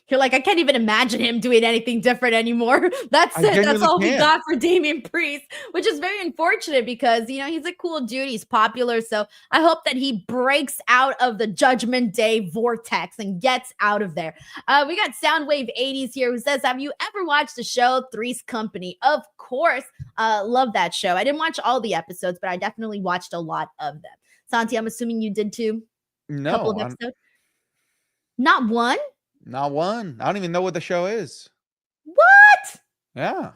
You're like, I can't even imagine him doing anything different anymore. That's it. That's all we got for Damian Priest, which is very unfortunate because, he's a cool dude. He's popular. So I hope that he breaks out of the Judgment Day vortex and gets out of there. We got Soundwave 80s here who says, have you ever watched the show Three's Company? Of course. Love that show. I didn't watch all the episodes, but I definitely watched a lot of them. Santi, I'm assuming you did too? No. Couple of episodes? Not one? Not one. I don't even know what the show is. What? Yeah.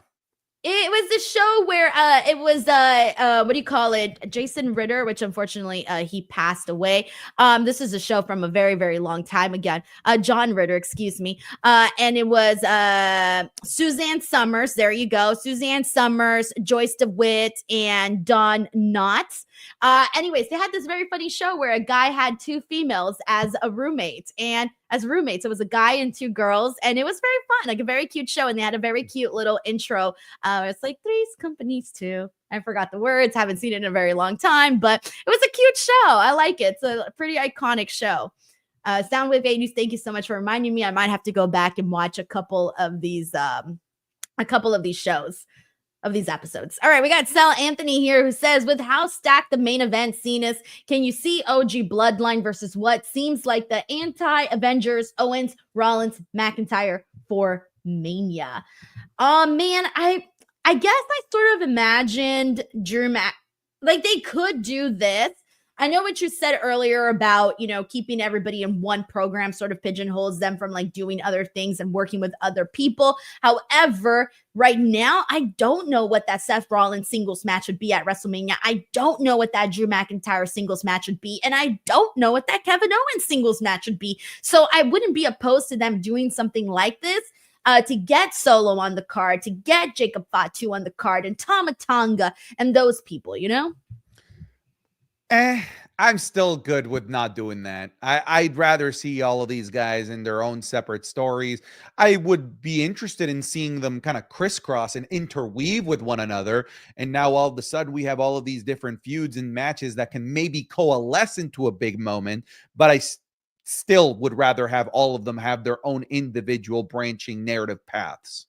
It was the show where it was what do you call it? Jason Ritter, which unfortunately he passed away. This is a show from a very, very long time again. John Ritter, excuse me. And it was Suzanne Summers. There you go. Suzanne Summers, Joyce DeWitt, and Don Knotts. Anyways, they had this very funny show where a guy had two females as a roommate, and as roommates, it was a guy and two girls, and it was very fun, like a very cute show. And they had a very cute little intro. It's like Three's Companies too. I forgot the words, haven't seen it in a very long time, but it was a cute show. I like it. It's a pretty iconic show. Soundwave 80s, thank you so much for reminding me. I might have to go back and watch a couple of these shows. Of these episodes. All right, we got Sal Anthony here who says, with how stacked the main event scene is, can you see OG Bloodline versus what seems like the anti-Avengers, Owens, Rollins, McIntyre for Mania? Oh man, I guess I sort of imagined Drew like they could do this. I know what you said earlier about, keeping everybody in one program sort of pigeonholes them from like doing other things and working with other people. However, right now, I don't know what that Seth Rollins singles match would be at WrestleMania. I don't know what that Drew McIntyre singles match would be. And I don't know what that Kevin Owens singles match would be. So I wouldn't be opposed to them doing something like this. To get Solo on the card, to get Jacob Fatu on the card, and Tama Tonga and those people, I'm still good with not doing that. I'd rather see all of these guys in their own separate stories. I would be interested in seeing them kind of crisscross and interweave with one another. And now all of a sudden we have all of these different feuds and matches that can maybe coalesce into a big moment. But I still would rather have all of them have their own individual branching narrative paths.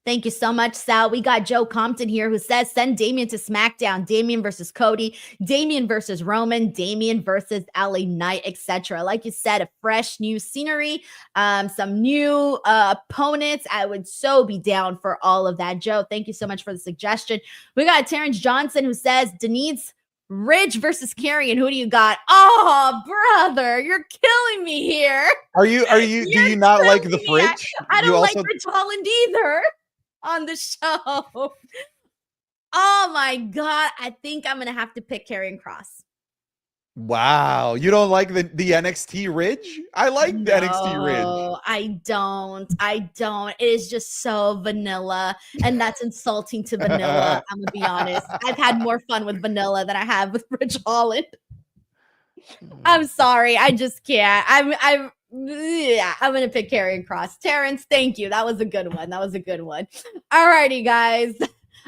Thank you so much, Sal. We got Joe Compton here who says, send Damian to SmackDown. Damian versus Cody, Damian versus Roman, Damian versus LA Knight, etc. Like you said, a fresh new scenery, some new opponents. I would so be down for all of that. Joe, thank you so much for the suggestion. We got Terrence Johnson who says, Denise, Ridge versus Carrion. Who do you got? Oh, brother, you're killing me here. Do you not like the fridge? I don't like Rich Holland either on the show. Oh my God. I think I'm going to have to pick Karrion Kross. Wow. You don't like the NXT Ridge? I like the NXT Ridge. No, I don't. It is just so vanilla, and that's insulting to vanilla. I'm going to be honest. I've had more fun with vanilla than I have with Rich Holland. I'm sorry. I just can't. I'm going to pick Karrion Kross. Terrence, thank you. That was a good one. All righty, guys.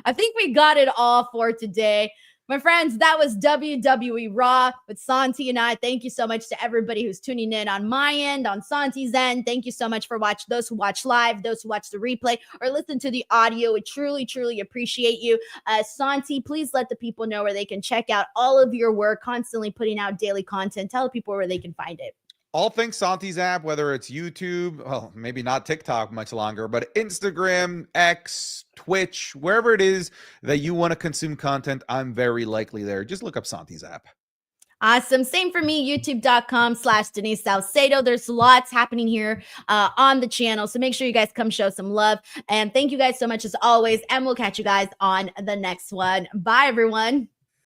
I think we got it all for today. My friends, that was WWE Raw with Santi and I. Thank you so much to everybody who's tuning in on my end, on Santi's end. Thank you so much for those who watch live, those who watch the replay, or listen to the audio. We truly, truly appreciate you. Santi, please let the people know where they can check out all of your work, constantly putting out daily content. Tell people where they can find it. All things Santi's app, whether it's YouTube, well, maybe not TikTok much longer, but Instagram, X, Twitch, wherever it is that you want to consume content, I'm very likely there. Just look up Santi's app. Awesome. Same for me, youtube.com/Denise Salcedo. There's lots happening here on the channel. So make sure you guys come show some love. And thank you guys so much as always. And we'll catch you guys on the next one. Bye, everyone.